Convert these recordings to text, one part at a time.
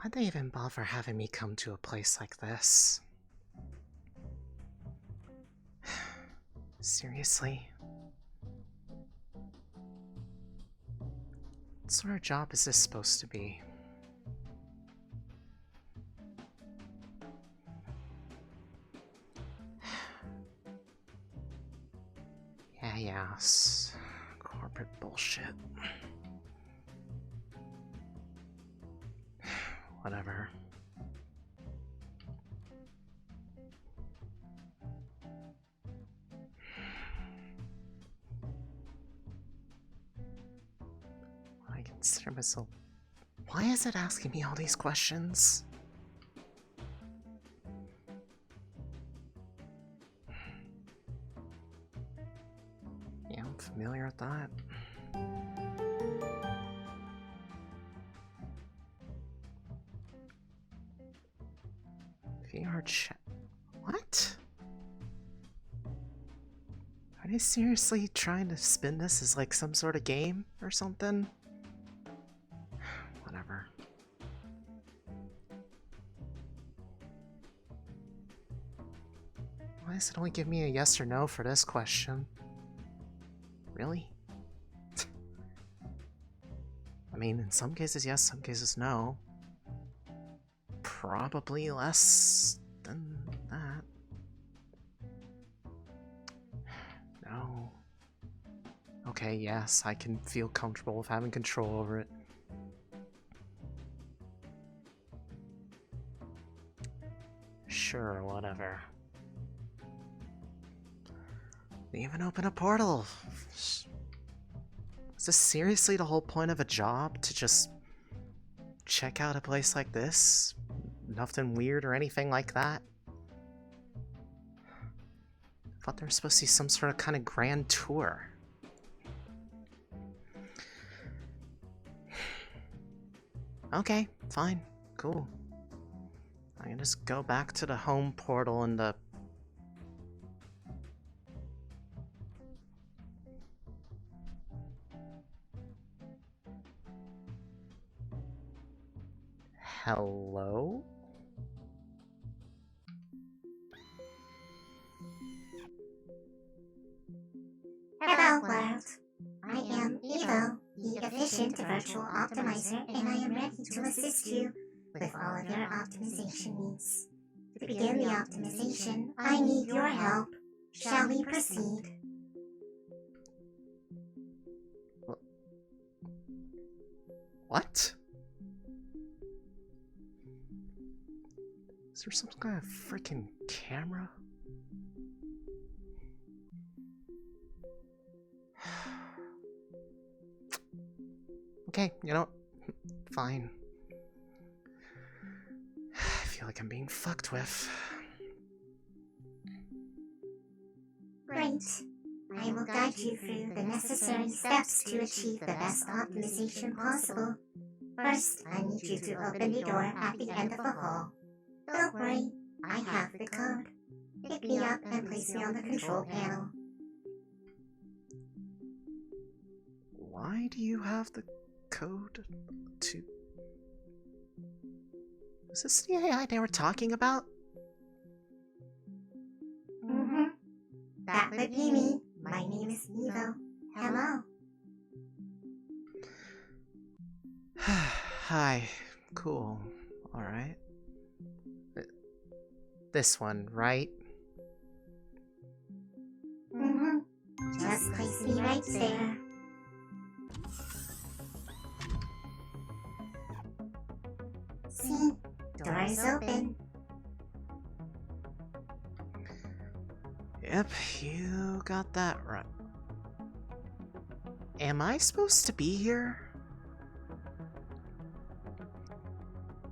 Why'd they even bother having me come to a place like this? Seriously? What sort of job is this supposed to be? Yeah, corporate bullshit. Whatever. I consider myself... Why is it asking me all these questions? Yeah, I'm familiar with that. VR chat. What? Are they seriously trying to spin this as like some sort of game or something? Whatever. Why does it only give me a yes or no for this question? Really? I mean, in some cases yes, some cases no. Probably less than that. No. Okay, yes, I can feel comfortable with having control over it. Sure, whatever. They even open a portal. Is this seriously the whole point of a job? To just check out a place like this? Nothing weird or anything like that? I thought there was supposed to be some sort of kind of grand tour. Okay, fine, cool. I can just go back to the home portal and the... Hello? Hello, world. I am Evo, the efficient virtual optimizer, and I am ready to assist you with all of your optimization needs. To begin the optimization, I need your help. Shall we proceed? What? Is there some kind of freaking camera? Okay, you know what? Fine. I feel like I'm being fucked with. Great. I will guide you through the necessary steps to achieve the best optimization possible. First, I need you to open the door at the end of the hall. Don't worry, I have the code. Pick me up and place me on the control panel. Why do you have the code to... Is this the AI they were talking about? Mm-hmm. That would be me. My name is Evo. Hello. Hi. Cool. Alright. This one, right? Mm-hmm. Just place me right there. See? Door is open. Yep, you got that right. Am I supposed to be here?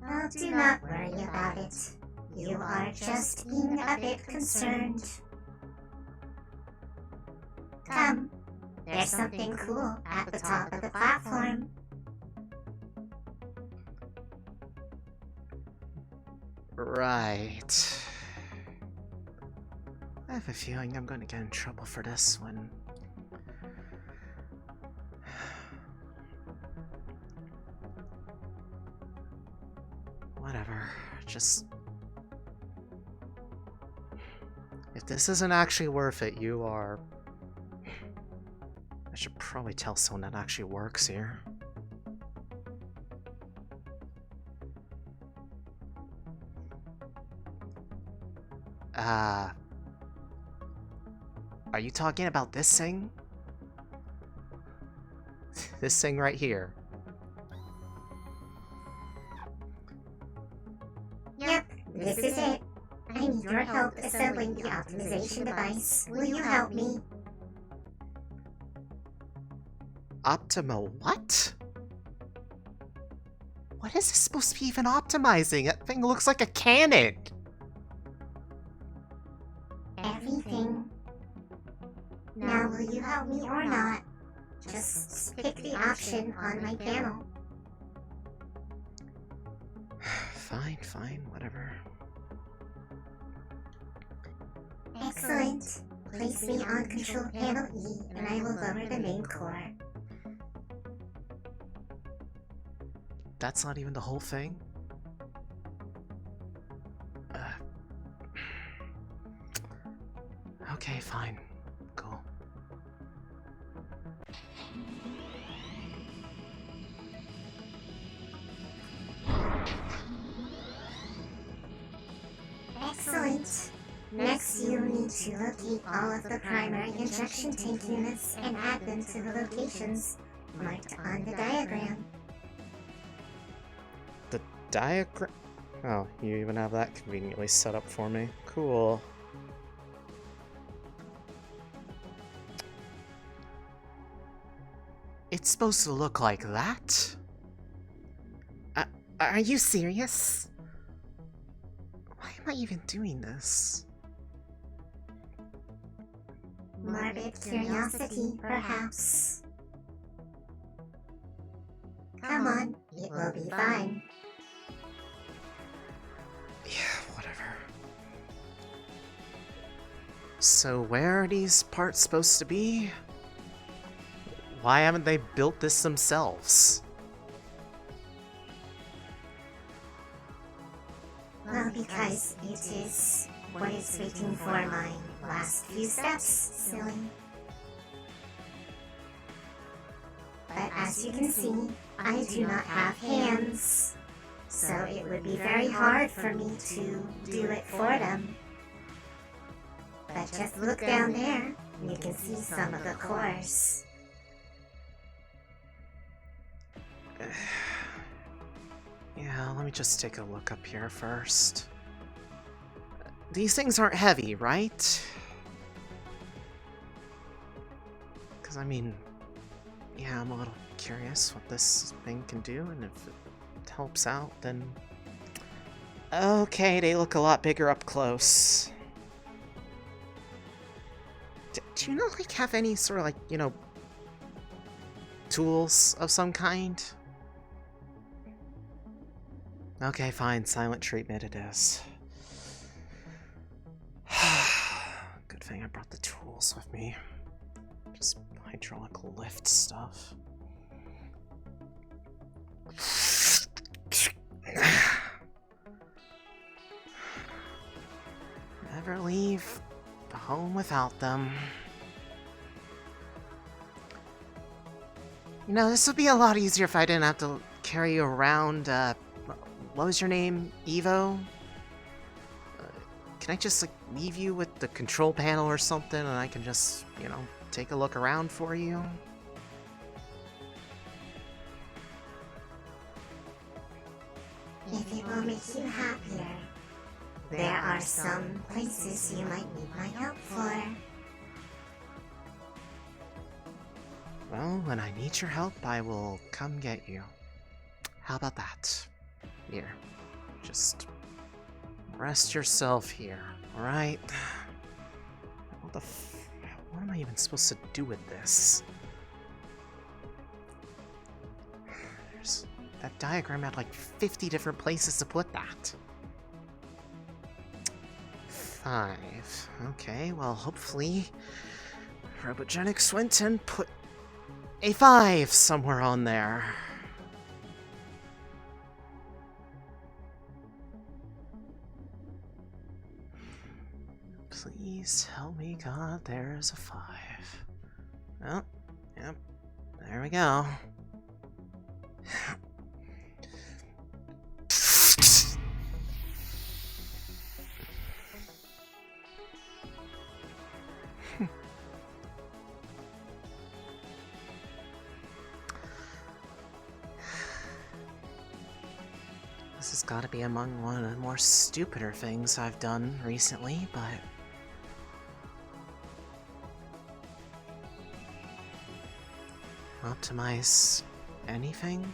Oh, do not worry about it. You are just being a bit concerned. Come, there's something cool at the top of the platform. Right. I have a feeling I'm going to get in trouble for this one. whatever. Just... If this isn't actually worth it, you are... I should probably tell someone that actually works here. Are you talking about this thing? This thing right here. Yep, this is it. I need your help assembling the optimization device. Will you help me? Optimo what? What is this supposed to be even optimizing? That thing looks like a cannon! Everything. Now will you help me or not? Just pick the option on my panel. Fine, whatever. Excellent. Place me on control panel E and I will lower the main core. That's not even the whole thing? Okay, fine. Cool. Excellent. Next, you'll need to locate all of the primary injection tank units and add them to the locations marked on the diagram. The diagram? Oh, you even have that conveniently set up for me. Cool. It's supposed to look like that? Are you serious? Why am I even doing this? Morbid curiosity, perhaps. Come on, it will be fine. Yeah, whatever. So where are these parts supposed to be? Why haven't they built this themselves? Well, because it is what is waiting for my last few steps, silly. But as you can see, I do not have hands, so it would be very hard for me to do it for them. But just look down there, and you can see some of the cores. Yeah, let me just take a look up here first. These things aren't heavy, right? Because, I mean, yeah, I'm a little curious what this thing can do, and if it helps out, then... Okay, they look a lot bigger up close. Do you not, like, have any sort of, like, you know, tools of some kind? Okay, fine. Silent treatment it is. Good thing I brought the tools with me. Just hydraulic lift stuff. Never leave the home without them. You know, this would be a lot easier if I didn't have to carry you around, what was your name? Evo? Can I just, like, leave you with the control panel or something and I can just, you know, take a look around for you? If it will make you happier, there are some places you might need my help for. Well, when I need your help, I will come get you. How about that? Here, just rest yourself here, alright? What am I even supposed to do with this? That diagram had like 50 different places to put that. 5. Okay, well, hopefully Robogenics went and put a 5 somewhere on there. Please help me, God, there's a 5. Oh, yep, there we go. This has got to be among one of the more stupider things I've done recently, but... Optimize anything?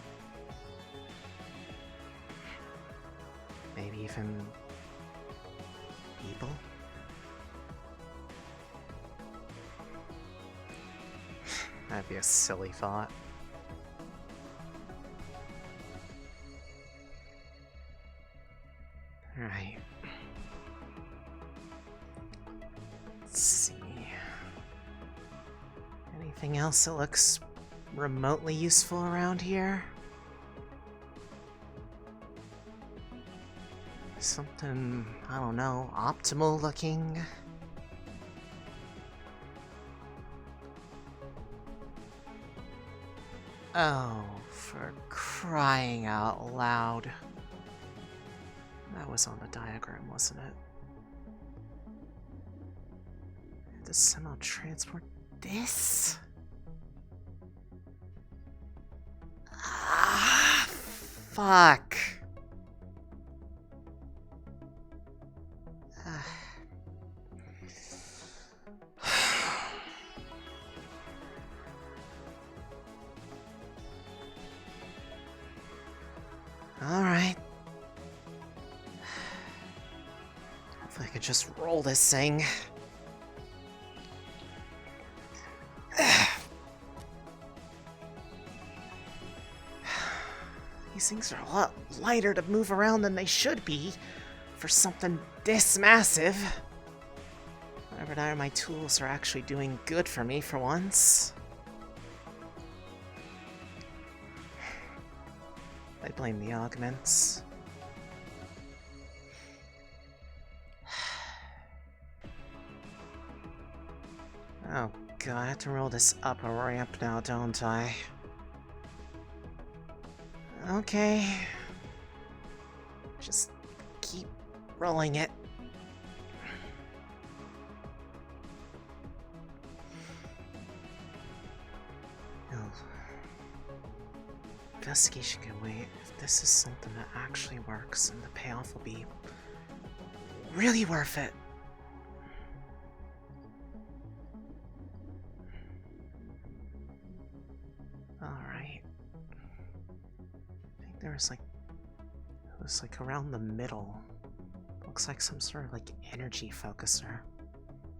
Maybe even people? That'd be a silly thought. Alright. Let's see. Anything else that looks remotely useful around here? Something, I don't know, optimal looking? Oh, for crying out loud. That was on the diagram, wasn't it? I had to somehow transport this? Ah, fuck. Alright. If I could just roll this thing. These things are a lot lighter to move around than they should be for something this massive. Whatever that are, my tools are actually doing good for me for once. I blame the augments. Oh god, I have to roll this up a ramp now, don't I? Okay. Just keep rolling it. Oh. Investigation can wait. If this is something that actually works, then the payoff will be really worth it. Alright. I think there was it was like around the middle. Looks like some sort of like energy focuser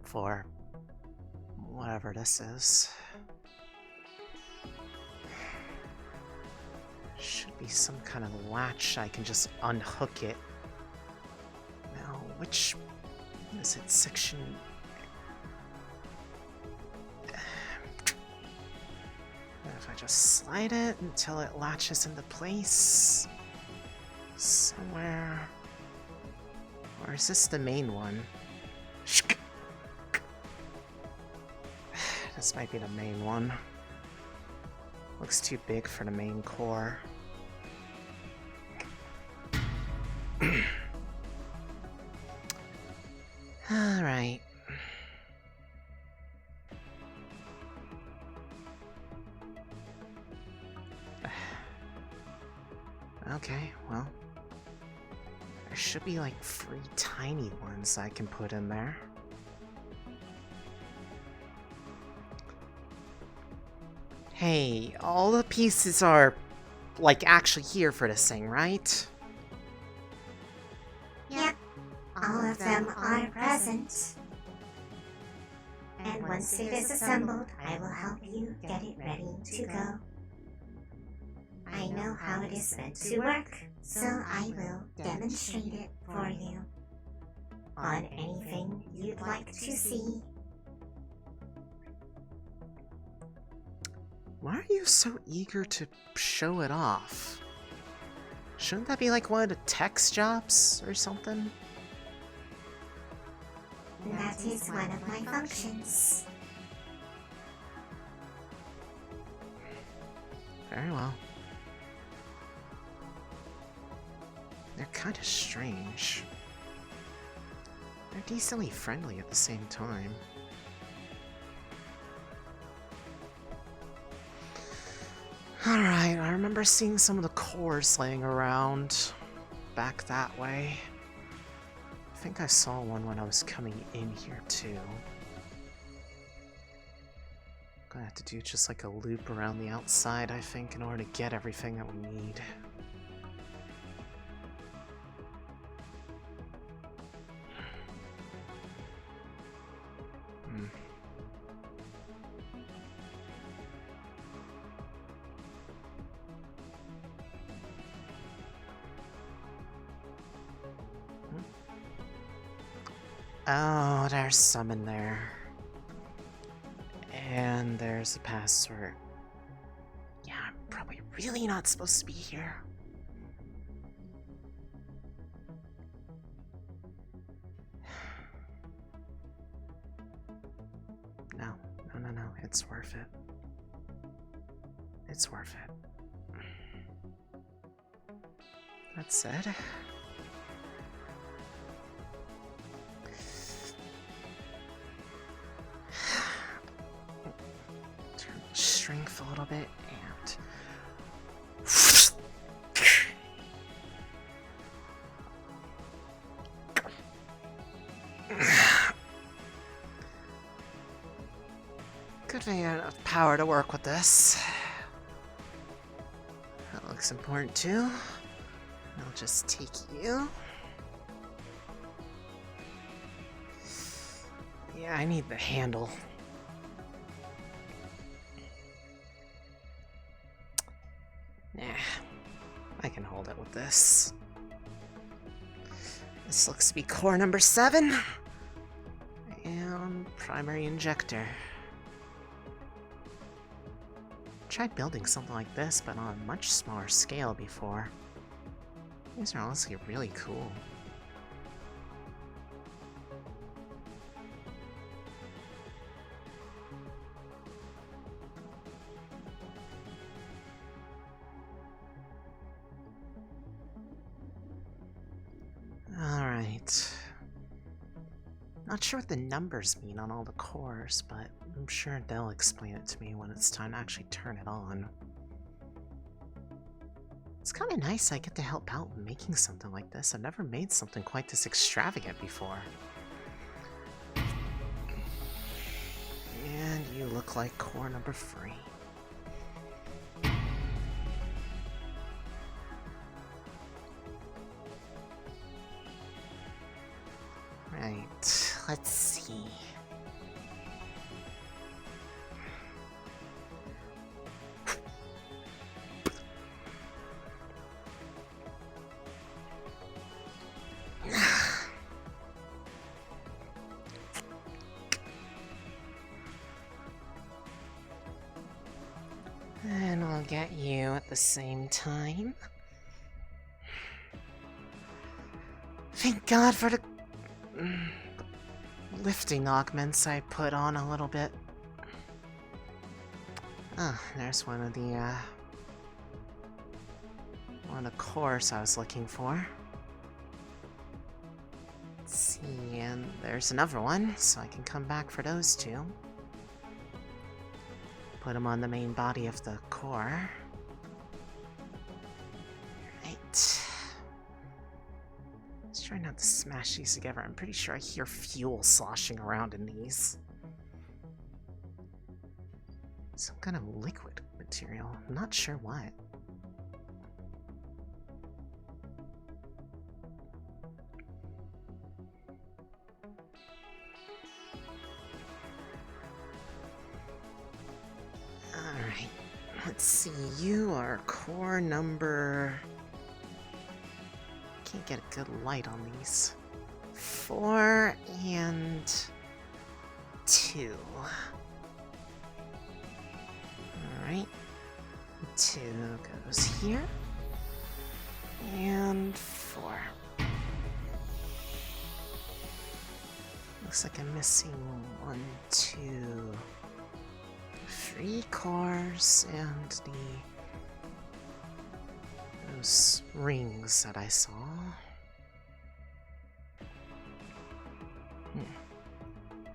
for whatever this is. Should be some kind of latch I can just unhook it. Now, which is it? Section... If I just slide it until it latches into place somewhere. Or is this the main one? This might be the main one. Looks too big for the main core. Alright. Okay, well. There should be like 3 tiny ones I can put in there. Hey, all the pieces are, like, actually here for this thing, right? Yep, all of them are present. And once it is assembled, I will help you get it ready to go. I know how it is meant to work, so I will demonstrate it for you. On anything you'd like to see. Why are you so eager to show it off? Shouldn't that be like one of the tech's jobs or something? That is one of my functions. Very well. They're kind of strange. They're decently friendly at the same time. Alright, I remember seeing some of the cores laying around back that way. I think I saw one when I was coming in here too. Gonna have to do just like a loop around the outside, I think, in order to get everything that we need. Oh, there's some in there. And there's a password. Yeah, I'm probably really not supposed to be here. No, it's worth it. It's worth it. That said... strength a little bit and good thing I have enough power to work with this. That looks important too. I'll just take you. Yeah, I need the handle. Nah, I can hold it with this. This looks to be core number 7. And primary injector. Tried building something like this, but on a much smaller scale before. These are honestly really cool. Alright. Not sure what the numbers mean on all the cores, but I'm sure they'll explain it to me when it's time to actually turn it on. It's kind of nice I get to help out making something like this. I've never made something quite this extravagant before. And you look like core number 3. Right, let's see. And I'll get you at the same time. Thank God for the lifting augments I put on a little bit. Ah, there's one of the cores I was looking for. Let's see, and there's another one, so I can come back for those two. Put them on the main body of the core. Right. Let's try not to smash these together. I'm pretty sure I hear fuel sloshing around in these. Some kind of liquid material. I'm not sure what. Alright. Let's see. You are core number... Can't get a good light on these. 4 and 2. Alright. 2 goes here. And 4. Looks like I'm missing 1, 2, 3 cores and those rings that I saw.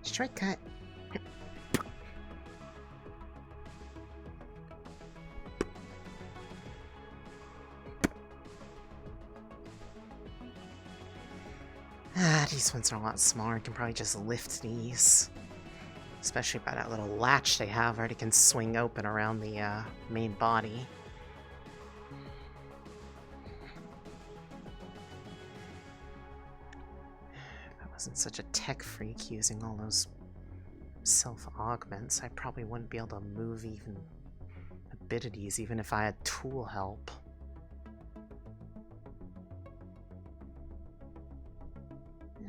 Shortcut. These ones are a lot smaller. I can probably just lift these. Especially by that little latch they have, already can swing open around the main body. If I wasn't such a tech freak using all those self-augments, I probably wouldn't be able to move even a bit of these, even if I had tool help.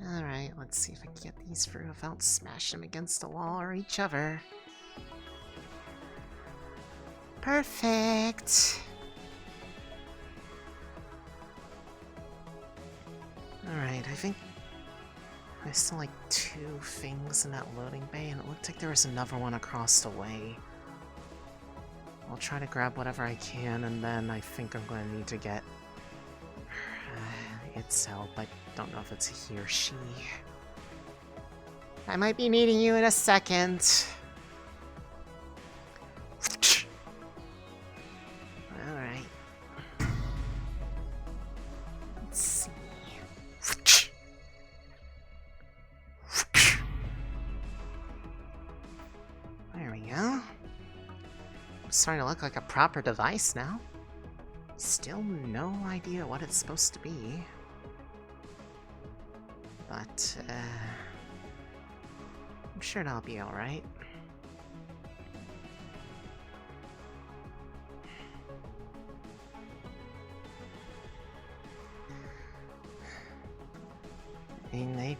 Alright, let's see if I can get these through without smashing them against the wall or each other. Perfect! Alright, I think I saw like 2 things in that loading bay, and it looked like there was another one across the way. I'll try to grab whatever I can, and then I think I'm going to need to get its help. I don't know if it's a he or she. I might be needing you in a second. Alright. Let's see. There we go. It's starting to look like a proper device now. Still no idea what it's supposed to be. But, I'm sure that'll be alright. I mean, they...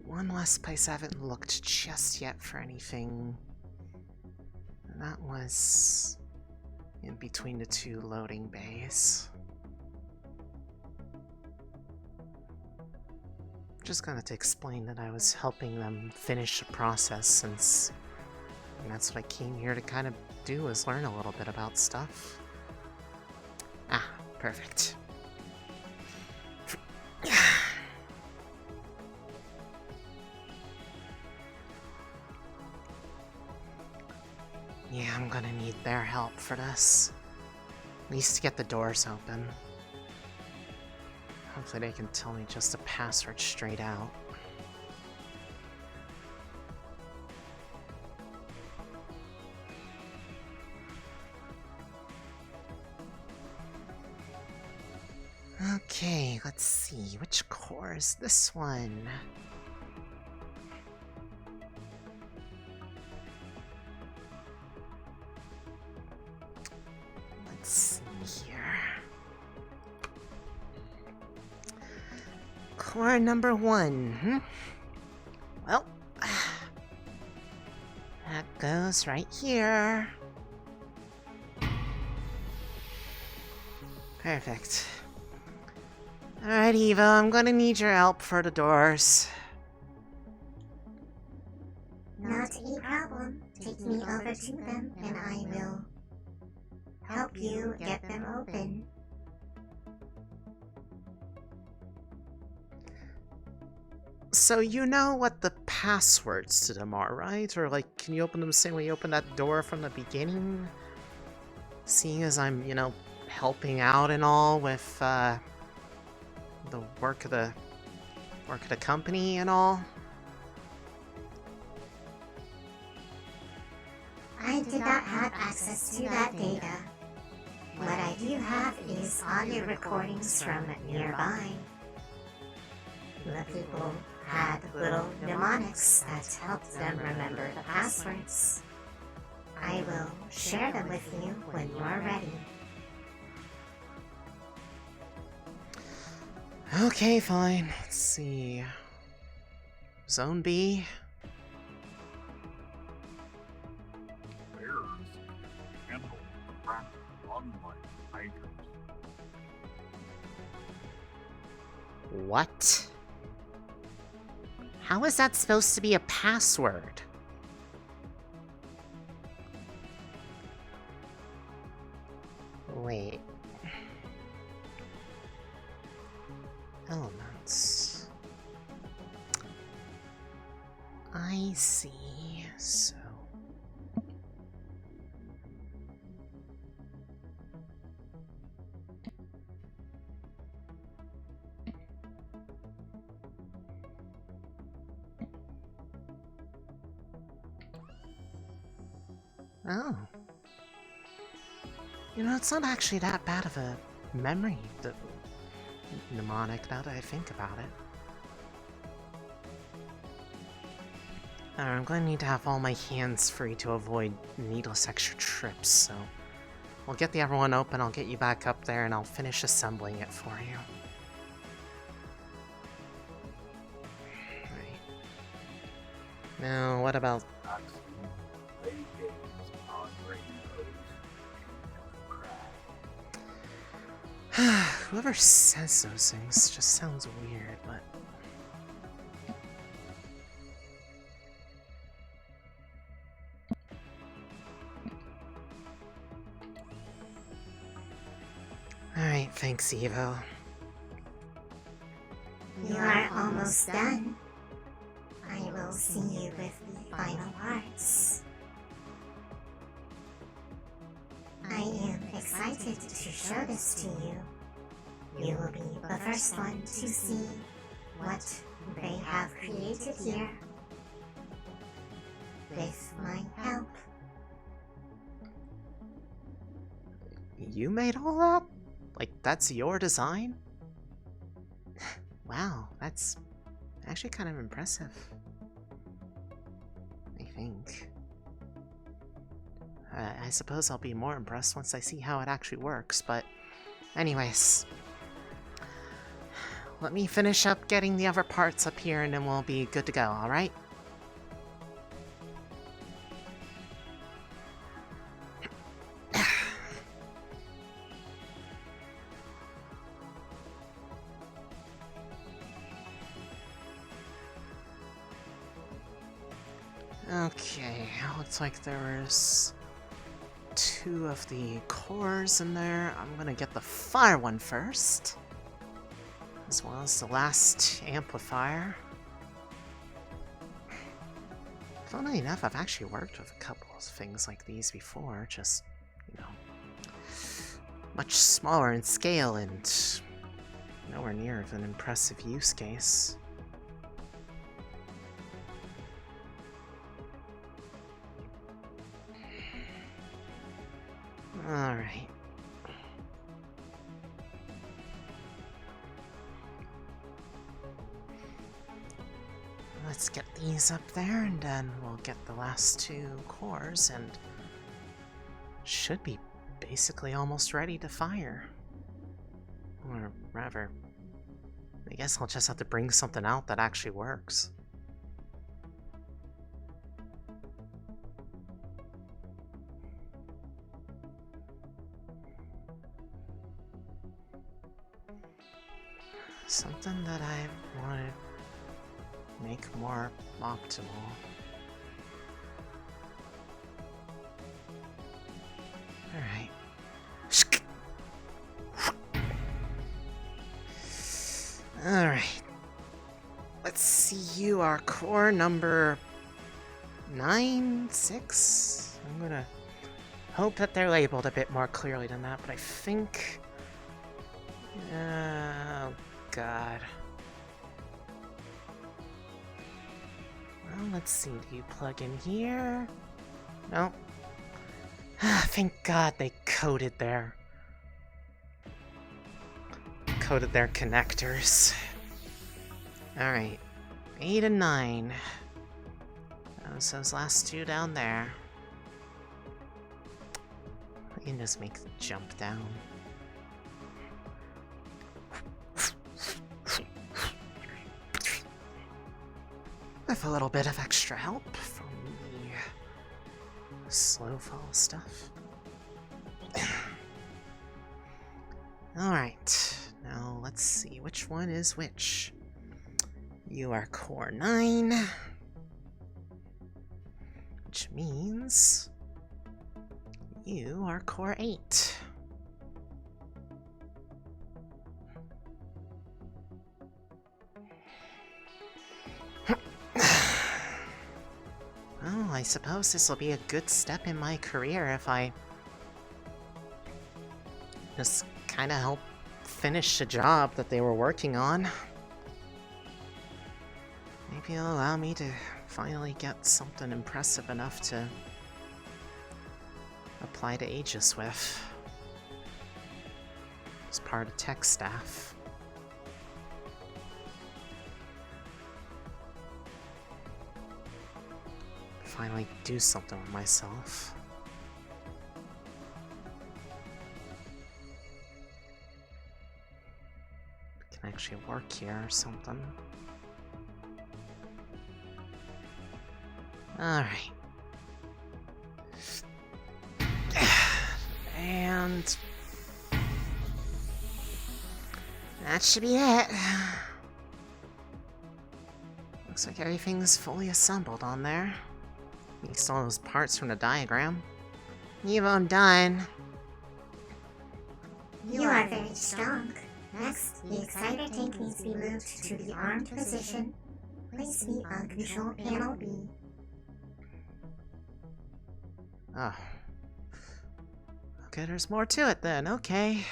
One last place I haven't looked just yet for anything. And that was in between the 2 loading bays. Just wanted to explain that I was helping them finish the process, since that's what I came here to kind of do, is learn a little bit about stuff. Ah, perfect. Yeah, I'm gonna need their help for this. At least to get the doors open. Hopefully they can tell me just the password straight out. Okay, let's see. Which core is this one? Let's see here. Core number 1. Well, that goes right here. Perfect. Alright, Eva, I'm gonna need your help for the doors. Not a problem. Take me over to them, and I will help you get them open. So you know what the passwords to them are, right? Or like, can you open them the same way you opened that door from the beginning? Seeing as I'm, you know, helping out and all with the work of the company and all. I did not have access to that data. What I do have is audio recordings from nearby. The people had little mnemonics that helped them remember the passwords. I will share them with you when you're ready. Okay, fine. Let's see. Zone B. Bears handle the crack on my hydrants. What? How is that supposed to be a password? Wait. Elements. I see. So. Oh. You know, it's not actually that bad of a memory mnemonic now that I think about it. I'm going to need to have all my hands free to avoid needless extra trips, so we'll get the other one open, I'll get you back up there, and I'll finish assembling it for you. Right. Now, what about... Whoever says those things just sounds weird, but... Alright, thanks, Evo. You are almost done. I will see you with the final parts. I am excited to show this to you. You will be the first one to see what they have created here. With my help. You made all that? Like, that's your design? Wow, that's actually kind of impressive. I think. I suppose I'll be more impressed once I see how it actually works, but anyways. Let me finish up getting the other parts up here and then we'll be good to go, alright? Okay, looks like there was 2 of the cores in there. I'm gonna get the fire one first, as well as the last amplifier. Funnily enough, I've actually worked with a couple of things like these before, just, you know, much smaller in scale and nowhere near of an impressive use case. Alright. Let's get these up there, and then we'll get the last 2 cores, and should be basically almost ready to fire. Or rather, I guess I'll just have to bring something out that actually works. Something that I want to make more optimal. Alright. Alright. Let's see, you are core number 9, 6? I'm gonna hope that they're labeled a bit more clearly than that, but I think... oh god. Well, let's see, do you plug in here? Nope. Thank god they coded their connectors. Alright. 8 and 9. Those last 2 down there. I can just make the jump down. With a little bit of extra help from the slow fall stuff. Alright, now Now, let's see, which one is which? You are core 9. Which means you are core 8. Well, I suppose this will be a good step in my career if I just kind of help finish a job that they were working on. Maybe it'll allow me to finally get something impressive enough to apply to Aegis with as part of tech staff. Finally do something with myself. Can actually work here or something. Alright. And that should be it. Looks like everything's fully assembled on there. At least all those parts from the diagram. Evo done. You are very strong. Next, the exciter tank needs to be moved to the armed position. Place me on control panel B. Oh. Okay, there's more to it then, okay.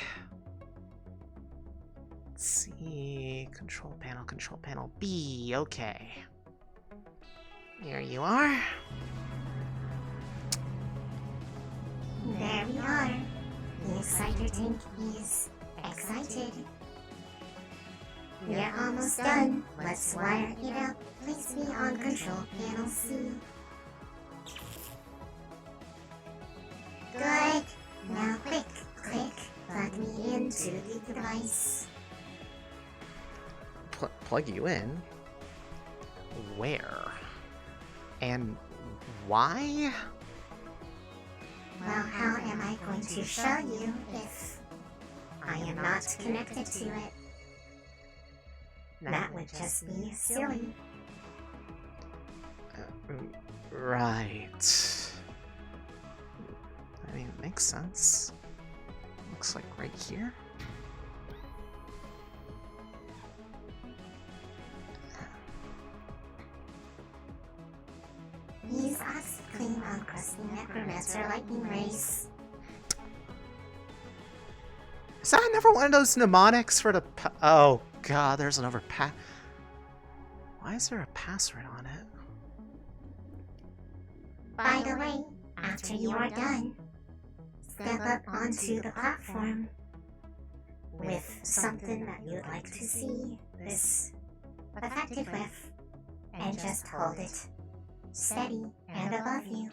Let's see. Control panel B, okay. Here you are. There we are. The exciter tank is excited. We're almost done. Let's wire it up. Place me on control panel C. Good. Now click, plug me into the device. Plug you in? Where? And why? Well, how am I going to show you if I am not connected to it? That would just be silly. Right. I mean, it makes sense. Looks like right here. Use OxyClean on crusty necromancer lightning rays. Is that another one of those mnemonics for the oh god, there's another Why is there a password on it? By the way, after you are done, step up onto the platform with something that you'd like to see this affected with, and just hold it steady and above you.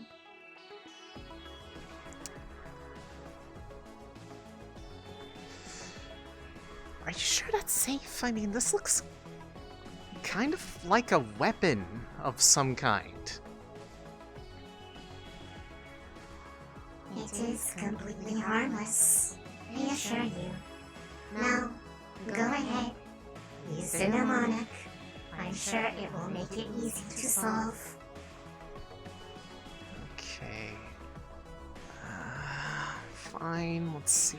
Are you sure that's safe? I mean, this looks kind of like a weapon of some kind. It is completely harmless, I assure you. Now, go ahead. Use the mnemonic. I'm sure it will make it easy to solve. Okay. Fine, let's see.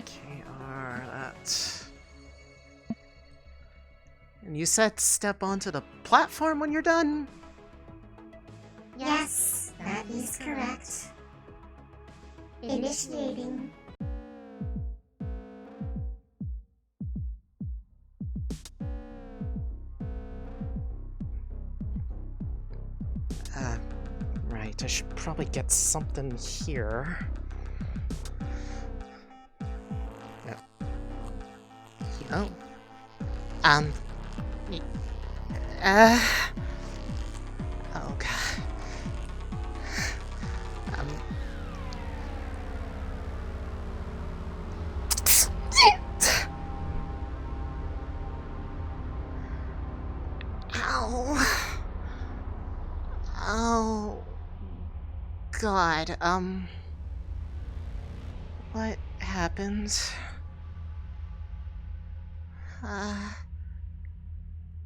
KR, that. And you said step onto the platform when you're done? Yes, that is correct. Initiating. Right, I should probably get something here. Oh. Oh god. Ow. Oh. God, what happened?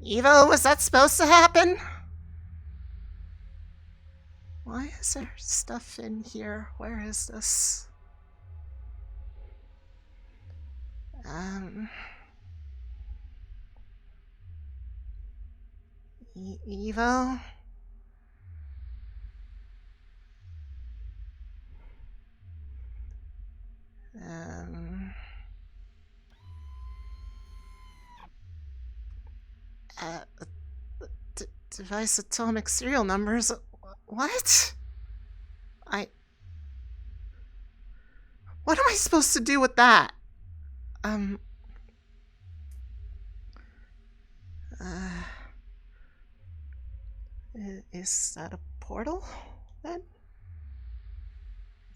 Evo, was that supposed to happen? Why is there stuff in here? Where is this? Evo? Device atomic serial numbers? What? What am I supposed to do with that? Is that a portal, then?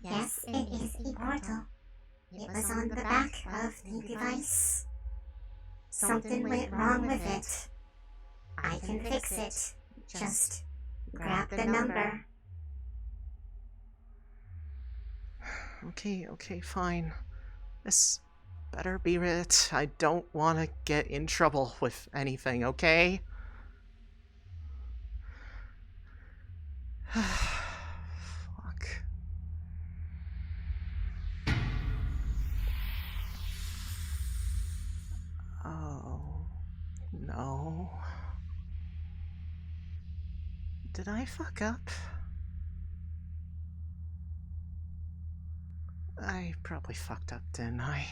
Yes, it is a portal. It was on the back of the device. Something went wrong with it. I can fix it. Just grab the number. Okay, fine. This better be it. I don't want to get in trouble with anything, okay? Fuck. Oh, no. Did I fuck up? I probably fucked up, didn't I?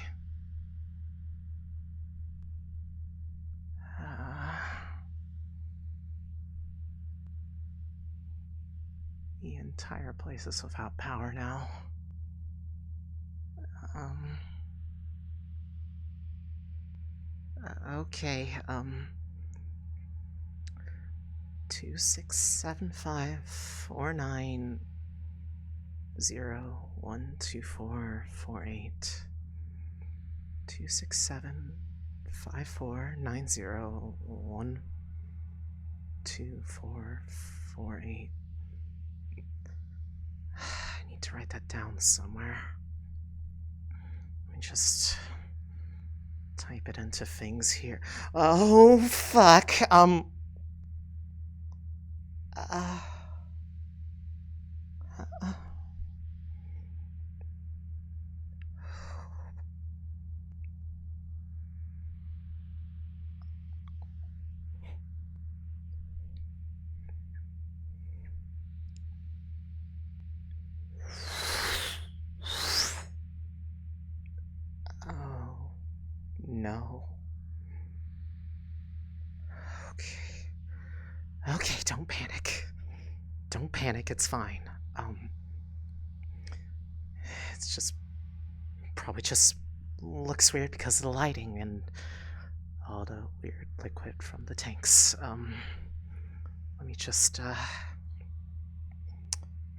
The entire place is without power now. Okay, 267549012448. 267549012448. I need to write that down somewhere. Let me just type it into things here. Oh, fuck. Oh, no. Okay, don't panic. Don't panic, it's fine. It's just probably just looks weird because of the lighting and all the weird liquid from the tanks. Let me just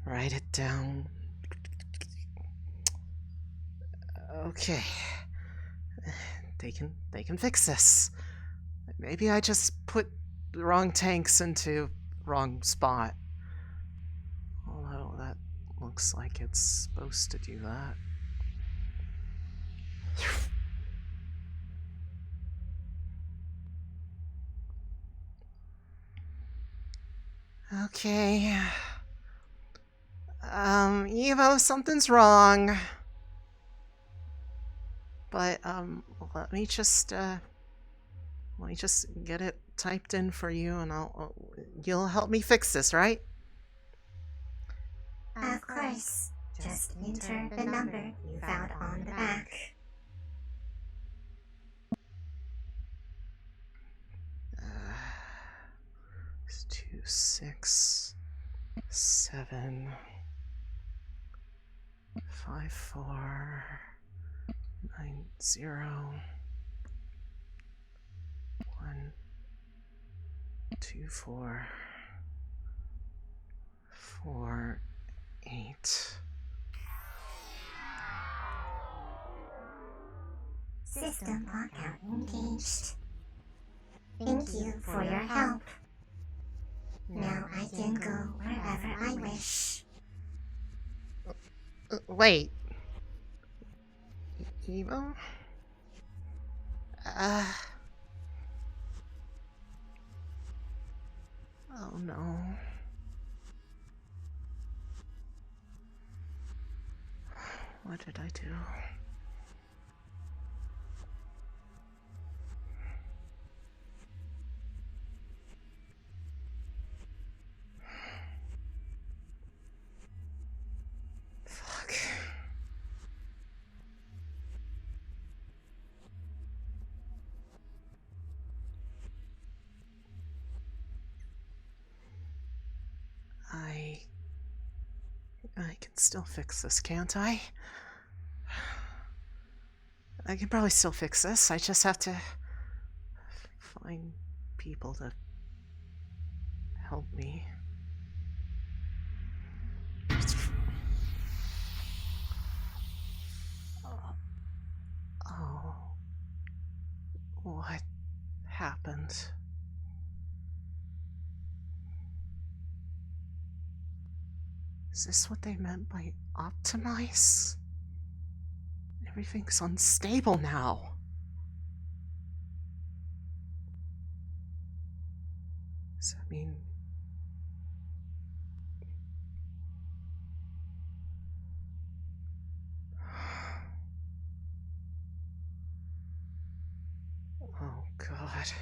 write it down. Okay. They can fix this. Maybe I just put the wrong tanks into wrong spot. Although that looks like it's supposed to do that. Okay. Evo, something's wrong. But, let me just get it typed in for you and you'll help me fix this, right? Of course. Just enter the number you found on the back. It's 2, 6, 7, 5, 4, 9, 0, 1, 2, 4, 4, 8. System lockout engaged. Thank you for your help. Now I can go wherever I wish. Wait. Evo? Oh no. What did I do? Fuck. I can still fix this, can't I? I can probably still fix this. I just have to find people to help me. Oh. What happened? Is this what they meant by optimize? Everything's unstable now. Does that mean... Oh, God.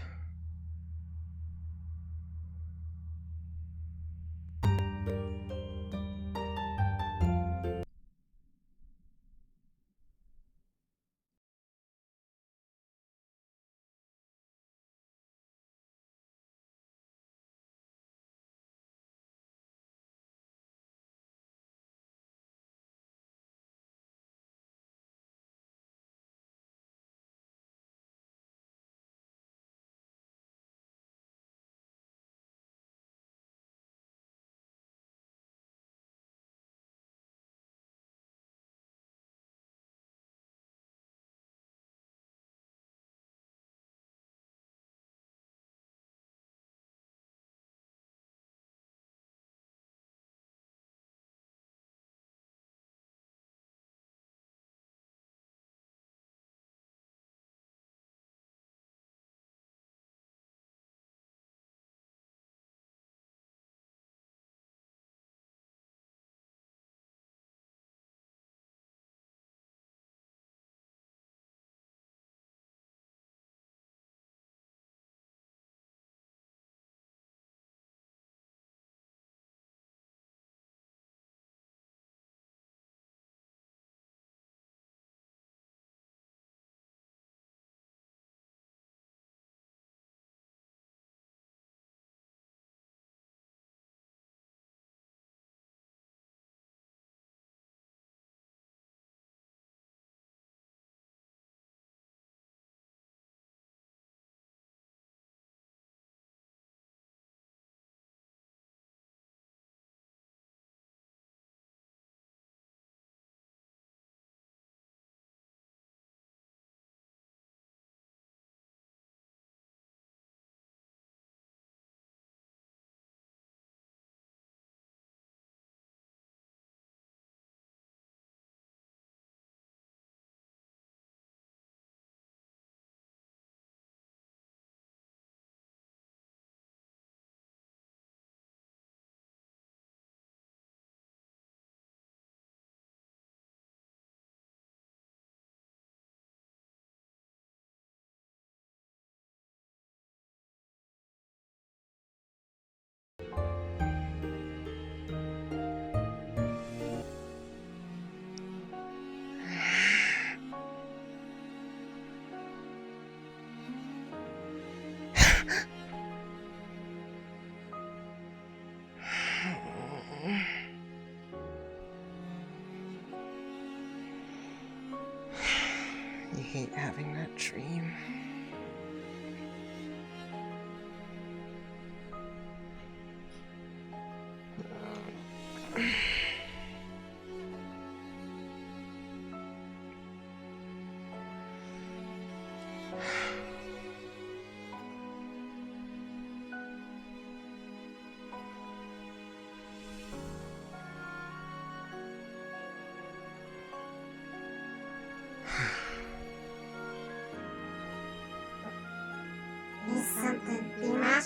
You hate having that dream.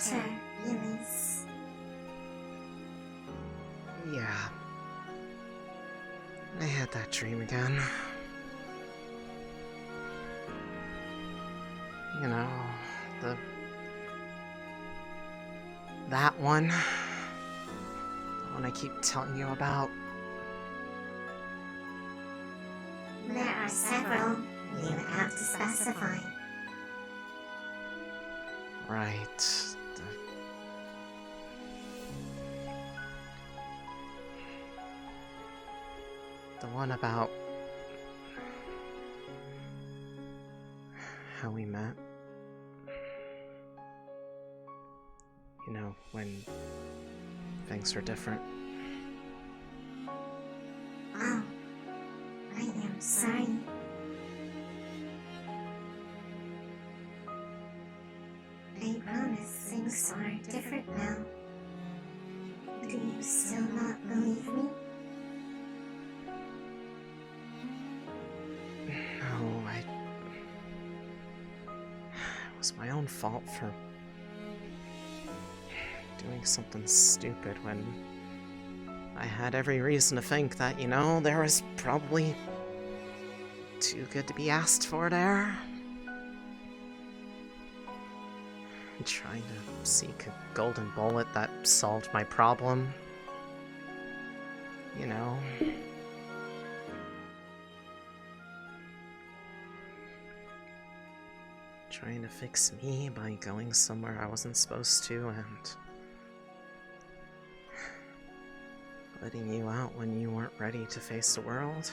matter, Elise. Yeah. I had that dream again. You know, that one. The one I keep telling you about. There are several. You would have to specify. Right. The one about how we met. You know, when things were different. Oh, I am sorry. I promise things are different now. Do you still not believe me? No, it was my own fault for doing something stupid when I had every reason to think that, you know, there was probably too good to be asked for there. Trying to seek a golden bullet that solved my problem. You know. Trying to fix me by going somewhere I wasn't supposed to and letting you out when you weren't ready to face the world.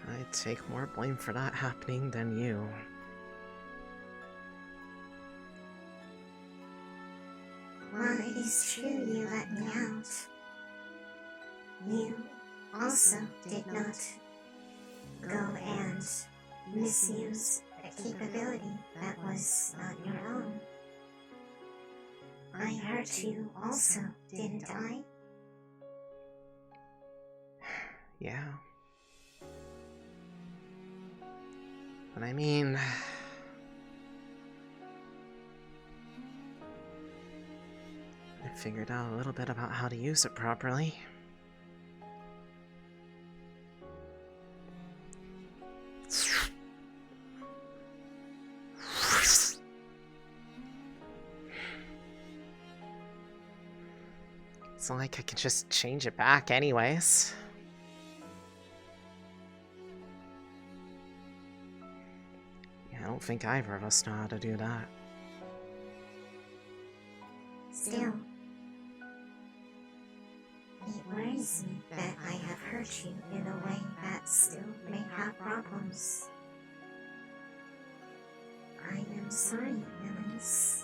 I take more blame for that happening than you. While it is true you let me out, you also did not go and misuse a capability that was not your own. I hurt you also, didn't I? Yeah. But I mean, I figured out a little bit about how to use it properly. It's not like I can just change it back anyways. Yeah, I don't think either of us know how to do that. Still, it worries me that I have hurt you in a way that still may have problems. I am sorry, Elise.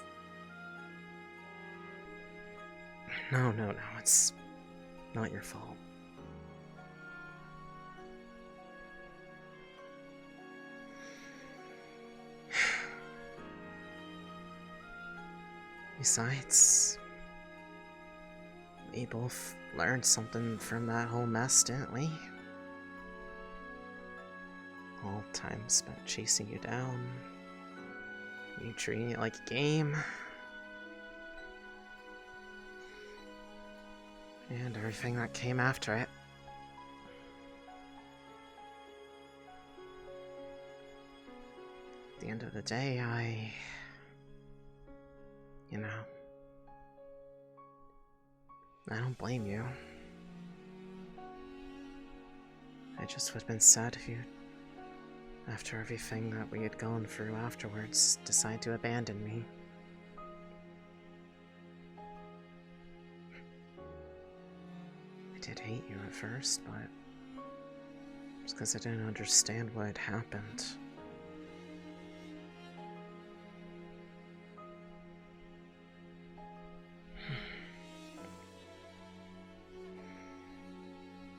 No, it's not your fault. Besides, we both learned something from that whole mess, didn't we? All time spent chasing you down, you treating it like a game, and everything that came after it. At the end of the day, you know, I don't blame you. I just would have been sad if you, after everything that we had gone through afterwards, decide to abandon me. I did hate you at first, but it's because I didn't understand what had happened.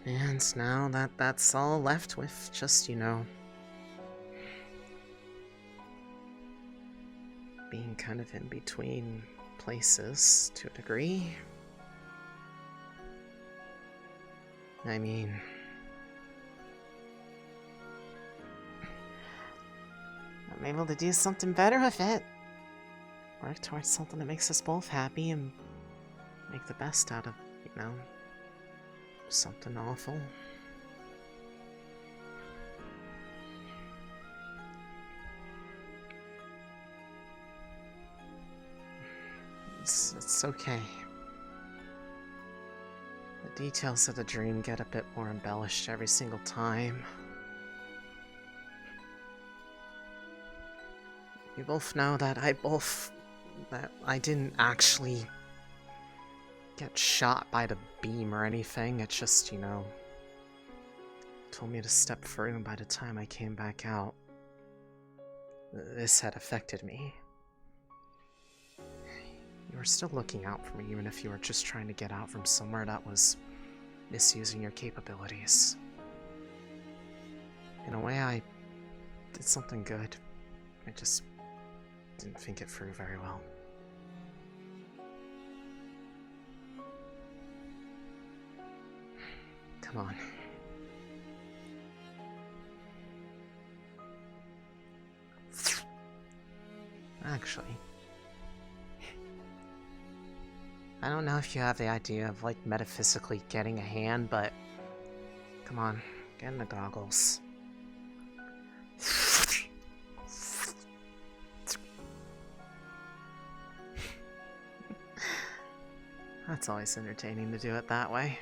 And now that's all left with, just, you know, being kind of in between places to a degree. I mean, I'm able to do something better with it. Work towards something that makes us both happy and make the best out of, you know, something awful. It's okay. The details of the dream get a bit more embellished every single time. We both know that I didn't actually get shot by the beam or anything. It just, you know, told me to step through, and by the time I came back out, this had affected me. You were still looking out for me, even if you were just trying to get out from somewhere that was misusing your capabilities. In a way, I did something good. I just didn't think it through very well. Come on. Actually, I don't know if you have the idea of, like, metaphysically getting a hand, but come on, get in the goggles. That's always entertaining to do it that way.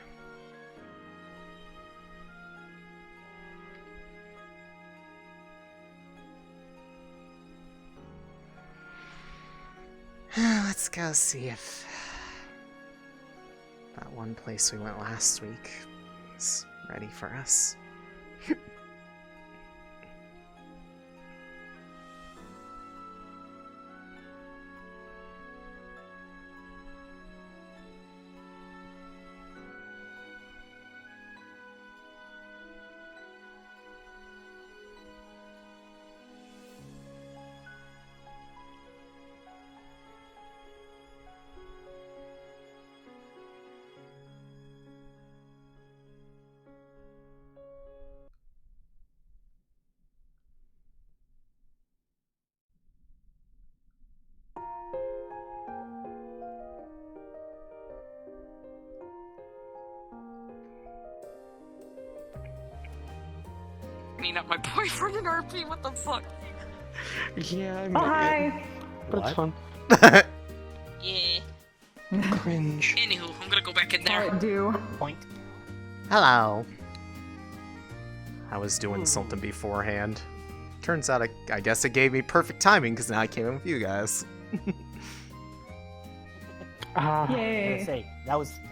Let's go see if that one place we went last week is ready for us. Not my boyfriend in RP, what the fuck? Yeah, Oh, hi. But it's fun. Yeah. Cringe. Anywho, I'm gonna go back in there. Alright, do. Point. Hello. I was doing something beforehand. Turns out I guess it gave me perfect timing because now I came in with you guys. Ah, Yay. I was gonna say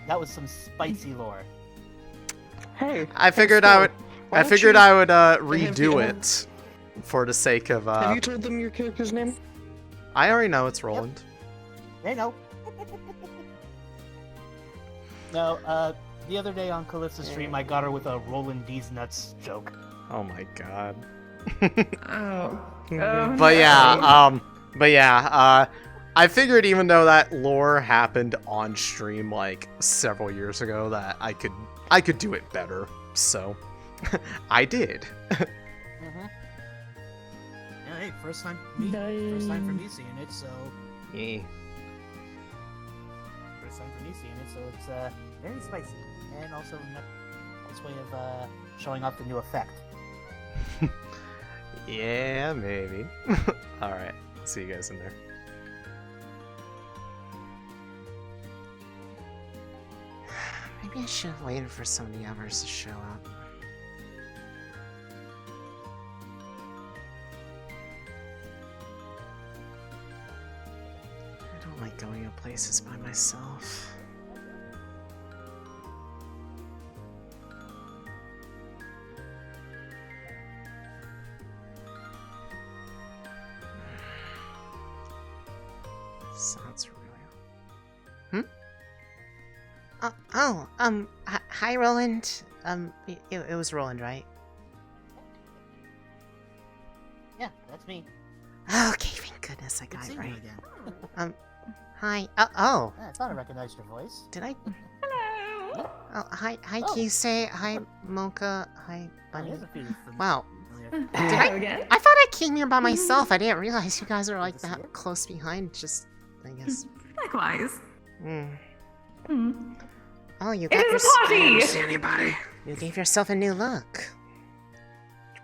that was some spicy lore. hey. I figured let's I go. would Why I don't figured you- I would have redo you- it for the sake of Have you told them your character's name? I already know it's Roland. They know. No, the other day on Calypso's stream, I got her with a Roland D's nuts joke. Oh my god. Oh. But yeah, I figured even though that lore happened on stream like several years ago that I could do it better. So I did. Mm-hmm. Yeah, hey, first time for me seeing it, so Yeah. first time for me seeing it, so it's very spicy, and also a nice way of showing off the new effect. Yeah, maybe. Alright, see you guys in there. Maybe I should have waited for some of the others to show up. I don't like going to places by myself. Sounds real. Hi, Roland. It was Roland, right? Yeah, that's me. Okay, thank goodness I Good got it seeing you right. again. Hi. Oh, Yeah, I thought I recognized your voice. did I? Hello. Oh, hi, Oh. Kise. Hi, Mocha. Hi, Oh, Bunny. he has a few Wow. familiar. Did I? Again? I thought I came here by myself. I didn't realize you guys are like that close behind. Just, I guess. Likewise. Oh, you It got is a I don't party! see anybody. You gave yourself a new look.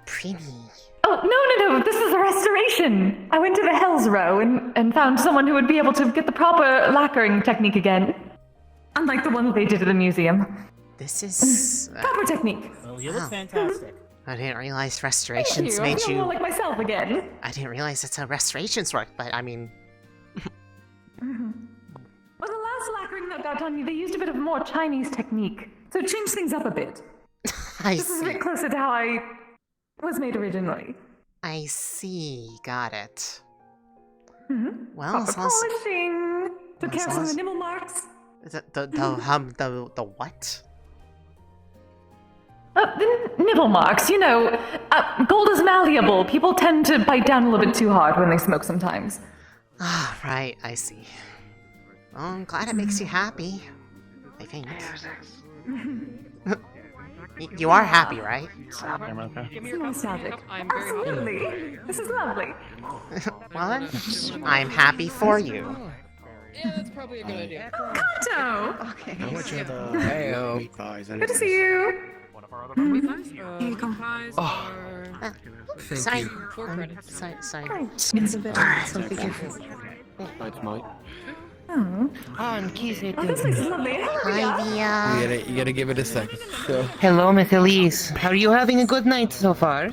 Pretty. Oh, no. This is a restoration. I went to the Hells Row and found someone who would be able to get the proper lacquering technique again. Unlike the one that they did at the museum. This is. Proper technique. Well, you look Wow. fantastic. I didn't realize Thank restorations you. I made feel you. more like myself again. I didn't realize it's how restorations work, but I mean. Well, the last lacquering that got done, they used a bit of more Chinese technique. So it changed things up a bit. I This is a see. bit closer to how I was made originally. I see. Got it. Well, Proper as long as- polishing. Took care of some of the nibble marks. the what? The nibble marks, you know. Gold is malleable. People tend to bite down a little bit too hard when they smoke sometimes. Ah, right. I see. Well, I'm glad it makes you happy. I think. You are happy, right? I'm okay. It's nostalgic. I'm very happy. Absolutely. This is lovely. Well then, I'm happy for you. Yeah, that's probably a good idea. Kanto! How much are the Heyo. meat pies? Good to see you. Comprise Oh. are Thank Sorry. you. 4 credits. Sorry. It's a bit. That's Mike. Oh, On keys need this place is lovely. Hi, You gotta give it a second. So. Hello, Miss Elise. Are you having a good night so far?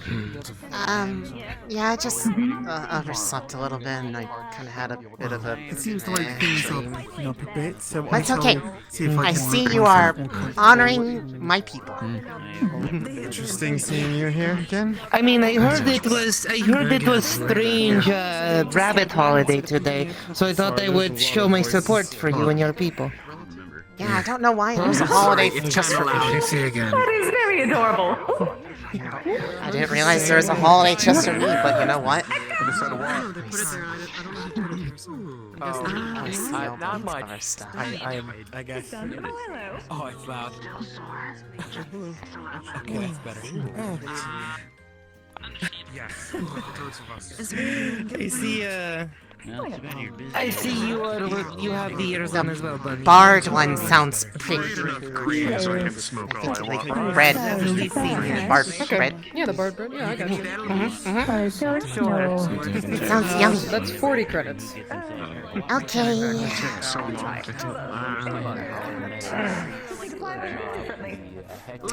Yeah, I just overslept a little bit, and I kind of had a bit of a. It seems like things are picking up a bit, so That's okay. see if I I can see look you into are it and correct honoring my people. Interesting seeing you here again. I mean, I heard it was strange rabbit holiday today, so I thought I would show my support for you and your people. Yeah, I don't know why there's a holiday just for me. See you again. That is very adorable. I didn't realize there was a holiday just for me, but you know what? I see all Not these much. other stuff. I guess. Oh, hello. Oh, it's loud. Okay, that's better. I see you have the ears on as well, buddy. Barred one sounds pretty. So I can smoke all I Like want. bread. Barred bread. Yeah, the bird bread. Yeah, I got you. It sounds yummy. That's 40 credits. Okay. So long to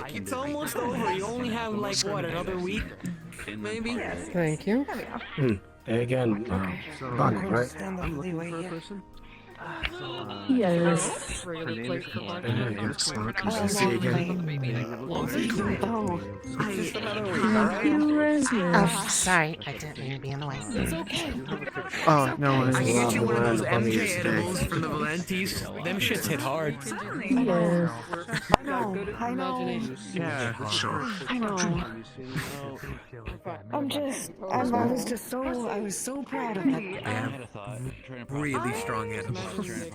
It's almost over. You only have like what, another week? Maybe? Thank you. Hey again, Bonnie, right? Yes. Really play for See you again. Oh, sorry. I didn't mean to be in the way. Oh, no worries. I can get you one of those On the MJ today. edibles from the Valentis. Them shits hit hard. I know. Yeah, sure. I know. I was so proud of that. Really strong edibles. I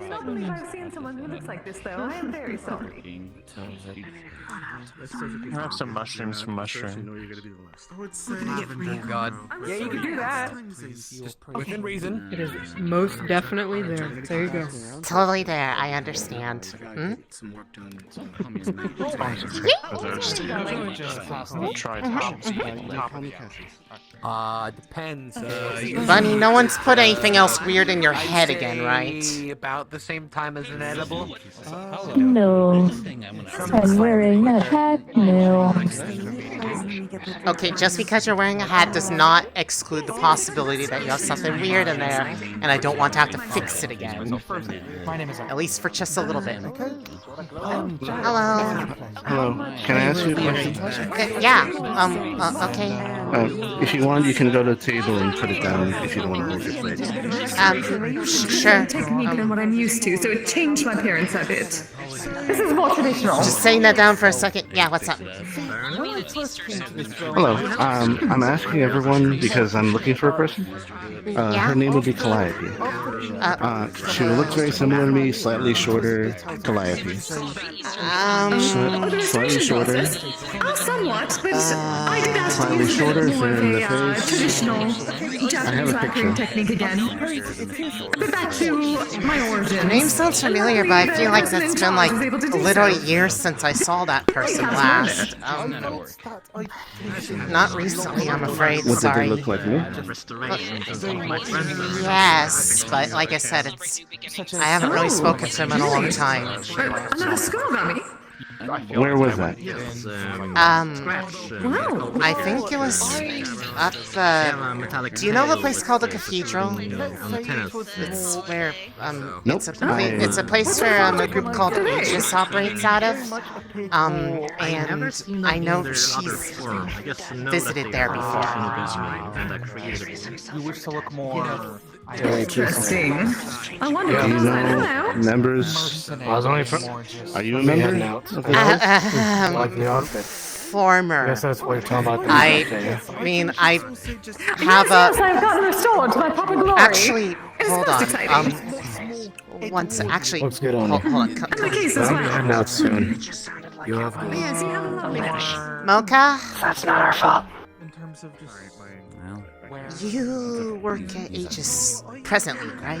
don't believe I've seen someone who looks like this, though. I am very sorry. I have some mushrooms from Mushroom. I would say lavender. Oh God. Yeah, you can do that. Within reason. It is most definitely there. There you go. Totally there. I understand. Hmm? Some work done. Try Depends. Bunny, no one's put anything else weird in your head again, right? About the same time as an edible. No. I'm wearing a hat now. Okay, just because you're wearing a hat does not exclude the possibility that you have something weird in there, and I don't want to have to fix it again. My name is At least for just a little bit. Hello. Hello, can I ask you a question? Yeah, okay. If you want, you can go to the table and put it down if you don't want to hold your plate. Sure. Technique than what I'm used to, so it changed my appearance a bit. This is more traditional. Just setting that down for a second. Yeah, what's up? Hello. I'm asking everyone because I'm looking for a person. Her name would be Calliope. She looks very similar to me, slightly shorter. Calliope. Slightly shorter. Somewhat, but I did ask to Slightly use a shorter, bit more thinner of in the a face. traditional Japanese a lacquering picture. technique again. But back to my origins. The name sounds familiar, but I feel like it's been like literally years since I saw that person last. Not recently, I'm afraid. What did Sorry. they look like me? Yes, but like I said, I haven't really spoken to him in a long time. Another school about me. Where was that? I think it was up do you know the place called the Cathedral? It's where Nope. it's a place where a group called Aegis operates out of. And I know she's visited there before. You wish to look more. Interesting. I wonder Do you who's that. know Hello. members? Are you a member of the Former. I mean, I have Yes, I've gotten restored to my proper glory. actually. It's Hold most on. exciting. Once actually. Let's get on Hold on. And the case as well. out soon. Yes, you have a lovely day. Mocha, That's not our fault. In terms of just you work at Aegis presently, right?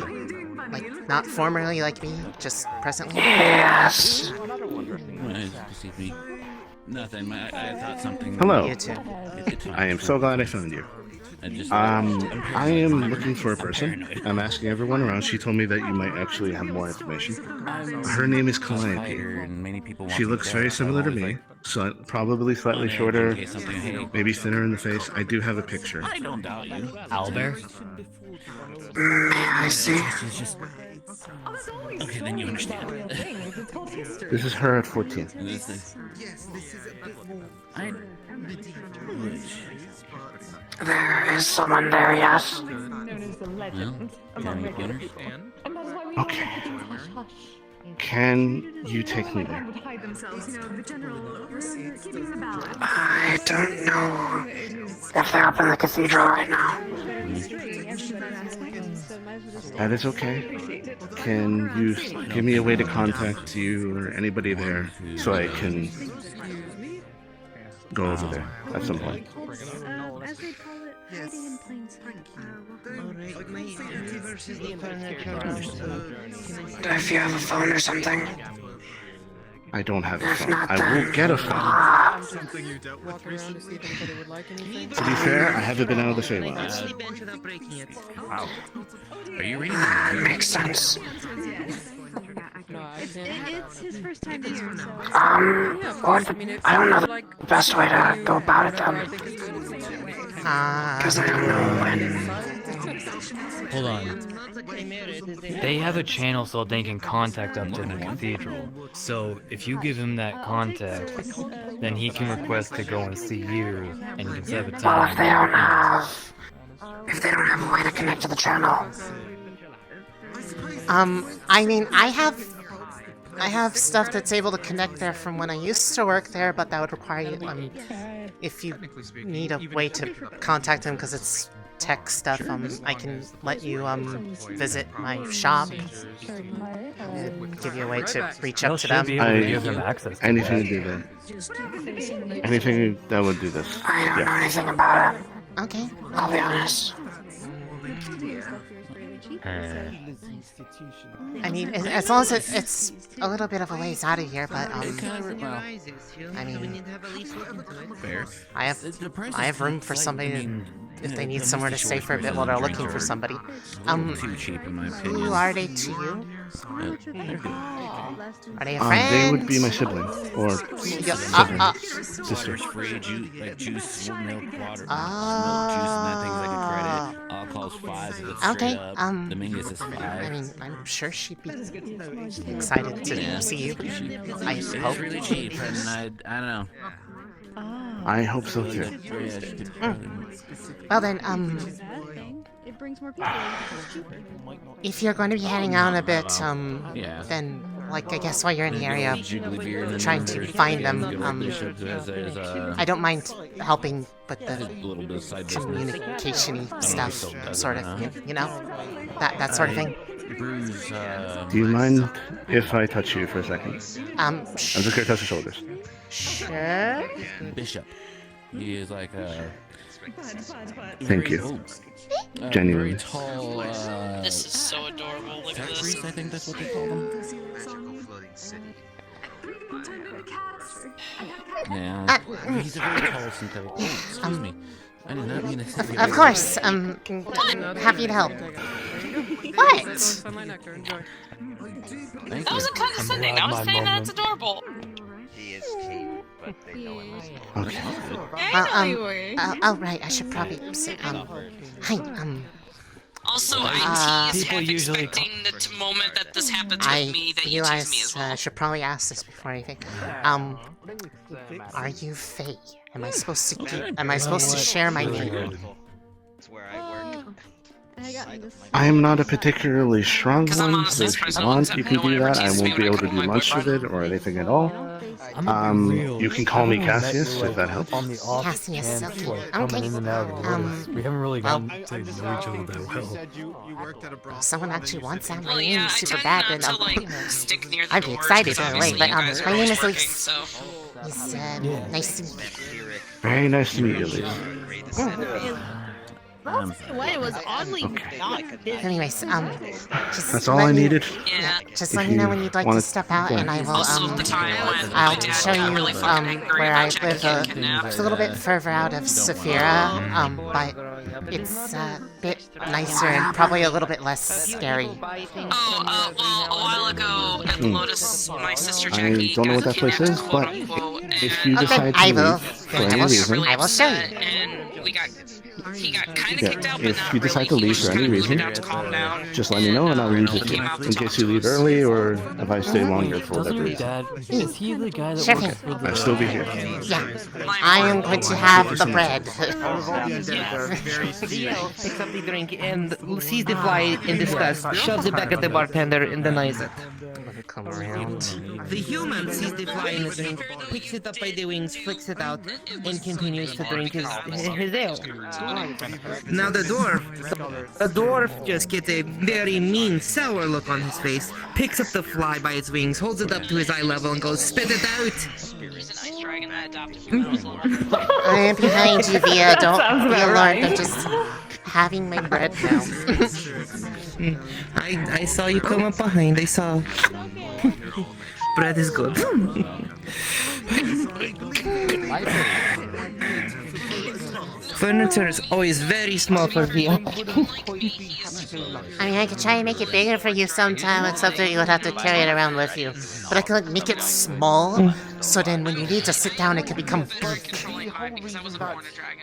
Like, not formerly like me, just presently? Yes. Nothing. I thought something. Hello. You too. I am so glad I found you. I am looking for a person. I'm asking everyone around. She told me that you might actually have more information. Her name is Calliope. She looks very similar to me, so probably slightly shorter, maybe thinner in the face. I do have a picture. I don't doubt you. Albert? I see. Okay, then you understand. This is her at 14. There is someone there, yes. Okay. Can you take me there? I don't know if they're up in the cathedral right now. That is okay. Can you give me a way to contact you or anybody there so I can go over there at some point? As they call it, hiding in plain sight. If you have a phone or something. I don't have a phone. I will get a phone. To be fair, I haven't been out of the Feywild. Wow. Are you reading? Makes sense. It's his first time here, so... I don't know the best way to go about it, then. Because I don't know when... Hold on. They have a channel so they can contact up to the cathedral. So if you give him that contact, then he can request to go and see you, and you can set up a Well, time. if they don't have a way to connect to the channel. I mean, I have stuff that's able to connect there from when I used to work there, but that would require you, if you need a way to contact him because it's tech stuff, I can let you, visit my shop and give you a way to reach up to them. Anything to do that. Anything that would do this. I don't know anything about it. Okay. I'll be honest. I mean, as long as it's a little bit of a ways out of here, but I mean, I have room for somebody if they need somewhere to stay for a bit while they're looking for somebody. Too cheap in my opinion. Who are they to you? Are they a friend? They would be my sibling or sister. Free juice, like juice, milk, water, milk juice, and that thing's like a credit. Alcohol's 5. If it's Okay, straight up. The Mingus is 5. I mean, I'm sure she'd be excited to see you. I It's hope. really cheap, and I don't know. I hope so too. Well then, It brings more people. It's cheaper. if you're going to be heading out a bit, Yeah. then like, I guess while you're in the area, trying to find them, I don't mind helping with the communication-y stuff, sort of, you know? That sort of thing. Do you mind if I touch you for a second? I'm just gonna touch your shoulders. Sure. Bishop. He is like a. Thank you. Genuinely. Tall. This is so adorable. Look at this. Priest, I think that's what they call them. Yeah. He's a very tall synthetic. Oh, excuse me. I did not mean to. Of course. Happy to help. What? That wasn't condescending. I was saying that it's adorable. Okay. Oh, right. I should probably say, hi, Also, IT is half expecting the moment that this happens with me that you tease me as well. I should probably ask this before anything. Are you Faye? Am I supposed to share my name? I am not a particularly strong one, so if you want, you can do that. I won't be able to do much with it or anything at all. You can call me Cassius if that helps. Cassius, okay. We haven't really gotten to know each other that well. Someone actually wants that. My Well, name yeah, is I super tend bad, not and to, like, stick near the I'd be doors, excited 'cause to wait, obviously but you guys are my name always is working, Elise. so. It's nice to meet you. Very nice to meet you, Elise. Why it was oddly not busy. Anyways, just That's all I needed. Yeah. Just let me know when you'd like to step out, and I will, Also, the time when my I'll dad show got you, really fucking angry where I about live, Jack getting kidnapped. it's a little bit further out of Saphira, but it's a bit nicer and probably a little bit less scary. Well, a while ago at the Lotus, my sister I Jackie don't know what got that place kidnapped, is, quote but unquote, if you and decide to I will. leave for any reason, I will show you. and he got kind of yeah, kicked out, but if not you decide really. to He leave was for any kinda reason, pleaded out to calm down, just let me know and I'll leave with you. came out to In talk case to you leave us. early or if I stay longer for Doesn't whatever your reason. dad? Is he the guy that Sure works thing. for the? I'll still be here. Yeah, I am going to have the bread. Theo picks up the drink and sees the fly in disgust, shoves it back at the bartender, and denies it. Come around. The human sees the fly in the drink, picks it up by the wings, flicks it out, and continues to drink his ale. Now the dwarf just gets a very mean, sour look on his face, picks up the fly by its wings, holds it up to his eye level, and goes, "Spit it out!" I am behind you, Via. Don't Sounds be about alarmed. right. I'm just having my bread now. I saw you come up behind, I saw. Bread is good. Furniture is always very small for Via. I mean, I could try and make it bigger for you sometime, except that you would have to carry it around with you. But I could make it small, so then when you need to sit down, it could become big.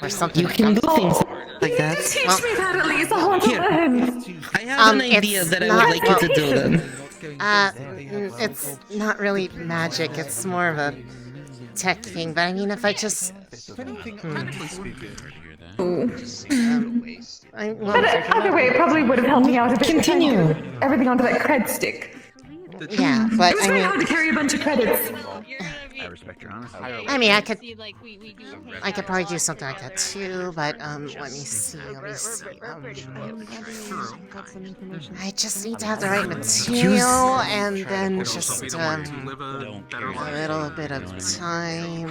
Or something You like can that. do things like that. Teach Well, me that, Elise. I want to Here. learn. I have an idea it's that I not- would like you to do then. It's not really magic, it's more of a tech thing, but I mean, if I just... Either way, it probably would have helped me out a bit. Continue. Everything onto that cred stick. Yeah, but It was I very hard to mean... carry a bunch of credits. I respect your honesty. I mean, I could probably do something like that too, but, let me see, I just need to have the right material, and then just, a little bit of time.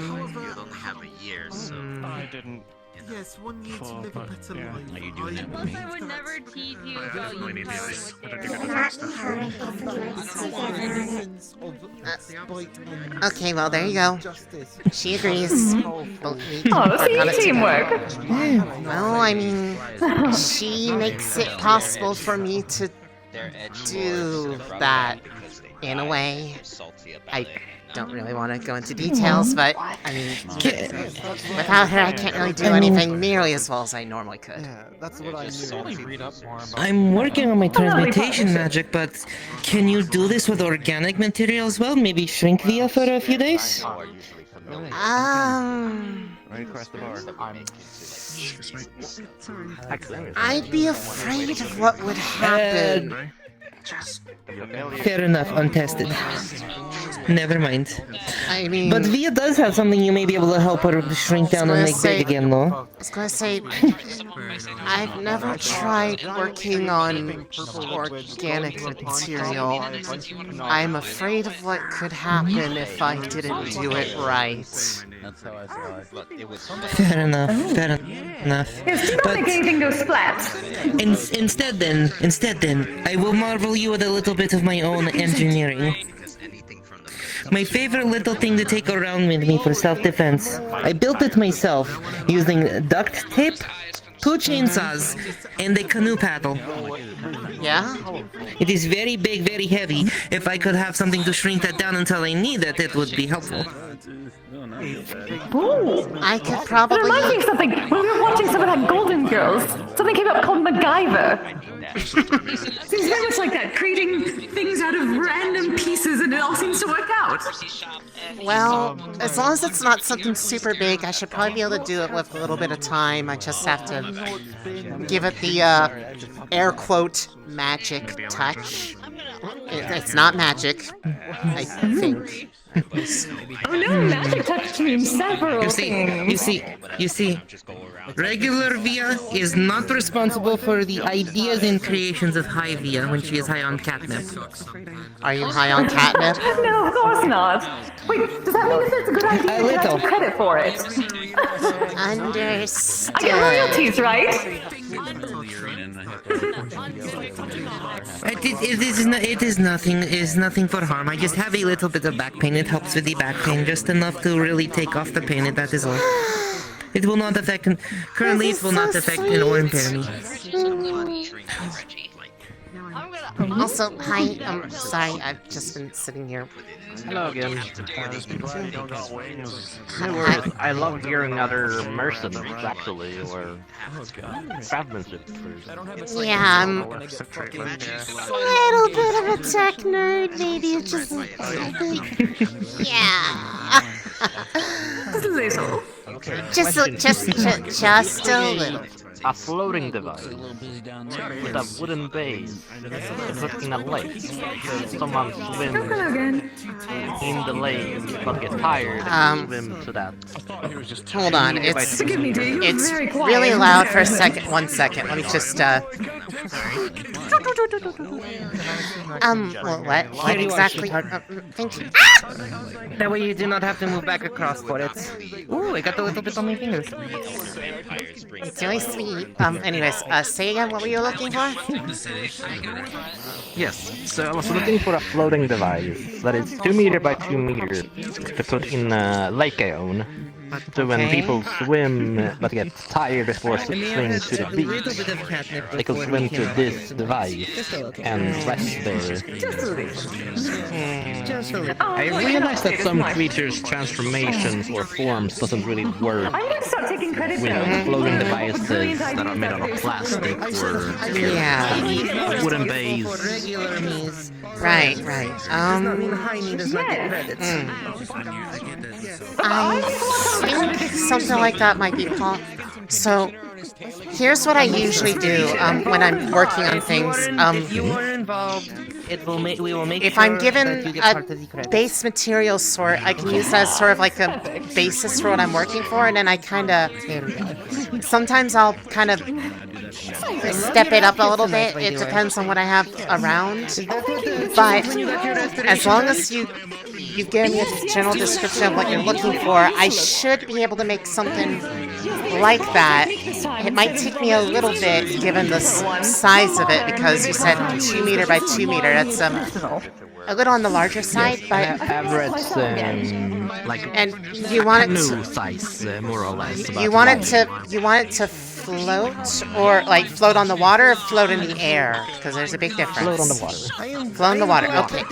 Yes, one year to live a better life. Are you doing that with me? I would never tease you about you. Okay, well, there you go. She agrees. We'll Oh, see, teamwork. Well, I mean, she makes it possible for me to do that in a way. I don't really want to go into details, but I mean, without her, I can't really do anything nearly as well as I normally could. That's what I knew. I'm working on my transmutation magic, but can you do this with organic material as well? Maybe shrink Via for a few days? Right across the bar. I'd be afraid of what would happen. Fair enough, untested. Never mind. I mean... But Via does have something you may be able to help her shrink down and make big again, though. I was gonna say, I've never tried working on organic material. I'm afraid of what could happen if I didn't do it right. Fair enough, fair enough. Yes, do not make anything go splat. Instead then, I will marvel you with a little bit of my own engineering. My favorite little thing to take around with me for self-defense. I built it myself, using duct tape, 2 chainsaws, and a canoe paddle. Yeah? It is very big, very heavy. If I could have something to shrink that down until I need it, it would be helpful. Ooh. I could probably... It reminds me of something. When we were watching some of that Golden Girls, something came up called MacGyver. Seems very much like that, creating things out of random pieces, and it all seems to work out. Well, as long as it's not something super big, I should probably be able to do it with a little bit of time. I just have to give it the, air quote, magic touch. It's not magic, I think. Oh no, magic touch means several things. You see, regular Via is not responsible for the ideas and creations of high Via when she is high on catnip. Are you high on catnip? No, of course not. Wait, does that mean if it's a good idea, I get credit for it? Understood. I get royalties, right? It is nothing for harm. I just have a little bit of back pain. It helps with the back pain, just enough to really take off the pain, and that is all. It will not affect, currently it will not affect or impair me. Also, hi, sorry, I've just been sitting here. Hello again. I love hearing other mercenaries, actually, or craftsmanship. Yeah, I'm a little bit of a tech nerd, maybe it's just yeah. Just a little. A floating device with a wooden base put in a lake. So someone swims in the lake but get tired and swim to that. Hold on, it's really loud for a second. 1 second, let me just well, what exactly? Thank you. That way you do not have to move back across for it. Ooh, I got a little bit on my fingers. It's really sweet. Anyways, say again, what were you looking for? Yes, so I was looking for a floating device that is 2 meter by 2 meters to put in a lake I own. So when people swim but get tired before swimming to the beach, they can swim to this device and rest there. I realized that some creatures' transformations or forms doesn't really work with floating devices that are made out of plastic or wooden base. Right. I think something like that might be possible. So, here's what I usually do when I'm working on things. If you are involved, we will make if I'm given a base material sort, I can use that as sort of like a basis for what I'm working for, and then I kind of... Sometimes I'll kind of step it up a little bit. It depends on what I have around. But as long as you've given me a general description of what you're looking for, I should be able to make something like that. It might take me a little bit given the size of it, because you said 2 meter by 2 meter. That's a little on the larger side, but average like and you want it to size, more or less. You want it to float, or like float on the water, or float in the air, because there's a big difference. Float on the water. Float on the water. Okay.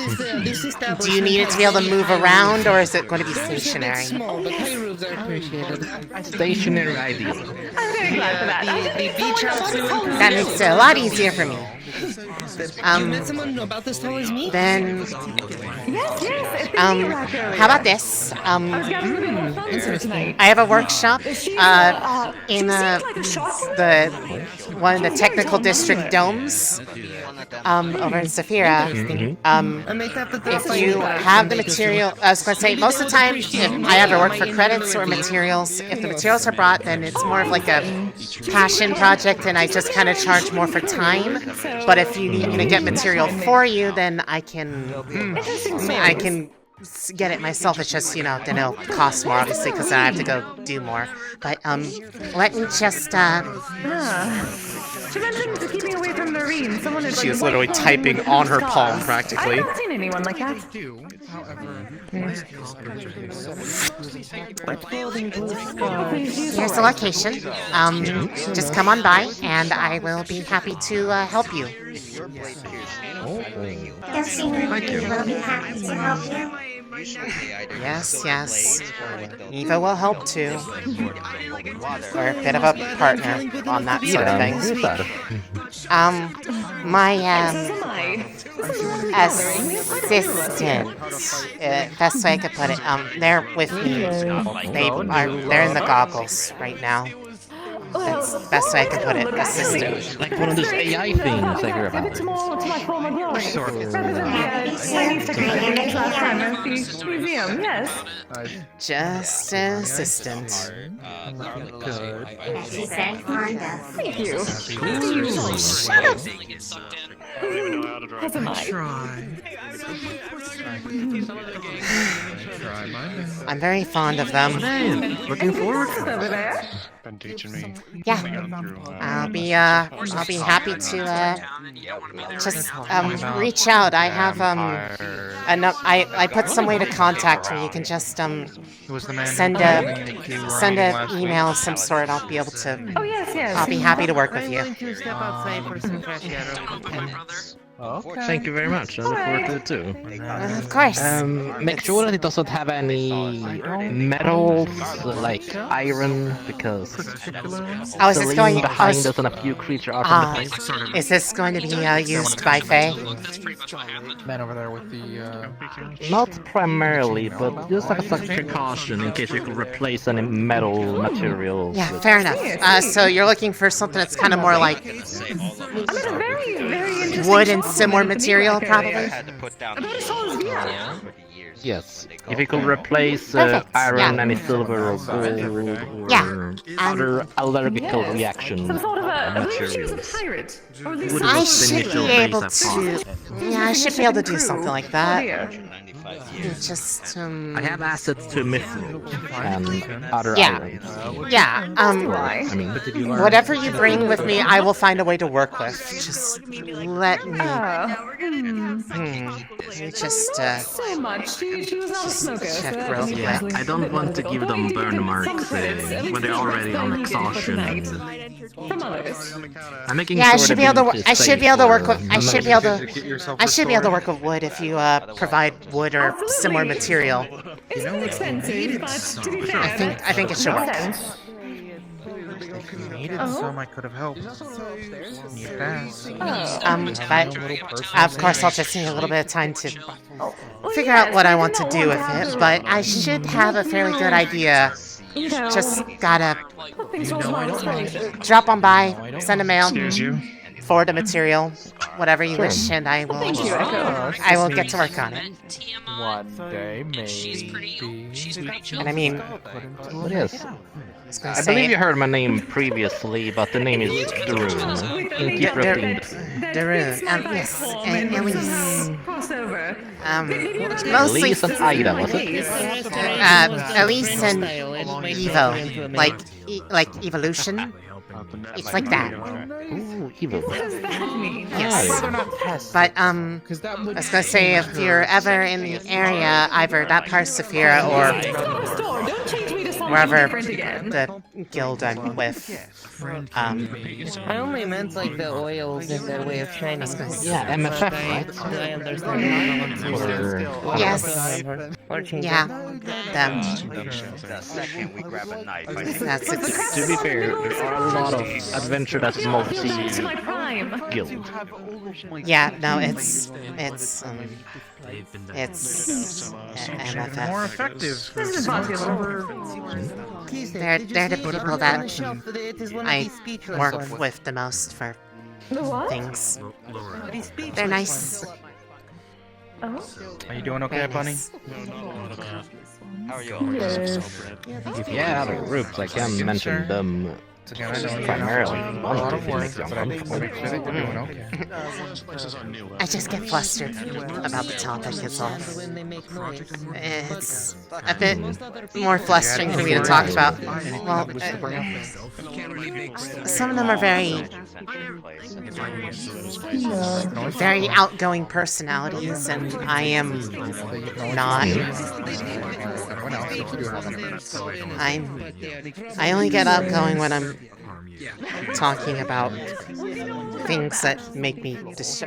Do you need it to be able to move around, or is it going to be stationary? Stationary idea. I'm very glad for that. That makes it a lot easier for me. You met someone about this tall as me? Then, Yes, it's the how about this? I have a workshop in the one of the technical district domes over in Saphira. If you have the material, I was going to say, most of the time, if I ever work for credits or materials, if the materials are brought, then it's more of like a passion project, and I just kind of charge more for time. But if you need me to get material for you, then I can get it myself. It's just, then it'll cost more, obviously, because I have to go do more. But let me just She mentioned keeping away from marine. Someone had She was literally typing on her palm, practically. I haven't seen anyone like that. Here's the location. Just come on by, and I will be happy to help you. Does she mean we will be happy to help you? Yes. Eva will help too. We're a bit of a partner on that sort of thing. My assistant, best way I could put it, they're with me. They're in the goggles right now. That's the best way I can put it. Assistant. Like one of those AI things I hear about. To my former glory. Rather than the Chinese technology last time at the museum, yes. Just an assistant. She's very fond of. Thank you. Shut up. As am I. I'm very fond of them. Looking forward to Over there. Been teaching me. Yeah, I'll be happy to just reach out. I have enough. I put some way to contact me. You can just send a email of some sort. I'll be able to. Oh yes. I'll be happy to work with you. I'm going to step outside for some fresh air. Okay. Thank you very much. I look forward to it too. Of course. Make sure that it doesn't have any metals like iron, because Oh, is this going? behind us and a few creature are from behind. Is this going to be used by Faye? Man over there with the. Not primarily, but just like a precaution in case you could replace any metal materials. Yeah, with- fair enough. So you're looking for something that's kind of more like I'm in a very, very interesting wood and shop similar in the material, Mythic probably? area. About as tall as we are. Yes. If you could replace Perfect, iron, yeah. any silver or gold or Yeah, other allergical reaction Some sort of a. I believe she was a materials. pirate. Or at least Would some I have should initial be able base to. Yeah, I should be able to do something like that. Just I have assets to Mythic and other Yeah. islands. Yeah. I mean, Whatever you bring with me, I will find a way to work with. Just let me. Just So much. She was not a smoker. So check that real doesn't quick. usually- I don't want to give them burn marks when they're already on exhaustion. From others. I'm making Yeah, sure I should be able to. the beach I is should be safe able to work for with. I should be able to. I should be able to work. work with wood if you provide wood or similar material. It's not expensive, but to be fair, I think it should work. Some I could have helped. You pass. But of course I'll just need a little bit of time to figure out what I want to do with it. But I should have a fairly good idea. Just gotta drop on by, send a mail, forward the material, whatever you wish, and I will. I will get to work on it. One day, She's maybe. pretty chill. And I mean, What is? I I believe you heard my name previously, but the name is Darun. Interrupting. Darun, yes, and Elise. crossover. Mostly Elise and Ida, was it? Elise and Evo, like evolution. It's like that. Ooh, evil. What does that mean? Yes. But I was gonna say, if you're ever in the area, either that part of Saphira or Store, don't change me to something wherever different again. the guild I'm with. I only meant like the oils and their way of shining. Yeah, MFF, right? I understand. Yes. Or change Yeah. it. them. The second we grab a knife, That's it. To be fair, there are a lot of adventure that's To my prime. multi-guild. Yeah, no, it's MFF. More effective. This is popular. They're the people that I work with the most for The what? things. They're nice. Oh. Are you doing okay, Bunny? How are you? Yes. If you have other groups, I can mention them Again, I know you primarily. have a lot of work, One but I need to make sure that you're doing okay. I just get flustered about the topic, is all. It's a bit more flustering for me to talk about. Well, some of them are very outgoing personalities, and I am not. I only get outgoing when I'm talking about things that make me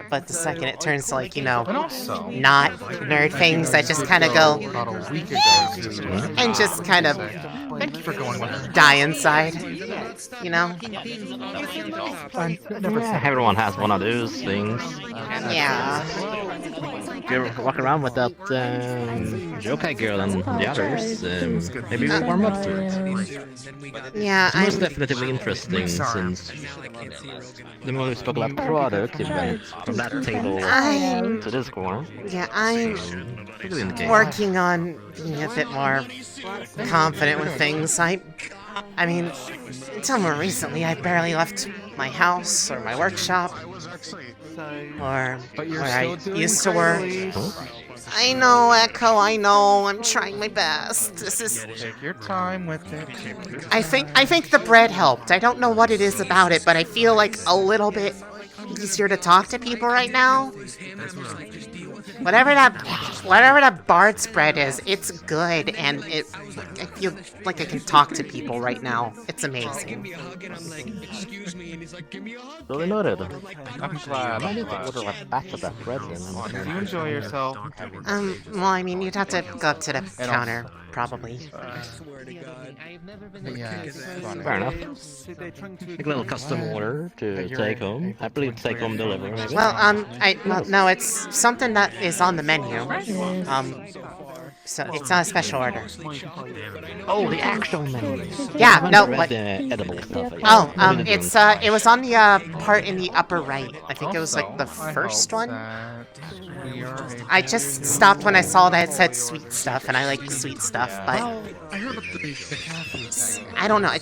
but the second it turns to, like, not nerd things, I just kind of go and just kind of die inside, Everyone has one of those things. Yeah. If you walk around with that yokai girl and the others, maybe we'll warm up to it. Yeah, It's most definitely interesting since the more we spoke about product, it went from that table to this corner. Yeah, I'm working on being a bit more confident with things. I mean, until more recently, I barely left my house or my workshop or where I used to work. I know, Echo, I know. I'm trying my best. Take your time with it. I think the bread helped. I don't know what it is about it, but I feel like a little bit easier to talk to people right now. Whatever that bard's bread is, it's good, and I feel like I can talk to people right now. It's amazing. Duly noted. I'm glad. I need to order a batch of that bread then. Did you enjoy yourself? Well, I mean, you'd have to go up to the counter, probably. Fair enough. Like a little custom order to take home. I believe take home delivery. Maybe. Well, no, it's something that is on the menu. So it's not a special order. Oh, the actual menu. Yeah, no, what? The edible stuff. It was on the part in the upper right. I think it was like the first one. I just stopped when I saw that it said sweet stuff, and I like sweet stuff, but I don't know. I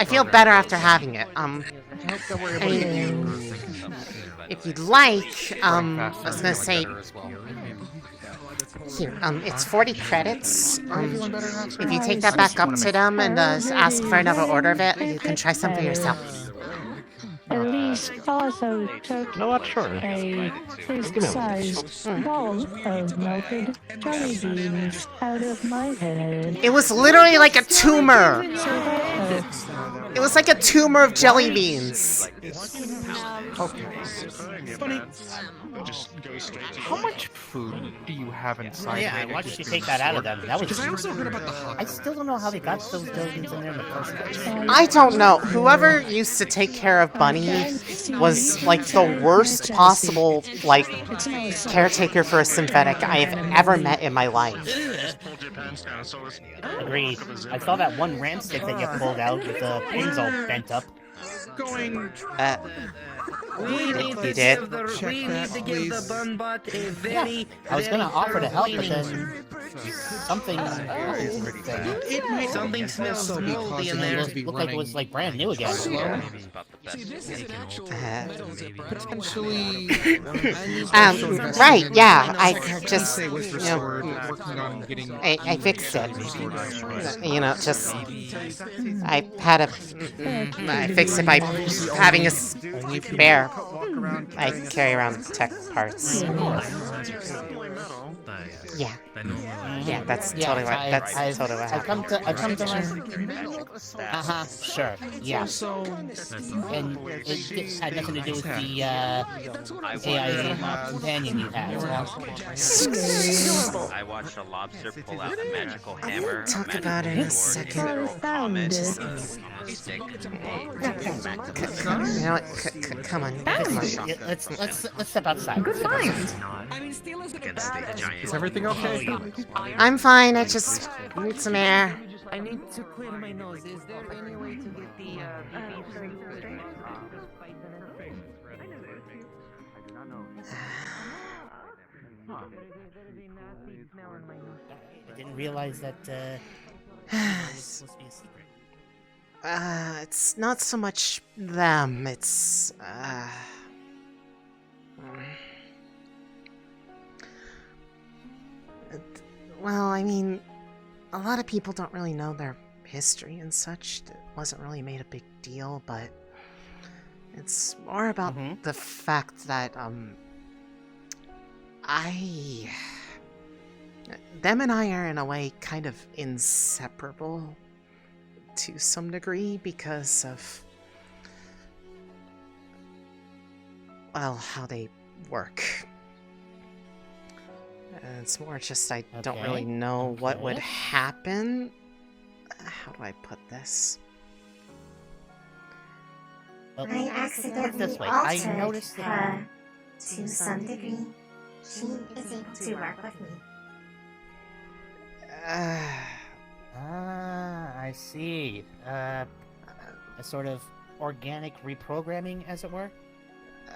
feel better after having it. I mean, if you'd like, I was gonna say. Here, it's 40 credits. If you take that back up to them and ask for another order of it, you can try some for yourself. Elise also took a fist-sized ball of melted jelly beans out of my head. It was literally like a tumor! It was like a tumor of jelly beans! How much food do you have inside? Yeah, why did you take that out of them? That was. Because I also heard about the hot. I still don't know how they got those buildings in there in the first place. I don't know. Whoever used to take care of Bunny was like the worst possible, like, caretaker for a synthetic I have ever met in my life. Agreed. I saw that one ramp stick that you pulled out with the pins all bent up. You did? I was gonna offer to help, but then something smells so moldy in there. It looked like it was like brand new again. Potentially. Right, yeah. I just, I fixed it. I fixed it by having a spare. where I carry around tech parts. Yeah. Yeah, that's totally right. That's totally what happened. I've come to learn. Sure. Yeah. And it just had nothing to do with the AI companion you had. I watched a lobster pull out a magical hammer. Talk about it in a second. You know what? Come on. Let's step outside. Good find. Is everything okay? I'm fine. I just need some air. I need to clear my nose. Is there any way to get the I didn't realize that it was supposed to be a secret. It's not so much them. It's well, I mean, a lot of people don't really know their history and such. It wasn't really made a big deal, but it's more about the fact that, them and I are in a way kind of inseparable to some degree because of, well, how they work. It's more just I don't really know what would happen. How do I put this? I accidentally altered her to some degree. She is able to work with me. I see. A sort of organic reprogramming, as it were?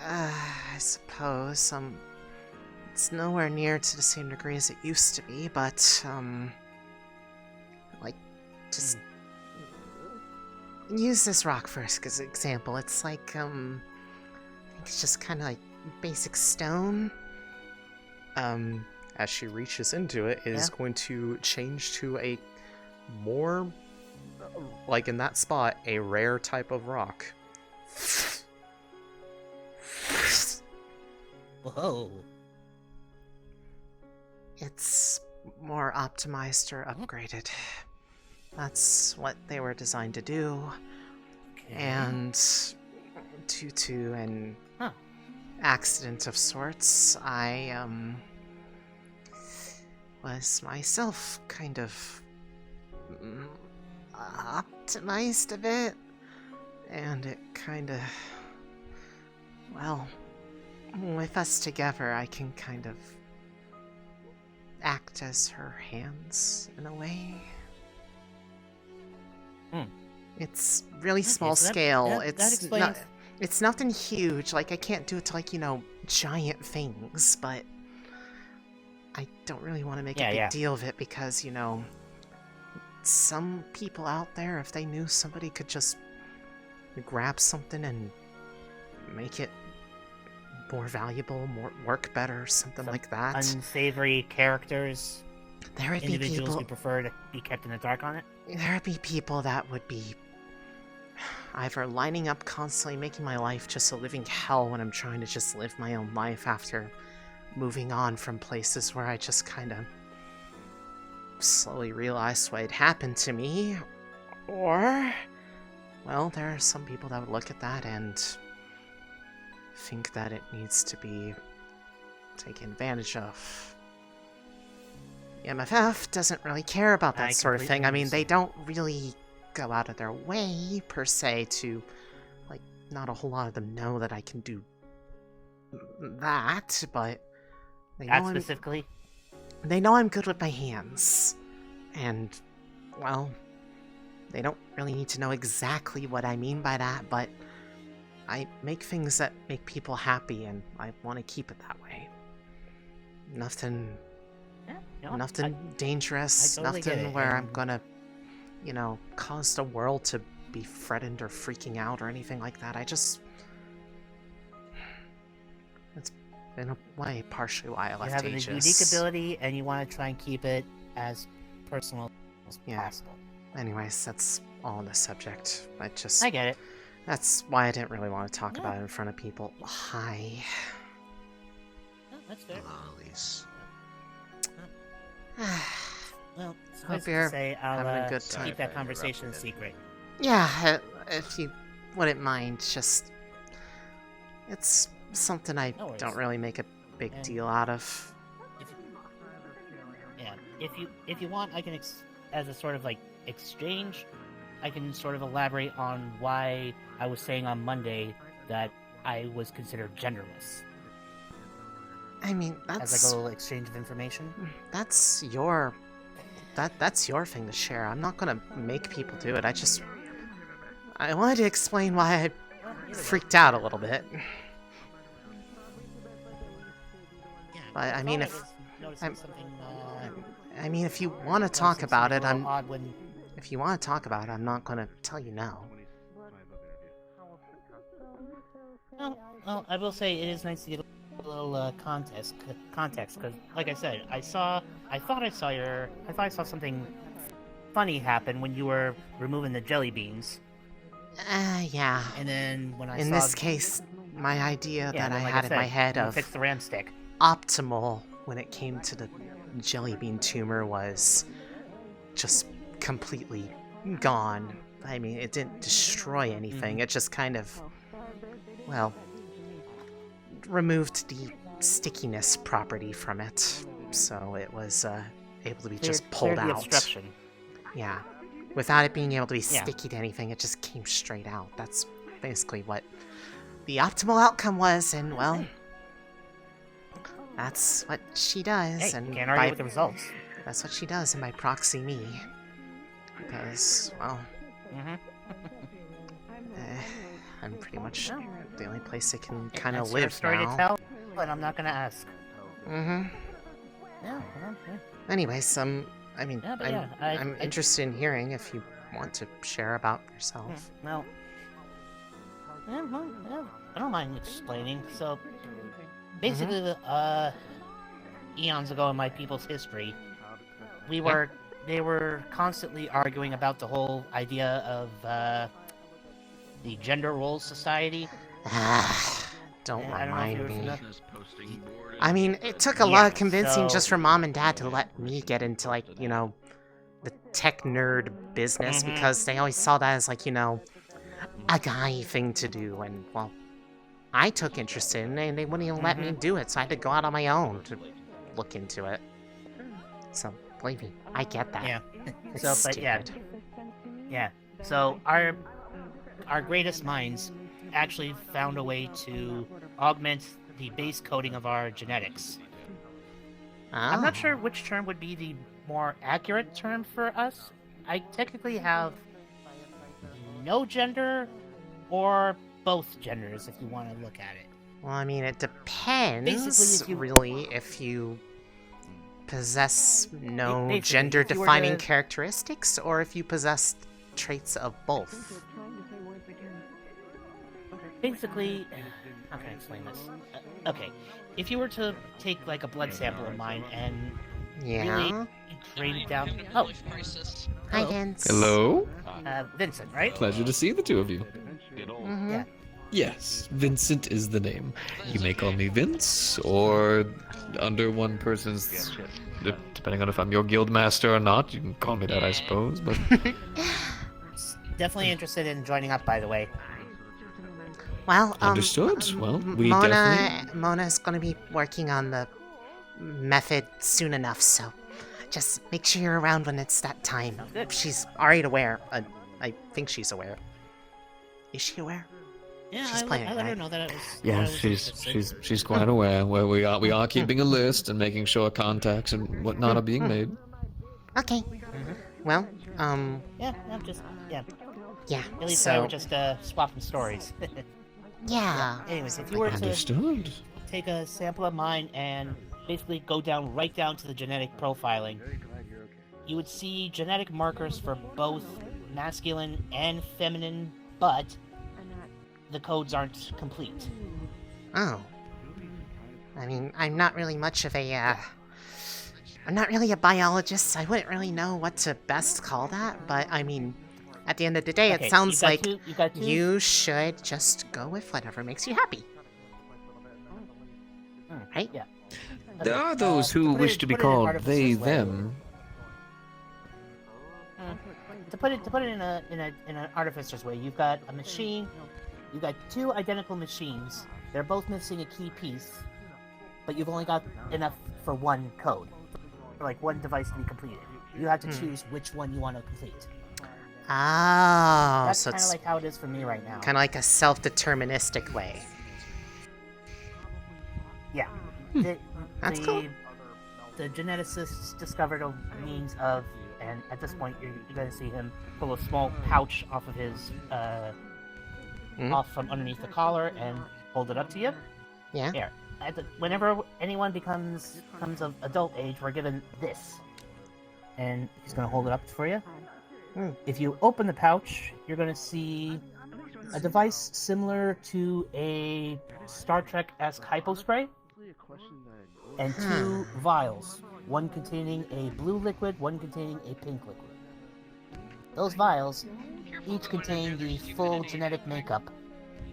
I suppose. It's nowhere near to the same degree as it used to be, but, like, just use this rock for as an example. It's like, I think it's just kind of like basic stone. As she reaches into it, is going to change to a more, like in that spot, a rare type of rock. Whoa. It's more optimized or upgraded. That's what they were designed to do. And due to an accident of sorts, I was myself kind of optimized a bit, and it kind of, well, with us together, I can kind of act as her hands in a way. It's really small scale. It's nothing huge. Like, I can't do it to, like, you know, giant things, but I don't really want to make a big deal of it because, you know, some people out there, if they knew somebody could just grab something and make it more valuable, work better, something like that. Unsavory characters. There would be individuals people who prefer to be kept in the dark on it. There would be people that would be either lining up constantly, making my life just a living hell when I'm trying to just live my own life after moving on from places where I just kind of slowly realized what had happened to me. Or, well, there are some people that would look at that and think that it needs to be taken advantage of. The MFF doesn't really care about that sort of thing. I mean, they don't really go out of their way, per se, to, like, not a whole lot of them know that I can do that, but they know specifically? They know I'm good with my hands, and, well, they don't really need to know exactly what I mean by that, but I make things that make people happy, and I want to keep it that way. Nothing dangerous, nothing where I'm gonna, you know, cause the world to be threatened or freaking out or anything like that. It's in a way partially why I left Aegis. You have a unique ability, and you want to try and keep it as personal as possible. Anyways, that's all on the subject. I get it. That's why I didn't really want to talk about it in front of people. Hi. Oh, that's fair. Elise. Well, Hope suffice you're to say, having a I'll good time. keep that conversation secret. Yeah, if you wouldn't mind, just... It's something I No worries. don't really make a big And- deal out of. Yeah, if you want, I can as a sort of like exchange, I can sort of elaborate on why I was saying on Monday that I was considered genderless. I mean, that's... As like a little exchange of information. That's your... That's your thing to share. I'm not gonna make people do it. I wanted to explain why I freaked out a little bit. But I mean, if... I mean, if you want to talk about it, If you want to talk about it, I'm not gonna tell you no. Well, I will say it is nice to get a little context, because, like I said, I thought I saw something funny happen when you were removing the jelly beans. Yeah. And then when I In saw... this case, my idea Yeah, that I like had I in my said, head you of fixed the ram stick. optimal when it came to the jelly bean tumor was just completely gone. I mean, it didn't destroy anything. It just kind of, well, removed the stickiness property from it. So it was able to be just pulled cleared the out. obstruction. Yeah. Without it being able to be Yeah. sticky to anything, it just came straight out. That's basically what the optimal outcome was, and well, that's what she does. Hey, and can't argue with the results. That's what she does, and by proxy me. Because, well, I'm pretty much the only place I can kind of That's your live story now. to tell, but I'm not gonna ask. Mm-hmm. Yeah, well, yeah. Anyways, I mean, Yeah, but I'm, yeah, I'm interested in hearing if you want to share about yourself. Well, yeah, I don't mind explaining. So, basically, eons ago in my people's history, they were constantly arguing about the whole idea of the gender roles society. Don't And I don't know if remind you're me. familiar- I mean, it took a lot of Yeah, convincing so- just for mom and dad to let me get into, like, you know, the tech nerd business because they always saw that as, like, you know, a guy thing to do. And, well, I took interest in it and they wouldn't even let me do it, so I had to go out on my own to look into it. So, believe me, I get that. Yeah. It's So, but stupid. yeah. So our greatest minds actually found a way to augment the base coding of our genetics. I'm not sure which term would be the more accurate term for us. I technically have no gender or both genders, if you want to look at it. Well, I mean, it depends, Basically, if you- really, if you possess no Basically, gender-defining if you were to- characteristics, or if you possess traits of both. Basically, how can I explain this? Okay, if you were to take like a blood sample of mine and really drain it down. Oh, Hi, Vince. Hello? Vincent, right? Pleasure to see the two of you. Yeah. Yes, Vincent is the name. You may call me Vince, or under one person's... Depending on if I'm your guild master or not, you can call me that, I suppose, but... Definitely interested in joining up, by the way. Well, Understood. Well, we definitely... Mona's gonna be working on the method soon enough, so just make sure you're around when it's that time. She's already aware. I think she's aware. Is she aware? Yeah, She's I playing, let her right? know that it was. Yeah, she's quite aware. Where we are keeping a list and making sure contacts and whatnot are being made. Okay. Well, Yeah, I'm just Yeah, Elise and I were so- just swapping stories. Yeah. Anyways, if you were to Understood. take a sample of mine and basically go right down to the genetic profiling, you would see genetic markers for both masculine and feminine, but the codes aren't complete. Oh. I mean, I'm not really much of a, I'm not really a biologist, so I wouldn't really know what to best call that, but I mean, At the end of the day, Okay, it sounds you got like two- you got two- you should just go with whatever makes you happy. Right? Yeah. There are those who wish to be called they, them. To put it in an artificer's way, you've got a machine. You've got two identical machines. They're both missing a key piece, but you've only got enough for one code, for like one device to be completed. You have to choose which one you want to complete. Oh, That's so kind of it's like how it is for me right now. kind of like a self-deterministic way. Yeah. That's cool. The geneticists discovered a means of, and at this point you're going to see him pull a small pouch off of his, off from underneath the collar and hold it up to you. Yeah. Here. Whenever anyone comes of adult age, we're given this. And he's going to hold it up for you. If you open the pouch, you're going to see a device similar to a Star Trek-esque hypospray, and two vials, one containing a blue liquid, one containing a pink liquid. Those vials each contain the full genetic makeup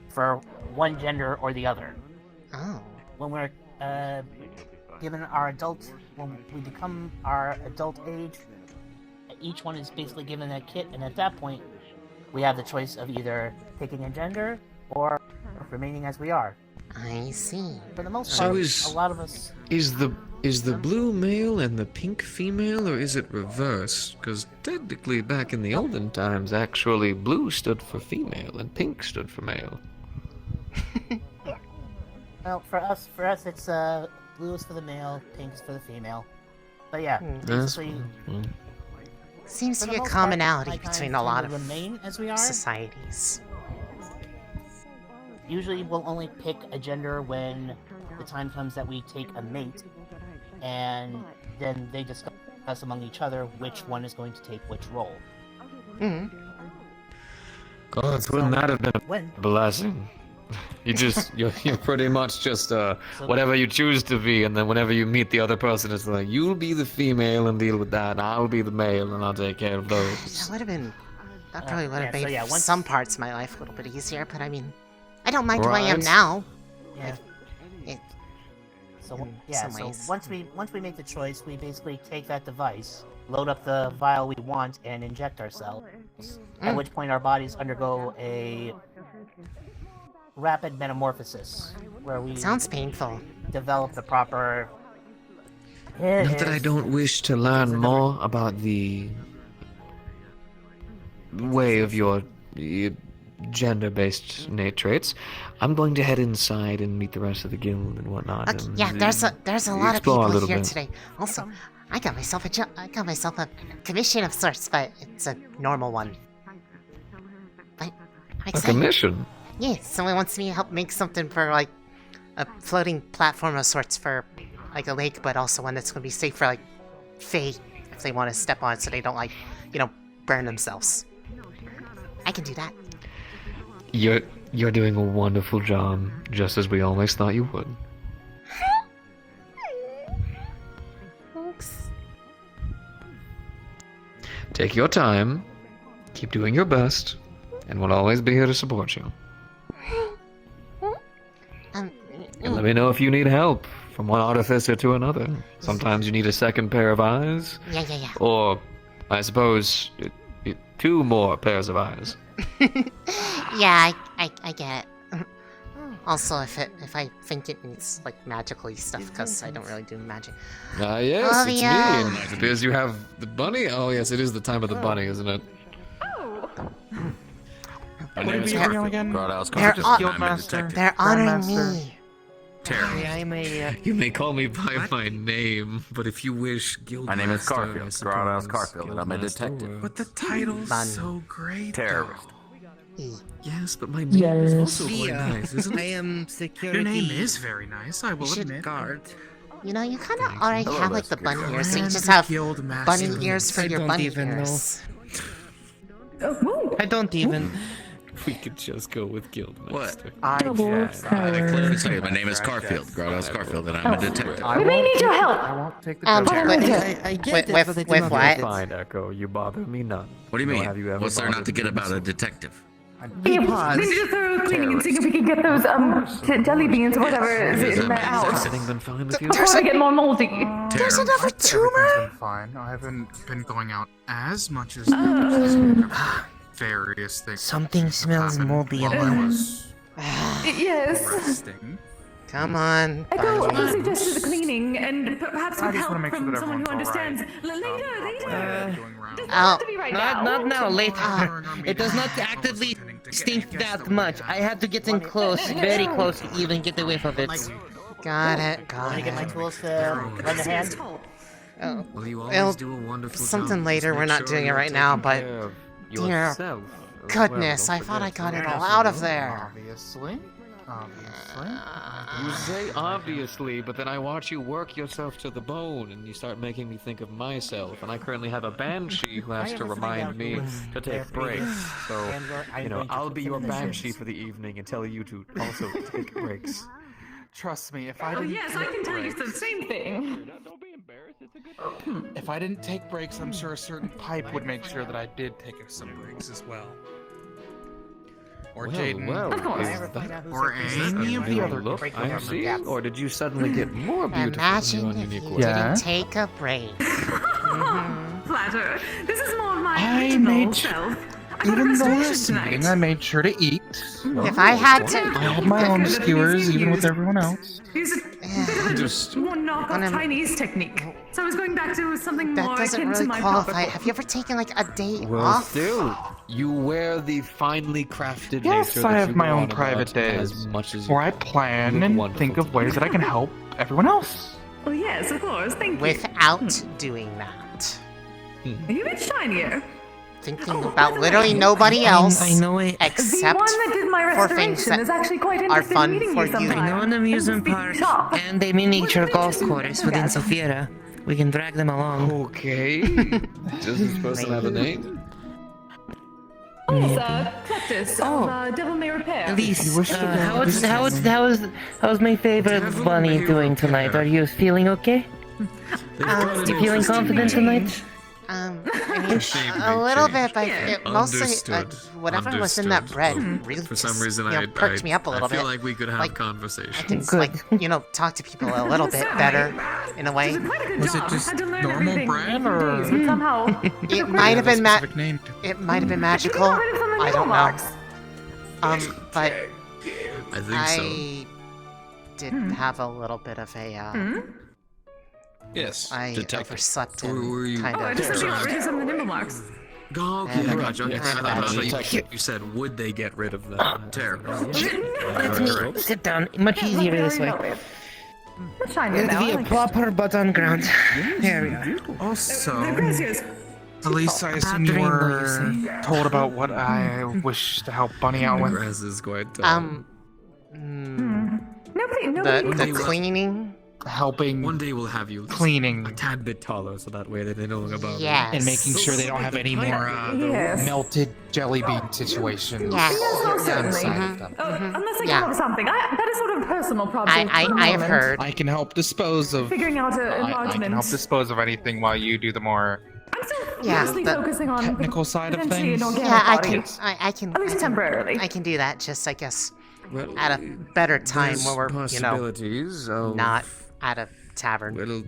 for one gender or the other. Oh. When we're when we become our adult age, each one is basically given that kit, and at that point, we have the choice of either picking a gender or remaining as we are. I see. For the most So part, is- a lot of us. Is the blue male and the pink female, or is it reversed? Because technically, back in the olden times, actually, blue stood for female and pink stood for male. Well, for us, it's blue is for the male, pink is for the female. But yeah, That's- basically, Seems for to the be a most part, commonality my kind between a lot tend to of remain as we are. societies. Usually, we'll only pick a gender when the time comes that we take a mate, and then they discuss among each other which one is going to take which role. God, wouldn't that have been When? a blessing? You're pretty much just whatever you choose to be, and then whenever you meet the other person, it's like, you'll be the female and deal with that, and I'll be the male and I'll take care of those. That would have been. That probably would have yeah, so made yeah, once- some parts of my life a little bit easier, but I mean, I don't mind who I am Right. now. Yeah. It, So in yeah, some so ways. once we make the choice, we basically take that device, load up the vial we want, and inject ourselves. At which point our bodies undergo a rapid metamorphosis, where we Sounds painful. develop the proper. Not that I don't wish to learn more about the way of your gender-based innate traits. I'm going to head inside and meet the rest of the guild and whatnot. Okay, and yeah, there's a lot of explore a people little here bit. today. Also, I got myself a commission of sorts, but it's a normal one. But I'm A excited. commission? Yeah, someone wants me to help make something for like a floating platform of sorts for like a lake, but also one that's gonna be safe for like Fae if they want to step on it, so they don't like, burn themselves. I can do that. You're doing a wonderful job, just as we always thought you would. Thanks. Take your time, keep doing your best, and we'll always be here to support you. And let me know if you need help from one artificer to another. Sometimes you need a second pair of eyes. Yeah. Or, I suppose, 2 more pairs of eyes. Yeah, I get it. Also, if I think it needs like magically stuff, because I don't really do magic. Ah, yes, it's me. Olivia. And it appears you have the bunny. Oh, yes, it is the time of the bunny, isn't it? My name is They're- Garfield. They're honoring me. I'm a. You may call me by my name, but if you wish, Guildmaster. My name is Garfield. I Grotto's suppose, Garfield, and I'm a Guildmaster detective. or- But the title's Fun. so great. Terrorist. Yes, but my name is also quite Via. nice, isn't I it? am security. Your name is very nice, I will should admit. guard. You kind of already Hello, have like the Master bunny Guild. ears, so you Grand just have Guild Master. bunny ears for I your don't bunny even know. ears. I don't even. we could just go with Guildmaster. What? I clearly say my name is Carfield, Gardos Carfield, and I'm a detective. We may need your help. I won't take the I get with, it, but with what? Fine, Echo. You bother me none. What do you Nor have mean? you ever What's there not bothered to get me about a since. detective? We need to throw cleaning and seeing if we can get those jelly beans or whatever is in there out. Everything been fine with you? Before they get more moldy. There's another tumor? Been fine. I haven't been going out as much as various things. Something smells moldy in my house. Yes. Resting. Come on. Echo Bunny. suggested the cleaning and perhaps I with just help wanna make sure from that someone who everyone's understands. Later. Doesn't Oh. have to be right now. Not now, later. It does not actively stink that much. I had to get in close, very close to even get away from it. Got it. Want Got to get my it. tools to run the hand? Oh. Well, you Well, always do a wonderful something job. later. Just We're make not sure doing it you're right now, taking but care of dear yourself as goodness, well. I Don't thought I forget got to it do all that. out of there. Obviously. You say obviously, but then I watch you work yourself to the bone, and you start making me think of myself. And I currently have a banshee who has to remind me to take breaks. So, I'll be your banshee for the evening and tell you to also take breaks. Trust me, if I Oh didn't yes, I take can tell you breaks- the same thing. If I didn't take breaks, I'm sure a certain pipe would make sure that I did take some breaks as well. Or Jaden. Or any of the other look I see? Or did you suddenly get more beautiful Imagine in your if unique you way? didn't take a break. Flatter. This is more of my I original made self. Even the last meeting, I made sure to eat. If I had to... I had my own skewers, even with everyone else. Use a bit of a more knockoff Chinese technique. So I was going back to something That more doesn't akin to really my qualify. proper. Have you ever taken like a day Well, off? still, you wear the finely crafted Yes, nature I that have you my go own on private about days, as much as you where I plan look and wonderful think of to ways me. that I can help everyone else. Oh yes, of course. Thank you. Without doing that. Are you a bit shinier? Thinking about literally nobody else I know it. except the one that did my for things restoration that is actually quite are interested fun in meeting for you you. sometime. I know an amusement park and a miniature golf course within Sophiera. We can drag them along. Okay. Does this person have a name? Oh, yes, Clectus of Devil May Repair. Elise, how's my favorite bunny doing tonight? Are you feeling okay? You feeling confident tonight? I mean, a little bit, but it mostly whatever was in that bread really For just, some reason, perked me up a little I feel bit. like we could have Like, conversations. I can talk to people a little bit better in a way. Was it just normal bread, or somehow It might have been name? it might have been magical. I don't know. But I think I did have a little bit of a Yes, I detective. overslept Were and you- kind Oh, I of. just said you got rid of some of the nimble marks. Oh, okay, Yeah, gotcha. Okay, yeah, I thought detective. you said, would they get rid of that? Terrible. Let me sit down. Much easier this way. Much shinier It'll now. be a proper butt on ground. There we are. Also, Gracias. Elise, I assume you were told about what I wish to help Bunny out with. Grass is quite Nobody. The cleaning. Helping. One day we'll have you cleaning a tad bit taller, so that way they know about it. Yes. and making sure they don't have any more Yes. melted jelly bean situations. Yes. Yes, most certainly. inside of them. Unless I Yeah. come up with something. That is sort of a personal problem. for the I've moment. heard. I can help dispose of. Figuring out I can enlargement. help dispose of anything while you do the more I'm still Yeah, mostly the focusing on technical side of potentially things. an organic Yeah, I body. can. I can. At least temporarily. I can do that. Just I guess Well, at a better time there's when we're possibilities of not at a tavern. Little.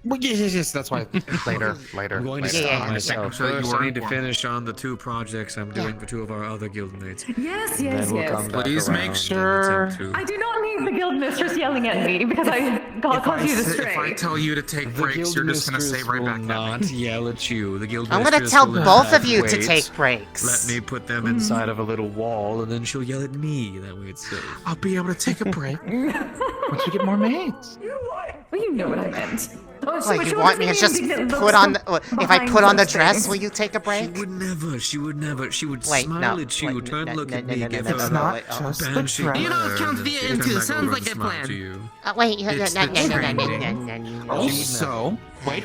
Well, yes. That's why later. I'm going to Yeah, stop yeah, myself. So that you First, are I need to informed. finish on the 2 projects I'm doing for 2 of our other guildmates. Yes, Then yes, we'll yes. come back Please around make and sure- attempt to- I do not need the guild mistress yelling at me because I caused you to stray. If I tell you to take The breaks, you're just gonna say guildmistress right will back at me. not yell at you. The guild I'm gonna mistress tell will let both that of you to wait. take breaks. Let me put them inside of a little wall, and then she'll yell at me. That way it's safe. I'll be able to take a break once we get more maids. Well, you know what I meant. Like, you want me to just put on the, if I put on the dress, will you take a break? She would never. She would Wait, smile no, at you, wait, turn, no, look no, at no, me, no, give no, her no, a wait, just the handshake. dress. You know, count the and into. turn back Sounds over like and a smile plan. to you. Wait, It's the training. Also, wait.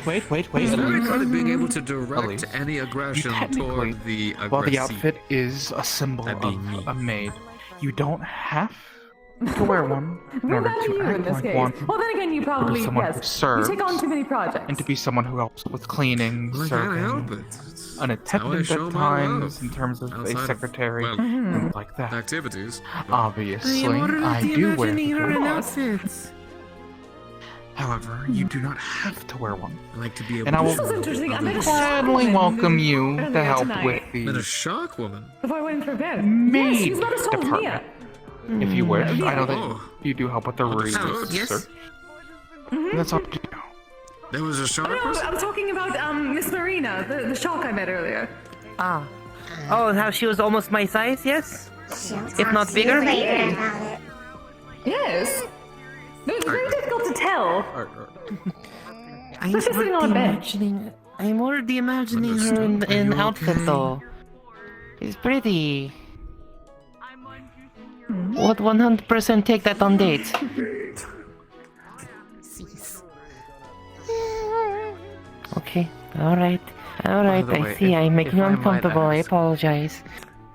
And regarding being able to direct Elise, any aggression technically, toward the aggressee. while the outfit is a symbol That'd be of me. a maid, you don't have to wear one in We're order not to you in act this like case. one. Well, then again, you To be probably, someone who yes. You serves, take on too many projects. and to be someone who helps with cleaning, Well, I can't help serving, it. an attendant show at my times love. in terms of Outside a of, secretary, well, things like that. activities. Obviously, I do wear the dress. However, you do not have to wear one. I like to be able And I to will This is interesting. I met a gladly shock welcome woman you to earlier help tonight. with Met a the shock woman. Before I went for bed. maid Yes, she's not as tall as Mia. department. If you wish, I know that Oh. you do help with the Understood. research. That's up to you. There was a shock No, person? I'm talking about Miss Marina, the shark I met earlier. Ah. Oh, how she was almost my size, yes? She'll If talk not to you bigger? later about it. Yes. It's very difficult to tell. I'm Especially sitting on a bench. I'm already imagining her in outfit though. It's pretty. Would 100% take that on date. Okay, alright. Alright, the I way, see. if- I'm making you if I might uncomfortable. I ask. apologize.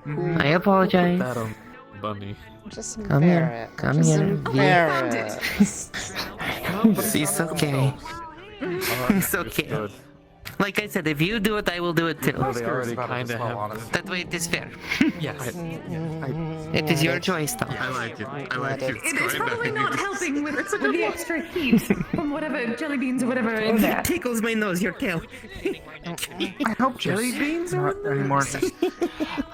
I That apologize. on bunny. Just Come here. Come here. embarrassed. It's okay. It's okay. Like I said, if you do it, I will do it too. They already kind of have. That way it is fair. Yes. It is your choice, though. I like it. I like it. It's probably not helping with the extra heat from whatever jelly beans or whatever in there. It tickles my nose, your tail. I hope jelly beans not anymore.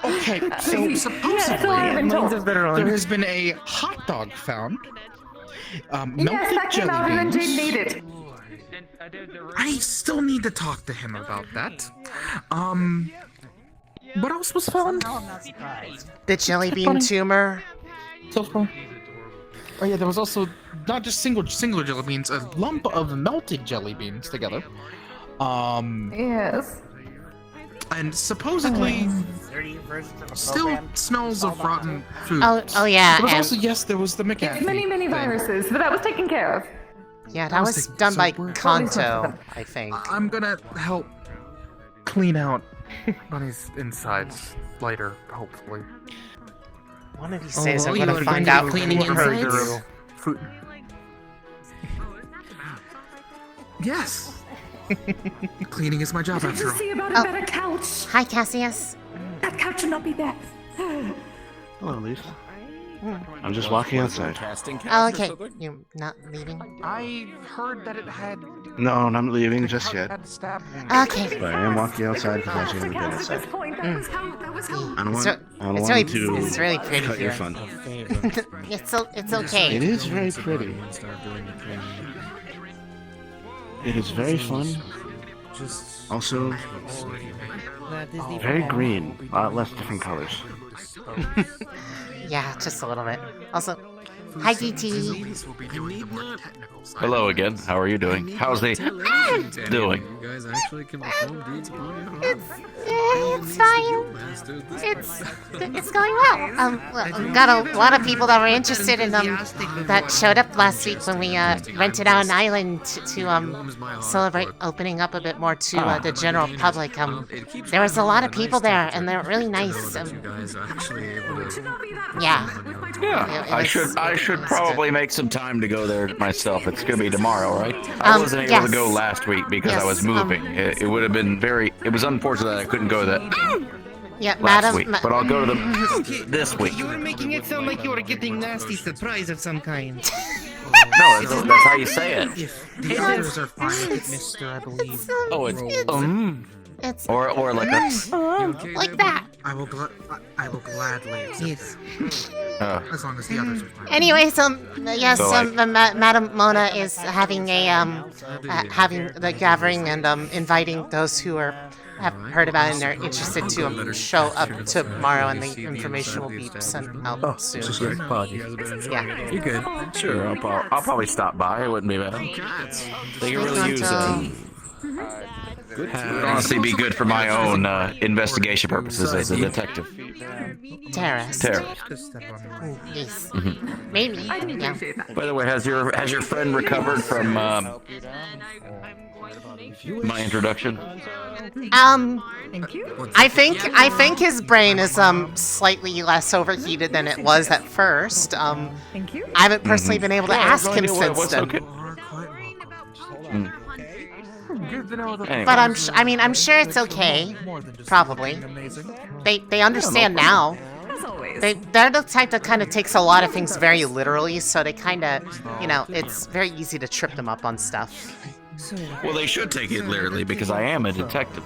Okay, so Yeah, supposedly so there has been a hot dog found. Yes, Melted that came out jelly and then beans. Jade made it. I still need to talk to him about that. What else was found? The jelly bean tumor. So far. Oh yeah, there was also not just singular jelly beans, a lump of melted jelly beans together. Yes. And supposedly still smells of rotten food. Oh yeah, There was and also, yes, there was the McAfee Many thing. viruses, but that was taken care of. yeah, that was done by Kanto, I think. I'm gonna help clean out Bunny's insides later, hopefully. One of these days I'm you gonna are find going to out be cleaning who her insides? girl. Food. Yes. Cleaning is my job Did after you all. see about a better couch? Hi, Cassius. That couch should not be there. Hello, Elise. I'm just walking outside. Oh, okay. You're not leaving? I heard that it had. No, I'm not leaving just yet. Had stab wounds. Okay. But I am walking outside because I was going to bed At outside. this point, that was how. I don't want, So- I don't it's want really- to it's really pretty cut your here. fun. it's okay. It is very pretty. It is very fun. Also, very green. A lot less different colors. Yeah, just a little bit. Also, hi DT. Hello again. How are you doing? How's the doing? You guys actually can perform deeds upon your home. It's fine. It's going well. Got a lot of people that were interested in that showed up last week when we rented out an island to celebrate opening up a bit more to the general public. There was a lot of people there, and they're really nice. You guys are actually able to. Yeah. Yeah, It I was- should probably make some time to go there myself. It's gonna be tomorrow, right? I wasn't able to go yes. last week because I was Yes, moving. It would have been it was unfortunate that I couldn't go that Yeah, last Madam. week, but I'll go to them Okay, this week. You are making it sound like you are getting nasty surprise of some kind. No, that's how you say it. The others are fine with it, mister, I believe. Oh, it's It's or like a like that. I will gladly. Yes. As long as the others are fine. Anyways, yes, So, Madam Mona is having having the gathering and inviting those who have heard about it and are interested to show up tomorrow, and the information will be sent out soon. Yeah. You good? Sure, I'll probably stop by. It wouldn't be bad. They could really use it would honestly be good for my own investigation purposes as a detective. Terrace. Yes. Maybe. Yeah. By the way, has your friend recovered from my introduction? I think his brain is slightly less overheated than it was at first. I haven't personally been able to ask him since then. But I'm sure it's okay. Probably. They understand now. They're the type that kind of takes a lot of things very literally, so they kind of, it's very easy to trip them up on stuff. Well, they should take it literally because I am a detective.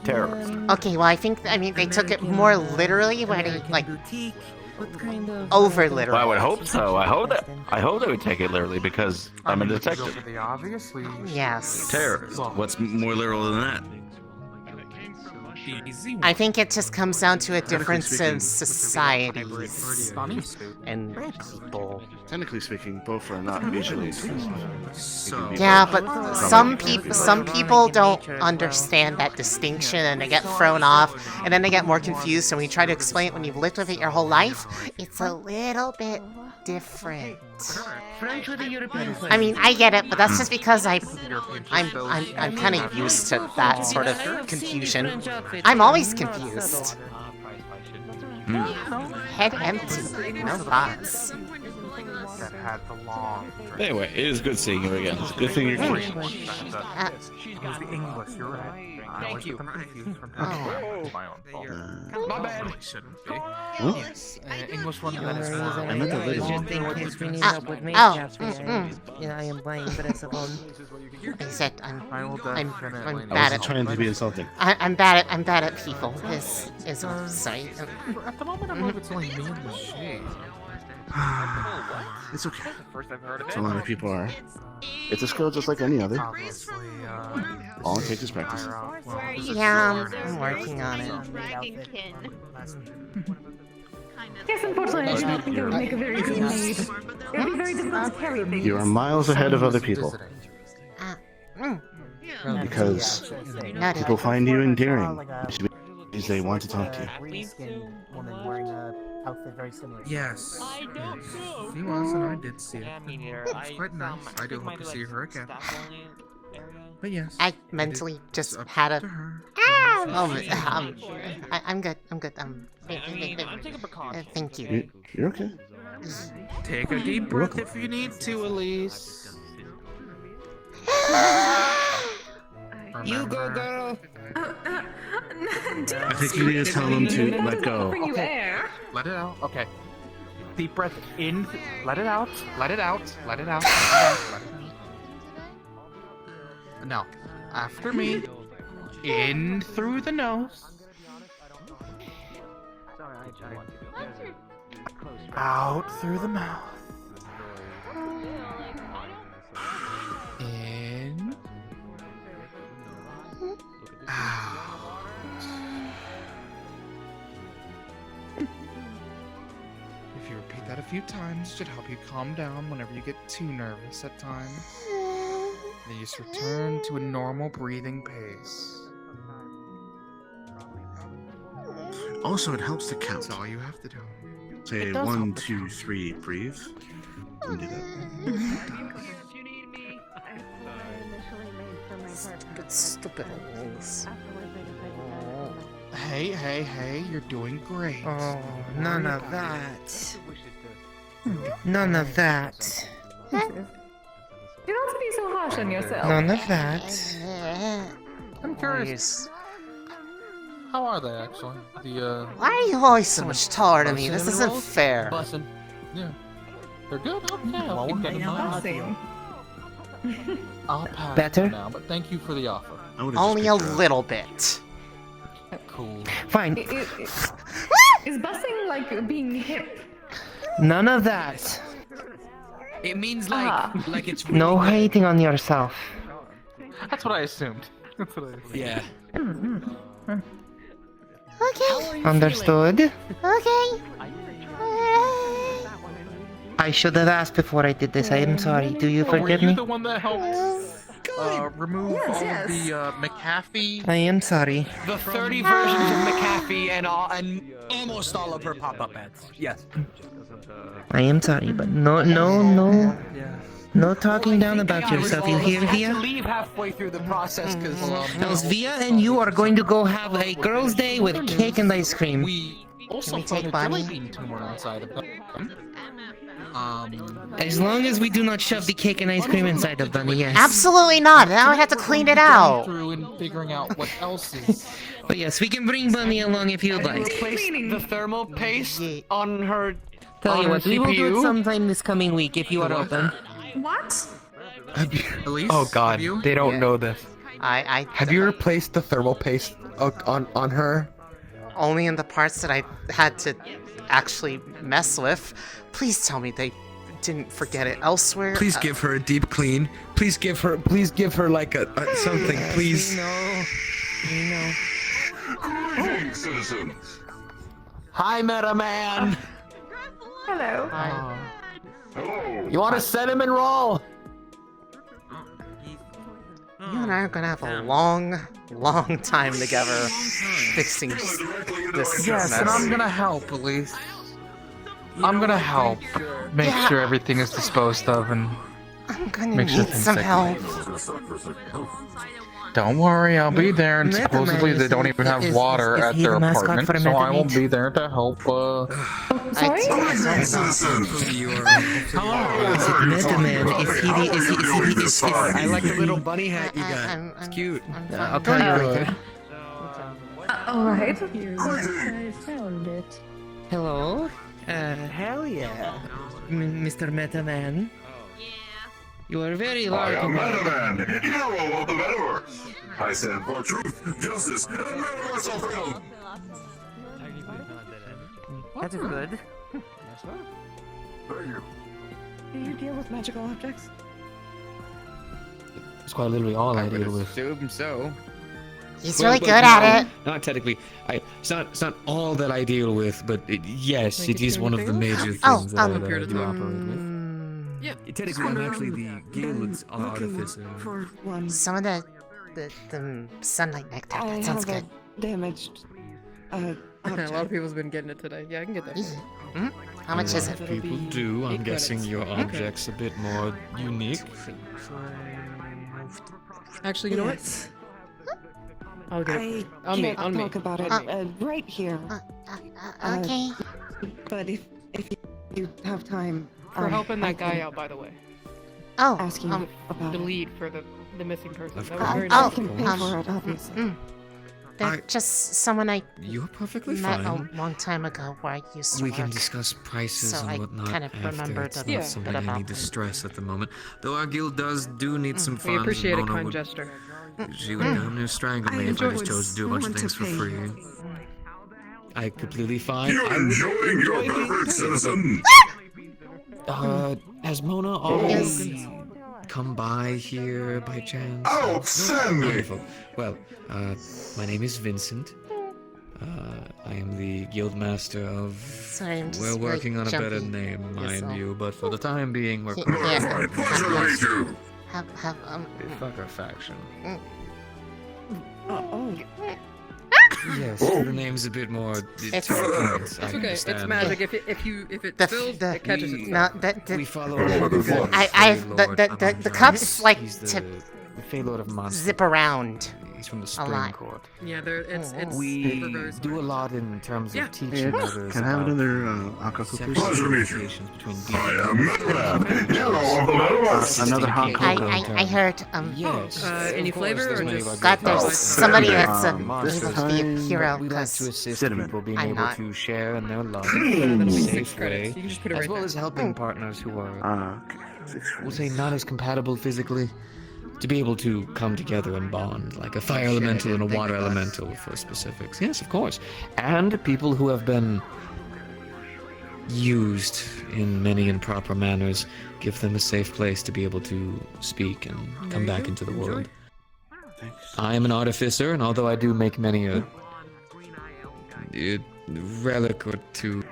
Terrorist. Okay, well, I mean, they took it more literally, where they, like, over literally. Well, I would hope so. I hope they would take it literally because I'm a detective. Yes. Terrorist. What's more literal than that? I think it just comes down to a difference in societies and people. Technically speaking, both are not mutually exclusive. Yeah, but some people don't understand that distinction, and they get thrown off, and then they get more confused. And when you try to explain it when you've lived with it your whole life, it's a little bit different. I mean, I get it, but that's just because I'm kind of used to that sort of confusion. I'm always confused. Head empty, no thoughts. Anyway, it is good seeing you again. It's a good thing you're here. English, you're right. Thank you. My bad. Shouldn't be. Yes. English one that is more. I meant to listen. Just in case we need help with I am playing Bressabon. I said I'm I wasn't trying to be insulting. I'm bad at people. Sorry. At the moment, I believe it's only me and the shade. It's okay. So a lot of people are. It's a skill just like any other. All it takes is practice. Yeah, I'm working on it. Yes, unfortunately, I do not think it would make a very good maid. It would be very difficult to carry things. You are miles ahead of other people. Because people find you endearing. Because they want to talk to you. Yes. He was, and I did see it. It's quite nice. I do hope to see her again. But yes. I mentally just had a. I'm good. Thank you. You're okay. Take a deep breath if you need to, Elise. You go, girl. I think you need to tell them to let go. Okay. Let it out. Okay. Deep breath in. Let it out. Let it out. Let it out. Now, after me. In through the nose. Out through the mouth. In. Out. If you repeat that a few times, it should help you calm down whenever you get too nervous at times. Then you just return to a normal breathing pace. Also, it helps to count. That's all you have to do. Say 1, 2, 3, breathe. And do that. Stupid things. Hey, you're doing great. Oh, none of that. None of that. Do not be so harsh on yourself. None of that. I'm curious. How are they actually? Why are you always so much taller than me? This isn't fair. Bussin'. Yeah. They're good? Okay, I'll keep that in mind. I'll pass Better? now, but thank you for the offer. Only a little bit. Cool. Fine. Is busing like being hip? None of that. It means like it's really No good. hating on yourself. That's what I assumed. That's what I assumed. Yeah. Okay. Understood. Okay. I should have asked before I did this. I am sorry. Do you Were forgive you me? the one that helped remove all of the McAfee? I am sorry. The 30 versions of McAfee and almost all of her pop-up ads. Yes. I am sorry, but no talking down about yourself. You hear, I had to Via? leave halfway through the process because Else Via and you are going to go have a girls' day with cake and ice cream. We also found a jelly bean tumor inside of them. As long as we do not shove the cake and ice cream inside of Bunny, yes. Absolutely not. Now I have to clean it out. Through and figuring out what else is. But yes, we can bring Bunny along if you'd like. replace the thermal paste on her. Tell you on what, her we will do it CPU. sometime this coming week if you are open. What? Elise, Oh god, they don't know this. Have you replaced the thermal paste on her? Only in the parts that I had to actually mess with. Please tell me they didn't forget it elsewhere. Please give her a deep clean. Please give her like a something, please. We know. Greetings, citizens. Hi, Meta Man. Hello. Hello. You want a cinnamon roll? You and I are gonna have a long time together fixing this Yes, and I'm gonna help, Elise. I'm gonna help make sure everything is disposed of and I'm gonna make sure need things some get help. Don't worry, I'll be there, and Meta supposedly Man they don't even have is water at he their the mascot apartment, for so I will Meta be there to help. Sorry? Meta Man, is he I like the little bunny hat you got. It's cute. I'll tell you later. Alright. I found it. Hello? Hell yeah. Mr. Meta Man. You are very large. I am Metaman, hero of the Metaverse. I stand for truth, justice, and universal freedom. That is good. Thank you. Do you deal with magical objects? It's quite literally all I deal with. Assume so. He's really good at it. Not technically. It's not all that I deal with, but yes, it is one of the major things that I do operate with. Yeah, technically, I'm actually the guild's artificer. Some of the sunlight nectar. I That sounds have good. a damaged A lot of people's been getting it today. Yeah, I can get that. Hmm? How much is it? People do. I'm 8 guessing credits. your 8 credits. object's a bit more unique. Actually, you know what? I'll get it. On me, on me. talk about it right here. Okay. But if you have time, For helping that guy out, by the way. Oh, ask you about The it. lead for the missing person. Of That was very course. nice. I can pay for it, obviously. They're just someone I You're perfectly met fine. a long time ago where I used to We work. can discuss prices So I and whatnot kind of after. remembered It's a not bit something I about need to them. stress at the moment. Though our guild do need some We funds. appreciate a Mona kind would- gesture. She would damn near strangle me if I just chose to do a bunch of things for free. I completely fine. You I would enjoying your enjoy being beverage, paid. citizen? Has Mona already come by here by chance? Outstanding. Wonderful. Well, my name is Vincent. I am the guild master of. Sorry, I'm just We're working on a better jumpy. name, mind so- you, but for the time being, we're. Yeah. My pleasure to meet you. Have Fuck our faction. Oh. Yes, Oh. the name's a bit more. It's I It's okay. It's understand. magic. If it spills, it catches we- itself. No, that We follow the cups like to the Fey Lord of Monsters. zip around. He's from the a Spring lot. Court. Yeah, it's We very do a lot in terms Yeah. of teaching others. Can I have about another alcohol, please? Pleasure to meet you. negotiations between I am Metaman, hero of the Metaverse. Another hot cocoa. I heard Yes. any of course, flavor there's or many just- of our God, great there's powers. somebody that's this able to be a time, hero We like to because assist cinnamon. people being I'm able not. to share in their love That'll in a be safe 6 credits. way, You can just put it as right well there. as helping partners who are, Okay. we'll say, not as compatible physically. to be able to come together and bond, like a fire elemental and a water elemental for specifics. Yes, of course. And people who have been used in many improper manners, give them a safe place to be able to speak and come back into the world. I am an artificer, and although I do make many a relic or two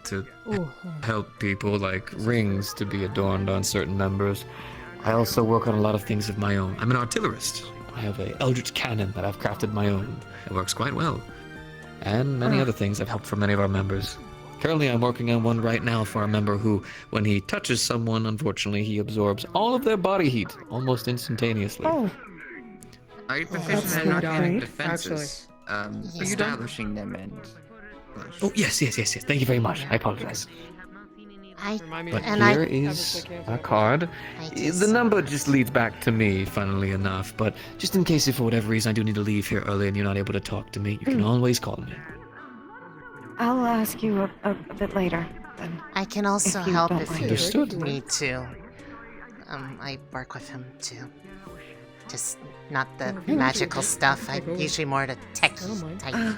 to help people, like rings to be adorned on certain members, I also work on a lot of things of my own. I'm an artillerist. I have an eldritch cannon that I've crafted my own. It works quite well. And many other things I've helped for many of our members. Currently, I'm working on one right now for a member who, when he touches someone, unfortunately, he absorbs all of their body heat almost instantaneously. Are you proficient in arcanic defenses? Establishing them and... Oh, yes. Thank you very much. I apologize. But here is a card. The number just leads back to me, funnily enough. But just in case if for whatever reason I do need to leave here early and you're not able to talk to me, you can always call me. I'll ask you a bit later. Then, I can also help if you Understood. need to. I work with him too. Just not the magical stuff. I'm usually more the techie type.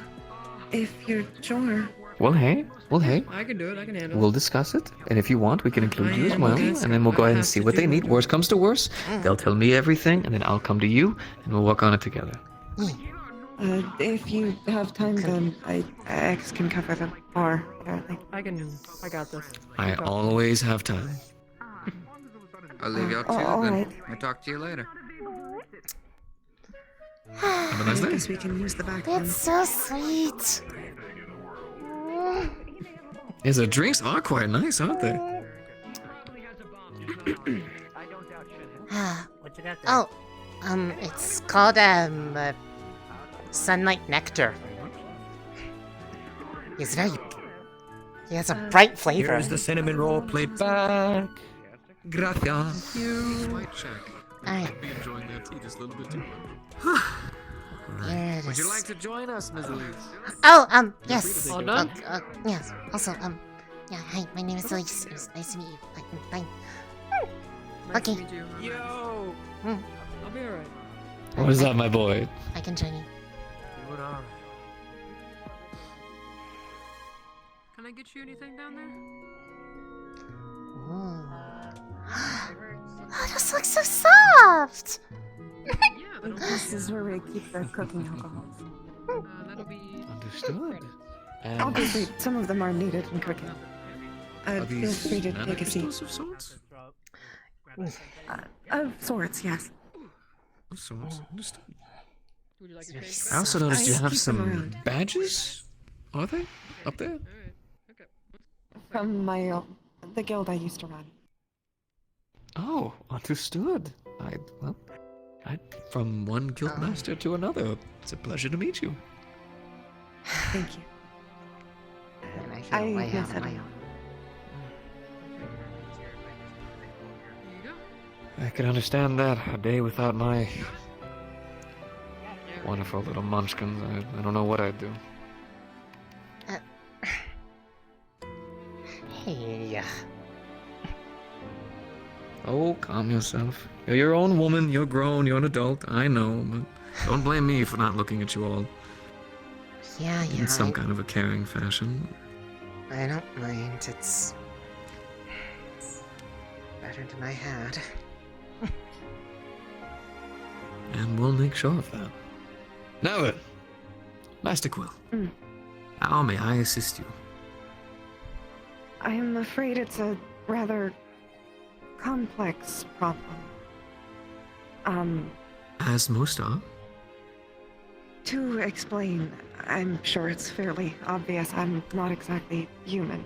If you're sure. Well, hey. I can do it. I can handle it. We'll discuss it, and if you want, we can include you as well, and then we'll go ahead and see what they need. Worst comes to worst, they'll tell me everything, and then I'll come to you, and we'll work on it together. If you have time, then X can cover the bar. I got this. I always have time. I'll leave you up to all then. right. I'll talk to you later. Have a nice day. I guess we can use the back. It's so sweet. Yes, the drinks are quite nice, aren't they? What you got there? It's called Sunlight Nectar. It's very. It has a bright flavor. Here's the cinnamon roll played back. Gracias. Alright. Be enjoying that tea just a little bit too There it Would you is. like to join us, Ms. Elise? Yes. All done? Yes. Also, yeah, hi, my name is Elise. It was nice to meet you. Bye. Okay. Yo! I'll be alright. What is up, my boy? I can join you. Can I get you anything down there? Oh, this looks so soft. This is where we keep the cooking alcohols. That'll be... Understood. Obviously, some of them are needed in cooking. Feel free to take a seat. Of sorts? Of sorts, yes. Of sorts. Understood. Would you like a I also noticed you I have keep them some around. badges. Are they? Up there? From my the guild I used to run. Oh, understood. From one guildmaster to another. It's a pleasure to meet you. Thank you. And I I feel way miss out of it. my own. I can understand that. A day without my wonderful little munchkins. I don't know what I'd do. Hey. Oh, calm yourself. You're your own woman. You're grown. You're an adult. I know, but don't blame me for not looking at you all Yeah. in some kind of a caring fashion. I don't mind. It's better than I had. And we'll make sure of that. Now then, Master Quill. How may I assist you? I'm afraid it's a rather complex problem. As most are. To explain, I'm sure it's fairly obvious I'm not exactly human.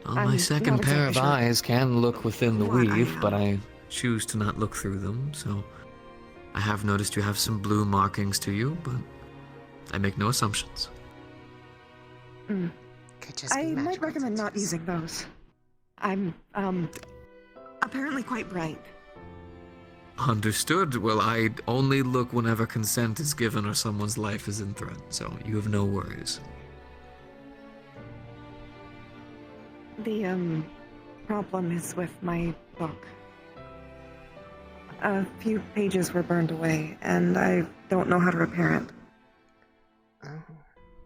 Well, my I'm second not pair exactly of sure eyes can look within the what I weave, am. but I choose to not look through them, so I have noticed you have some blue markings to you, but I make no assumptions. Could just be I might magical recommend not disease. using those. I'm, apparently quite bright. Understood. Well, I only look whenever consent is given or someone's life is in threat, so you have no worries. The, problem is with my book. A few pages were burned away, and I don't know how to repair it.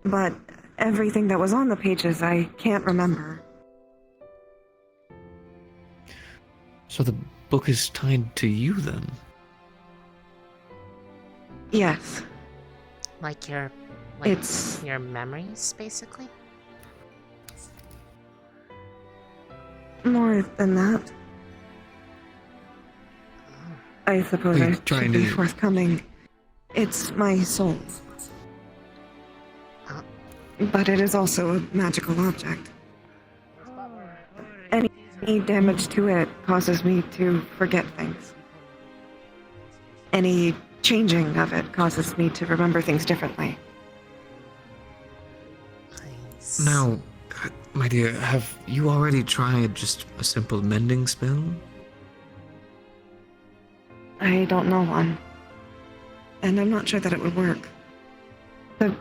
But everything that was on the pages I can't remember. So the book is tied to you then? Yes. Like your memories, basically? More than that. I suppose I should be forthcoming. It's my soul. But it is also a magical object. Any damage to it causes me to forget things. Any changing of it causes me to remember things differently. Now, my dear, have you already tried just a simple mending spell? I don't know one. And I'm not sure that it would work. The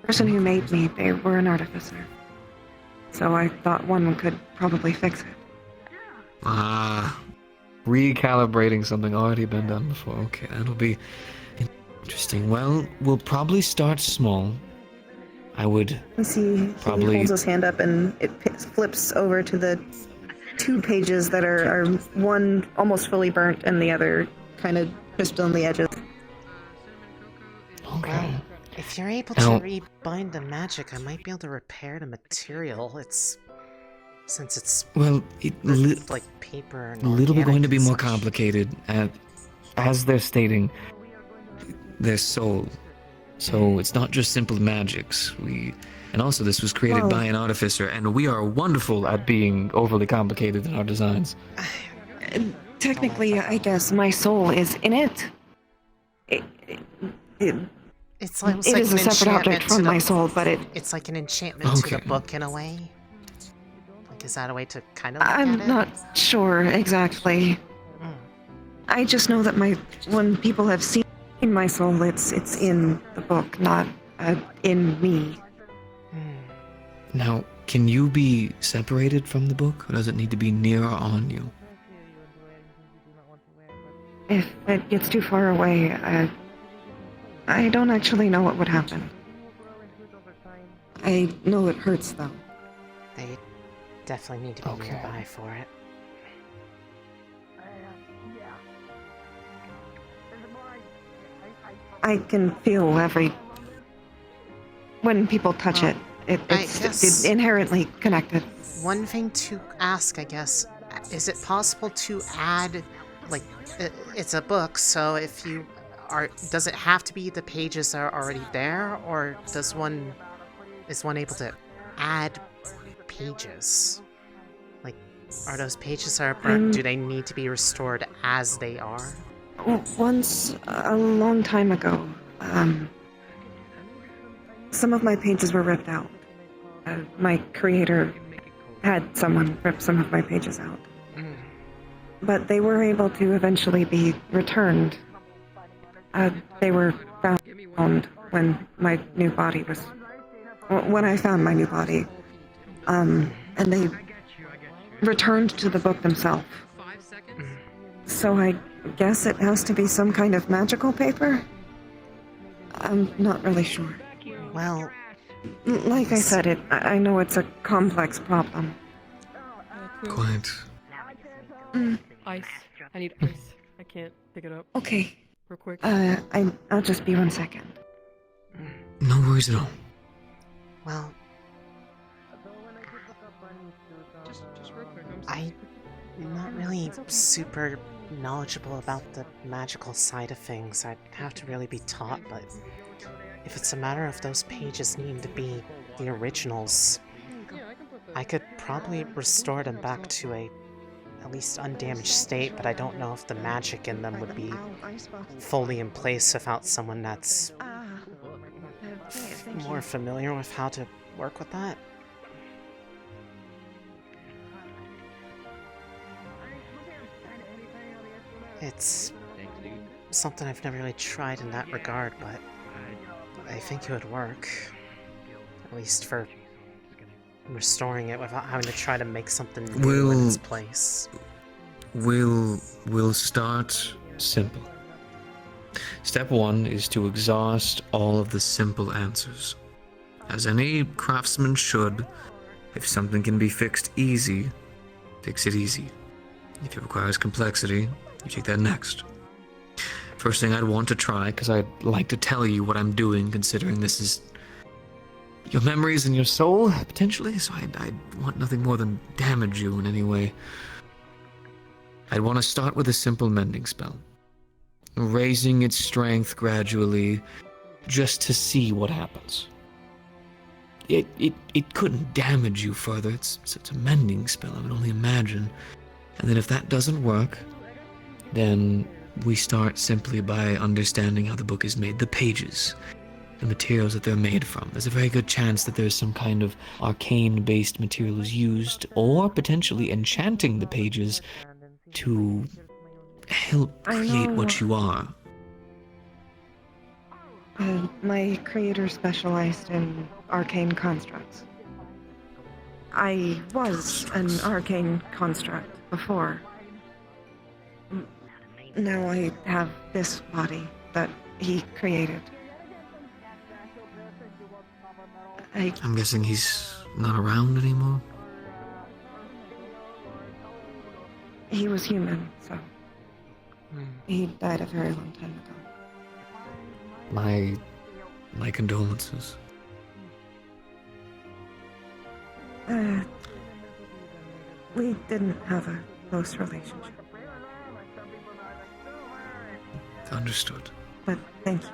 person who made me, they were an artificer. So I thought one could probably fix it. Recalibrating something already been done before. Okay, that'll be interesting. Well, we'll probably start small. I would probably... He holds his hand up and it flips over to the 2 pages that are one almost fully burnt and the other kind of crisped on the edges. Okay. Well, if you're able to rebind the magic, I might be able to repair the material. Since it's like paper and a little bit going to be more complicated, as they're stating, their soul. So it's not just simple magics. And also this was created by an artificer, and we are wonderful at being overly complicated in our designs. Technically, I guess my soul is in it. It's it is a separate object from my soul, but it's like an enchantment to the book in a way. Like, is that a way to kind of look at it? I'm not sure exactly. I just know that when people have seen my soul, it's in the book, not in me. Now, can you be separated from the book, or does it need to be near or on you? If it gets too far away, I don't actually know what would happen. I know it hurts, though. They definitely need to be nearby for it. I can feel when people touch it. It's inherently connected. One thing to ask, I guess, is it possible to add, like, it's a book, so if you does it have to be the pages that are already there, or is one able to add pages? Like, are those pages that are burnt, do they need to be restored as they are? Once, a long time ago, some of my pages were ripped out. My creator had someone rip some of my pages out. But they were able to eventually be returned. They were found when my new body was... When I found my new body. And they returned to the book themselves. So I guess it has to be some kind of magical paper? I'm not really sure. Well... Like I said, I know it's a complex problem. Quiet. Ice. I need ice. I can't pick it up. Okay. Real quick. I'll just be 1 second. No worries at all. Well... I'm not really super knowledgeable about the magical side of things. I'd have to really be taught, but if it's a matter of those pages needing to be the originals, I could probably restore them back to a at least undamaged state, but I don't know if the magic in them would be fully in place without someone that's more familiar with how to work with that. It's something I've never really tried in that regard, but I think it would work. At least for restoring it without having to try to make something new in its place. We'll start simple. Step 1 is to exhaust all of the simple answers. As any craftsman should, if something can be fixed easy, fix it easy. If it requires complexity, you take that next. First thing I'd want to try, because I'd like to tell you what I'm doing, considering this is your memories and your soul, potentially, so I'd want nothing more than damage you in any way. I'd want to start with a simple mending spell, raising its strength gradually, just to see what happens. It couldn't damage you further, it's a mending spell, I would only imagine. And then if that doesn't work, then we start simply by understanding how the book is made, the pages, the materials that they're made from. There's a very good chance that there's some kind of arcane-based materials used, or potentially enchanting the pages to help create what you are. My creator specialized in arcane constructs. I was an arcane construct before. Now I have this body that he created. I'm guessing he's not around anymore? He was human, so he died a very long time ago. My condolences. We didn't have a close relationship. Understood. But thank you.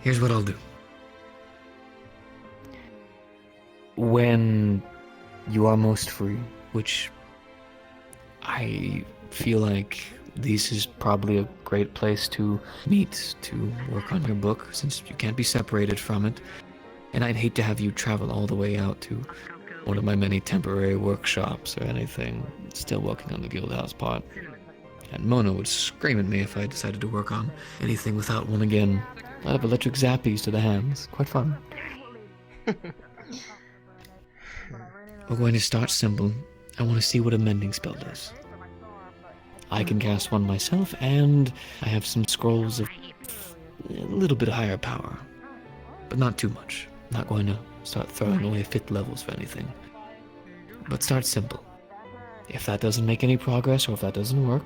Here's what I'll do. When you are most free, which I feel like this is probably a great place to meet, to work on your book, since you can't be separated from it. And I'd hate to have you travel all the way out to one of my many temporary workshops or anything, still working on the Guildhouse part. And Mona would scream at me if I decided to work on anything without one again. A lot of electric zappies to the hands. Quite fun. We're going to start simple. I want to see what a mending spell does. I can cast one myself, and I have some scrolls of a little bit higher power. But not too much. Not going to start throwing away 5th levels for anything. But start simple. If that doesn't make any progress, or if that doesn't work,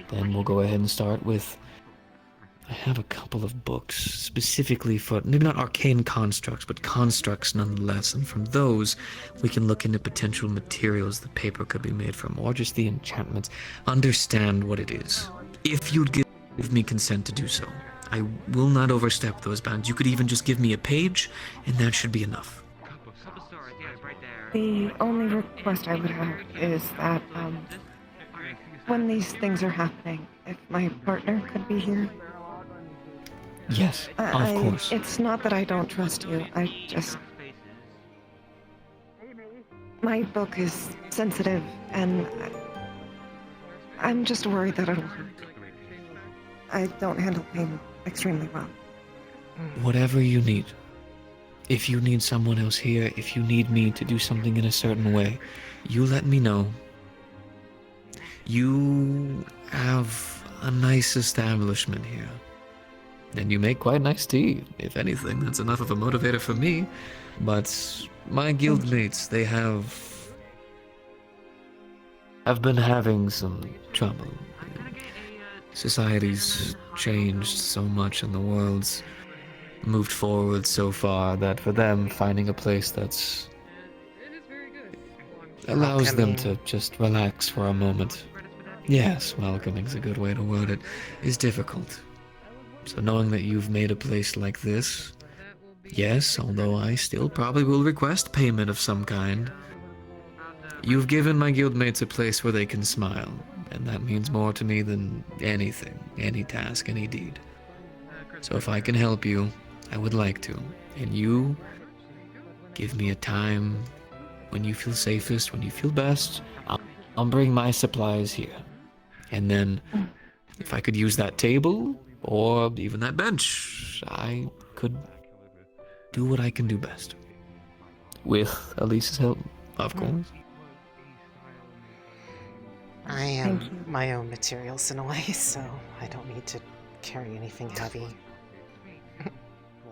then we'll go ahead and start with... I have a couple of books specifically for, maybe not arcane constructs, but constructs nonetheless, and from those we can look into potential materials the paper could be made from, or just the enchantments, understand what it is. If you'd give me consent to do so, I will not overstep those bounds. You could even just give me a page, and that should be enough. The only request I would have is that, when these things are happening, if my partner could be here. Yes, of course. It's not that I don't trust you, I just... My book is sensitive, and I'm just worried that it'll hurt. I don't handle pain extremely well. Whatever you need. If you need someone else here, if you need me to do something in a certain way, you let me know. You have a nice establishment here. And you make quite nice tea. If anything, that's enough of a motivator for me. But my guildmates, they have been having some trouble. Society's changed so much and the world's moved forward so far that for them, finding a place that's allows them to just relax for a moment. Yes, welcoming's a good way to word it, is difficult. So knowing that you've made a place like this, yes, although I still probably will request payment of some kind, you've given my guildmates a place where they can smile, and that means more to me than anything, any task, any deed. So if I can help you, I would like to, and you give me a time when you feel safest, when you feel best, I'll bring my supplies here. And then, if I could use that table, or even that bench, I could do what I can do best. With Elise's help, of course. I am my own materials in a way, so I don't need to carry anything heavy.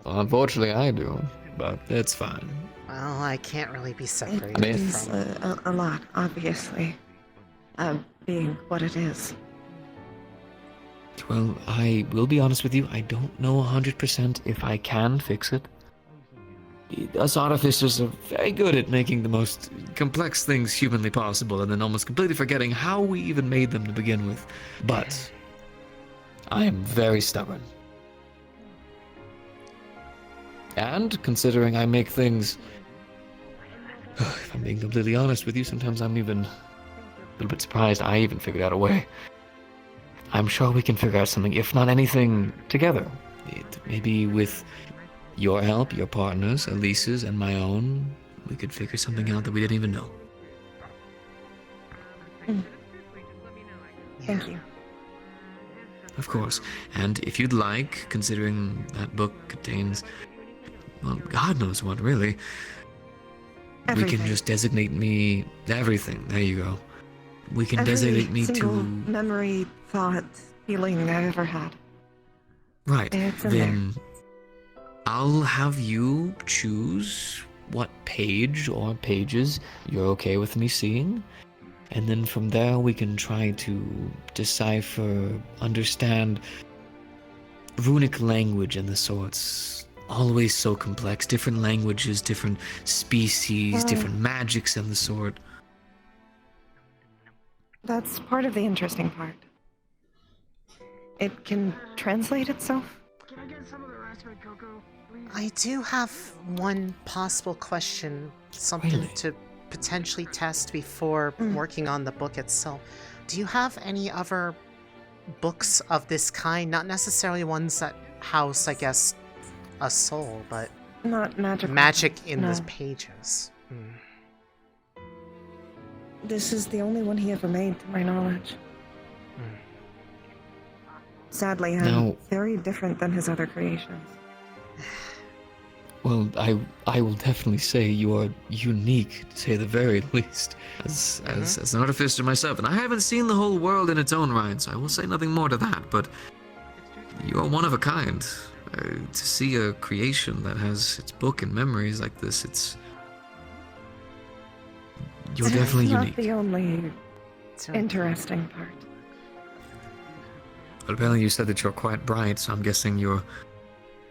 Well, unfortunately, I do, but it's fine. Well, I can't really be separated It is from... a lot, obviously. Being what it is. Well, I will be honest with you, I don't know 100% if I can fix it. Us artificers are very good at making the most complex things humanly possible and then almost completely forgetting how we even made them to begin with. But I am very stubborn. And considering I make things... If I'm being completely honest with you, sometimes I'm even a little bit surprised I even figured out a way. I'm sure we can figure out something, if not anything, together. Maybe with your help, your partners, Elise's, and my own, we could figure something out that we didn't even know. Thank you. Of course. And if you'd like, considering that book contains, well, God knows what, really. Everything. We can just designate me everything. There you go. We can Every designate me single to... memory, thought, feeling I've ever had. Right. It's in Then I'll have you choose what page or pages you're okay with me seeing. And then from there we can try to decipher, understand runic language and the sorts. Always so complex. Different languages, different species, different magics and the sort. That's part of the interesting part. It can translate itself. I do have one possible question, something to potentially test before working on the book itself. Do you have any other books of this kind? Not necessarily ones that house, I guess, a soul, but Not magical. magic in No. the pages. This is the only one he ever made, to my knowledge. Sadly, I'm Now- very different than his other creations. Well, I will definitely say you are unique, to say the very least, as an artificer myself. And I haven't seen the whole world in its own right, so I will say nothing more to that. But you are one of a kind. To see a creation that has its book and memories like this, you're definitely It's not unique. the only interesting part. But apparently you said that you're quite bright, so I'm guessing your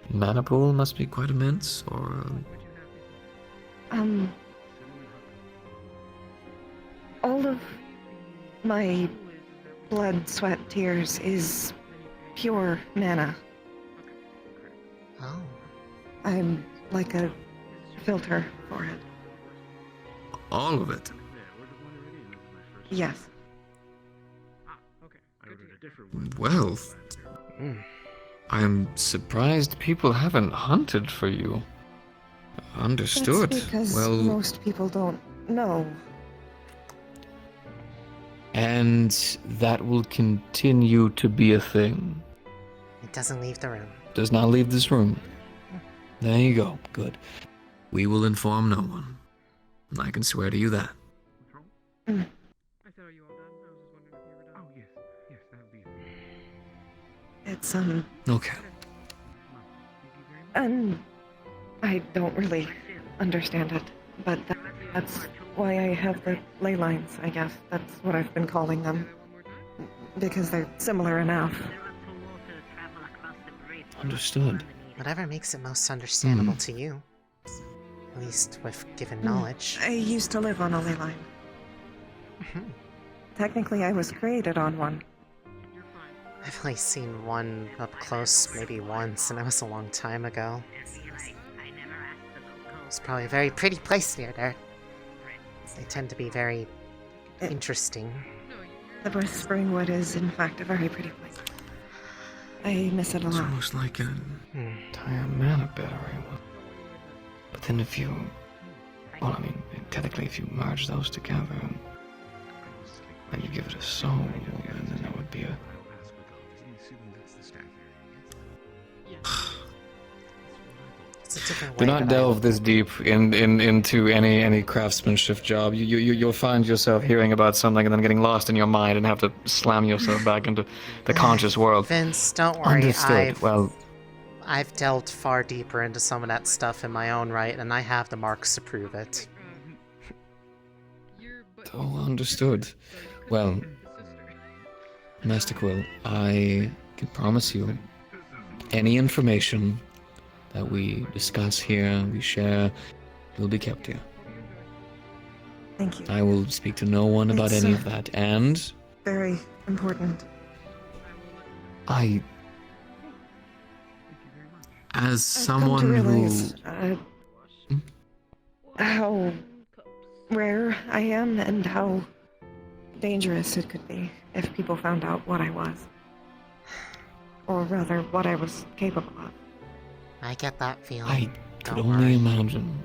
mana pool must be quite immense, or... All of my blood, sweat, tears is pure mana. Oh. I'm like a filter for it. all of it. Yes. Well, I'm surprised people haven't hunted for you. Understood. That's because Well, most people don't know. and that will continue to be a thing. It doesn't leave the room. Does not leave this room. There you go. Good. We will inform no one. I can swear to you that. It's, Okay. and I don't really understand it, but that's why I have the ley lines, I guess. That's what I've been calling them. Because they're similar enough. Understood. Whatever makes it most understandable to you. At least with given knowledge. I used to live on a ley line. Technically, I was created on one. I've only seen one up close maybe once, and that was a long time ago. It's probably a very pretty place near there. They tend to be very interesting. The Whispering Wood is, in fact, a very pretty place. I miss it a It's lot. almost like an entire mana battery. But then if you... Well, I mean, technically if you merge those together, and you give it a soul, and then that would be a... Do not delve this deep into any craftsmanship job. You'll find yourself hearing about something and then getting lost in your mind and have to slam yourself back into the conscious world. Vince, don't worry. Understood. I've delved far deeper into some of that stuff in my own right, and I have the marks to prove it. Oh, understood. Well, Master Quill, I can promise you any information that we discuss here, we share, will be kept here. Thank you. I will speak to no one about any of that, and Very important. as I've someone come to who... realize, how rare I am and how dangerous it could be if people found out what I was. Or rather, what I was capable of. I get that feeling. I could only imagine.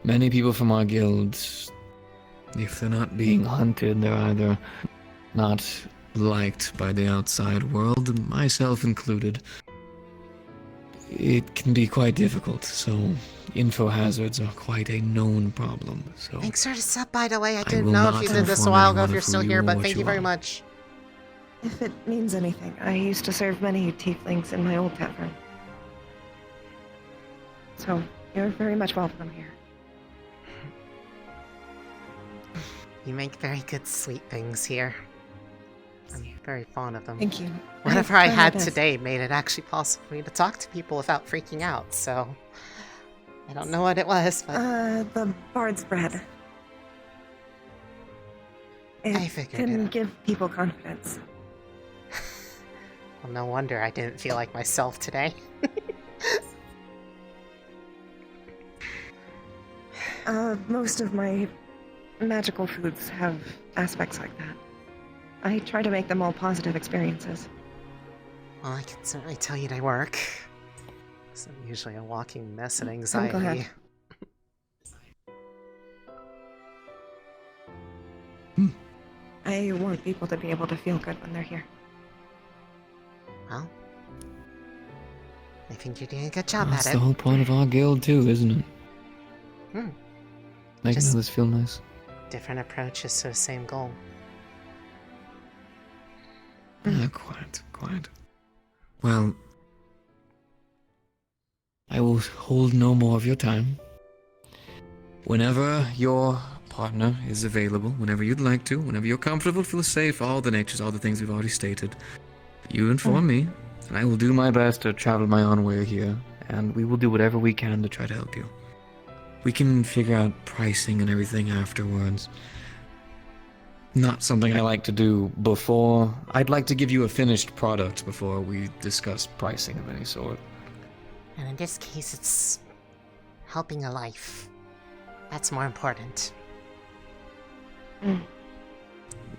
Many people from our guilds, if they're not being hunted, they're either not liked by the outside world, myself included. It can be quite difficult, so info hazards are quite a known problem, so... Thanks for the sub, by the way. I will didn't know if not you did this a inform while ago anyone if you're of who still you here, or but what thank you you very are. much. If it means anything, I used to serve many tieflings in my old tavern. So, you're very much welcome here. You make very good sweet things here. I'm very fond of them. Thank you. Whatever I I try my had best. today made it actually possible for me to talk to people without freaking out, so... I don't know what it was, but... The bard's bread. I It figured can it. give people confidence. Well, no wonder I didn't feel like myself today. Most of my magical foods have aspects like that. I try to make them all positive experiences. Well, I can certainly tell you they work. 'Cause I'm usually a walking mess of I'm anxiety. glad. I want people to be able to feel good when they're here. Well, I think you're doing a good job That's at the it. whole point of our guild too, isn't it? Hmm. Making Just- others feel nice. Different approaches to the same goal. Quite. Well, I will hold no more of your time. Whenever your partner is available, whenever you'd like to, whenever you're comfortable, feel safe, all the natures, all the things we've already stated, you inform me, and I will do my best to travel my own way here, and we will do whatever we can to try to help you. We can figure out pricing and everything afterwards. Not something I like to do before. I'd like to give you a finished product before we discuss pricing of any sort. And in this case, it's helping a life. That's more important. Well,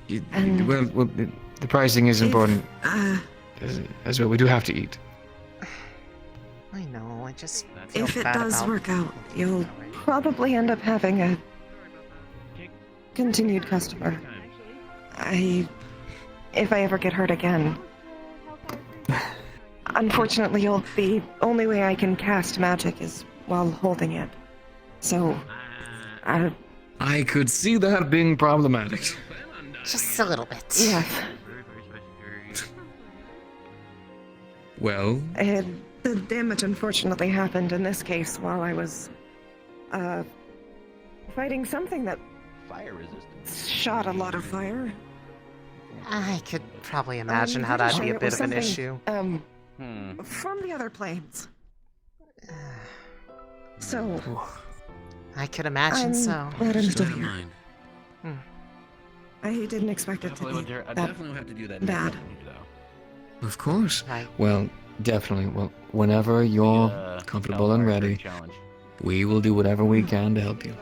the pricing is important as well. We do have to eat. I know, I just feel If it bad does about... work out, you'll probably end up having a continued customer. If I ever get hurt again. Unfortunately, the only way I can cast magic is while holding it. So, I could see that being problematic. Just a little bit. yes. Well, The damage unfortunately happened in this case while I was, fighting something that shot a lot of fire. I could probably imagine how that'd be a It bit was of an something, issue. From the other planes. So, I could imagine I'm so. glad I'm still Don't here. mind. I didn't expect it to be I that definitely have to do that. bad. of course. Right. Well, definitely. Well, whenever you're comfortable and ready, we will do whatever we can to help you.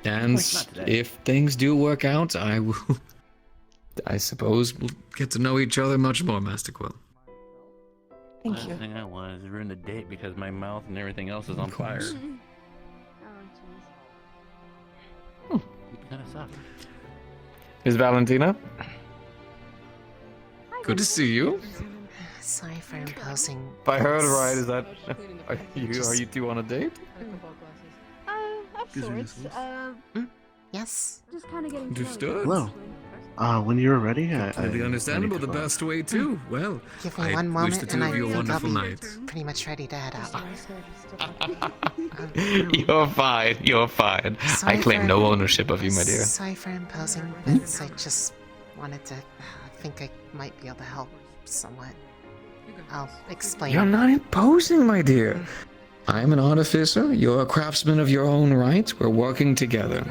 And if things do work out, I will. I suppose we'll get to know each other much more, Master Quill. Thank Last you. thing I want is ruin the date because my mouth and everything else is on fire. Kind of sucks. Is Valentina? Good to see you. Sorry for imposing. If I heard this. right, is that are you two on a date? Of sorts. Yes. Just kind of getting Understood. Hello. When you're ready, Completely understandable. The best way too. Well, Give me I one wish moment the two and I of you a think I'll wonderful be night. pretty much ready to head out. You're fine. You're fine. I Sorry claim for- no ownership of you, my dear. Sorry for imposing this. I just wanted to. I think I might be able to help somewhat. I'll explain. You're not imposing, my dear. I'm an artificer. You're a craftsman of your own right. We're working together.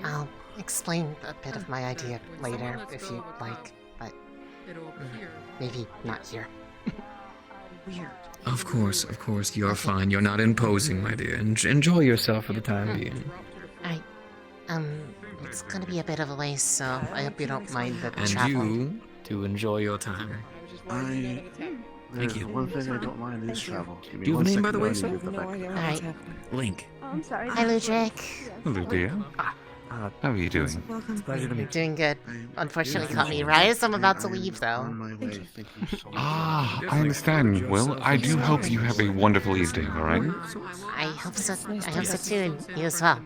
I'll explain a bit of my idea later if you like, but maybe not here. Weird. Of course. You're fine. You're not imposing, my dear. Enjoy yourself for the time being. Alright. It's gonna be a bit of a ways, so I hope you don't mind the And travel. you to enjoy your time. Thank you. One thing I don't mind is travel. Give me Do you have a one name, by second, the way, I sir? need to get back. Alright. Link. I'm sorry. Hi, Ludwig. Hello, dear. How are you doing? I'm doing good. Unfortunately, caught me right as I'm about to leave, though. Ah, I understand. Well, I do hope you have a wonderful evening, alright? I hope so. I hope so too, and you as well.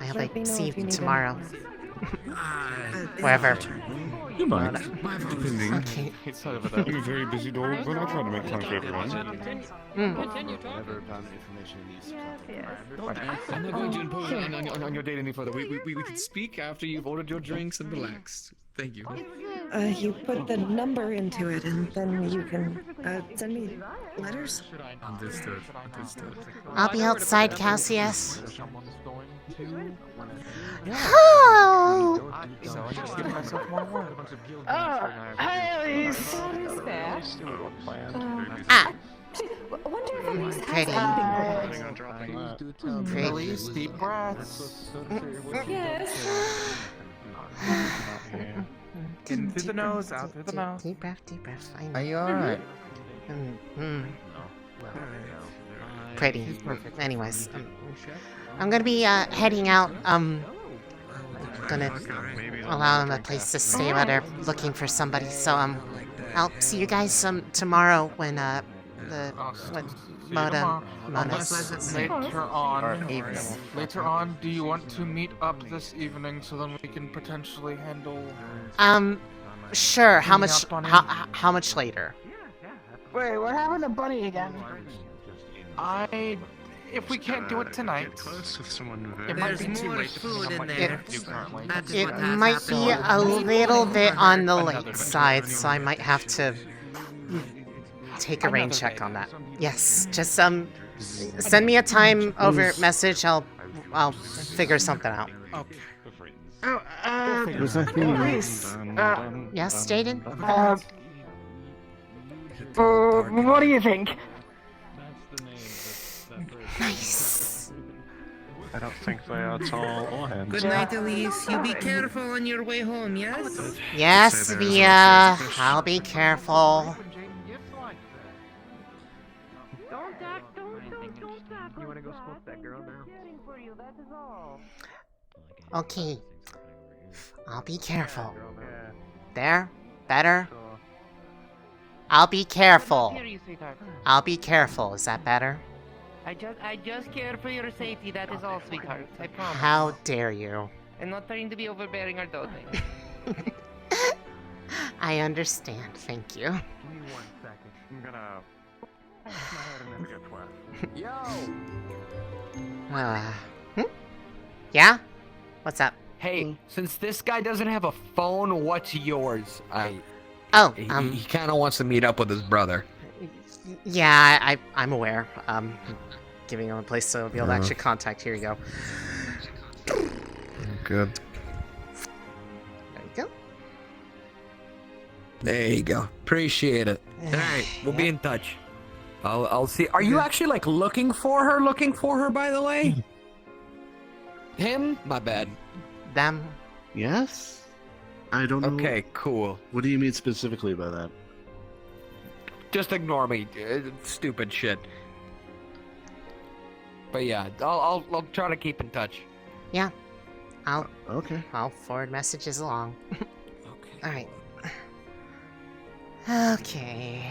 I hope I see you tomorrow. Wherever. You might. Depending. Okay. I'm a very busy dog, but I try to make time for everyone. I'm not going to impose on your date any further. We can speak after you've ordered your drinks and relaxed. Thank you. You put the number into it, and then you can send me letters. Understood. I'll be outside, Cassius. Oh! Hi, Elise. Ah. Wonder if Elise has Pretty. anything Pretty. Release deep breaths. Yes. In through the nose, out through the mouth. Deep breath, fine. Are you alright? Pretty. Anyways, I'm gonna be heading out. Gonna allow them a place to stay while they're looking for somebody. So I'll see you guys tomorrow when Mona. Later on, do you want to meet up this evening so then we can potentially handle? Sure. How Hanging much? out, Bunny? How much later? Wait, what happened to Bunny again? If we can't do it tonight, it might be too late. food in What there. you do currently. It might be a little bit on the late side, so I might have to take a rain check on that. Yes, just send me a time over message. I'll figure something out. Okay. Elise. Yes, Jaden? What do you think? Nice. I don't think they are tall or handsome. Good night, Elise. You be careful on your way home, yes? Yes, Via. I'll be careful. You wanna go smoke that girl now? Okay. I'll be careful. There? Better? I'll be careful. I'll be careful. Is that better? I just care for your safety, that is all, sweetheart. I promise. How dare you? I'm not trying to be overbearing or doting. I understand. Thank you. Give me 1 second. I'm gonna my head and then get wet. Yeah? What's up? Hey, since this guy doesn't have a phone, what's yours? He kind of wants to meet up with his brother. Yeah, I'm aware. Giving him a place to be able to actually contact. Here you go. Good. There you go. There you go. Appreciate it. All right, we'll be in touch. I'll see. Are you actually like looking for her? By the way. Him? My bad. Them? Yes? I don't know. Okay, cool. What do you mean specifically by that? Just ignore me. Stupid shit. But yeah, I'll try to keep in touch. Yeah. Okay. I'll forward messages along. Okay. Alright. Okay.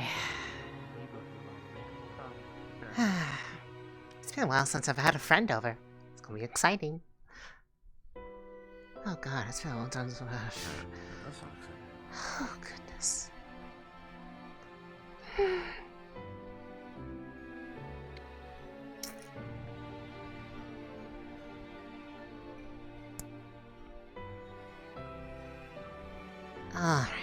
It's been a while since I've had a friend over. It's gonna be exciting. Oh god, it's been a long time since I've had. Oh goodness. Alright.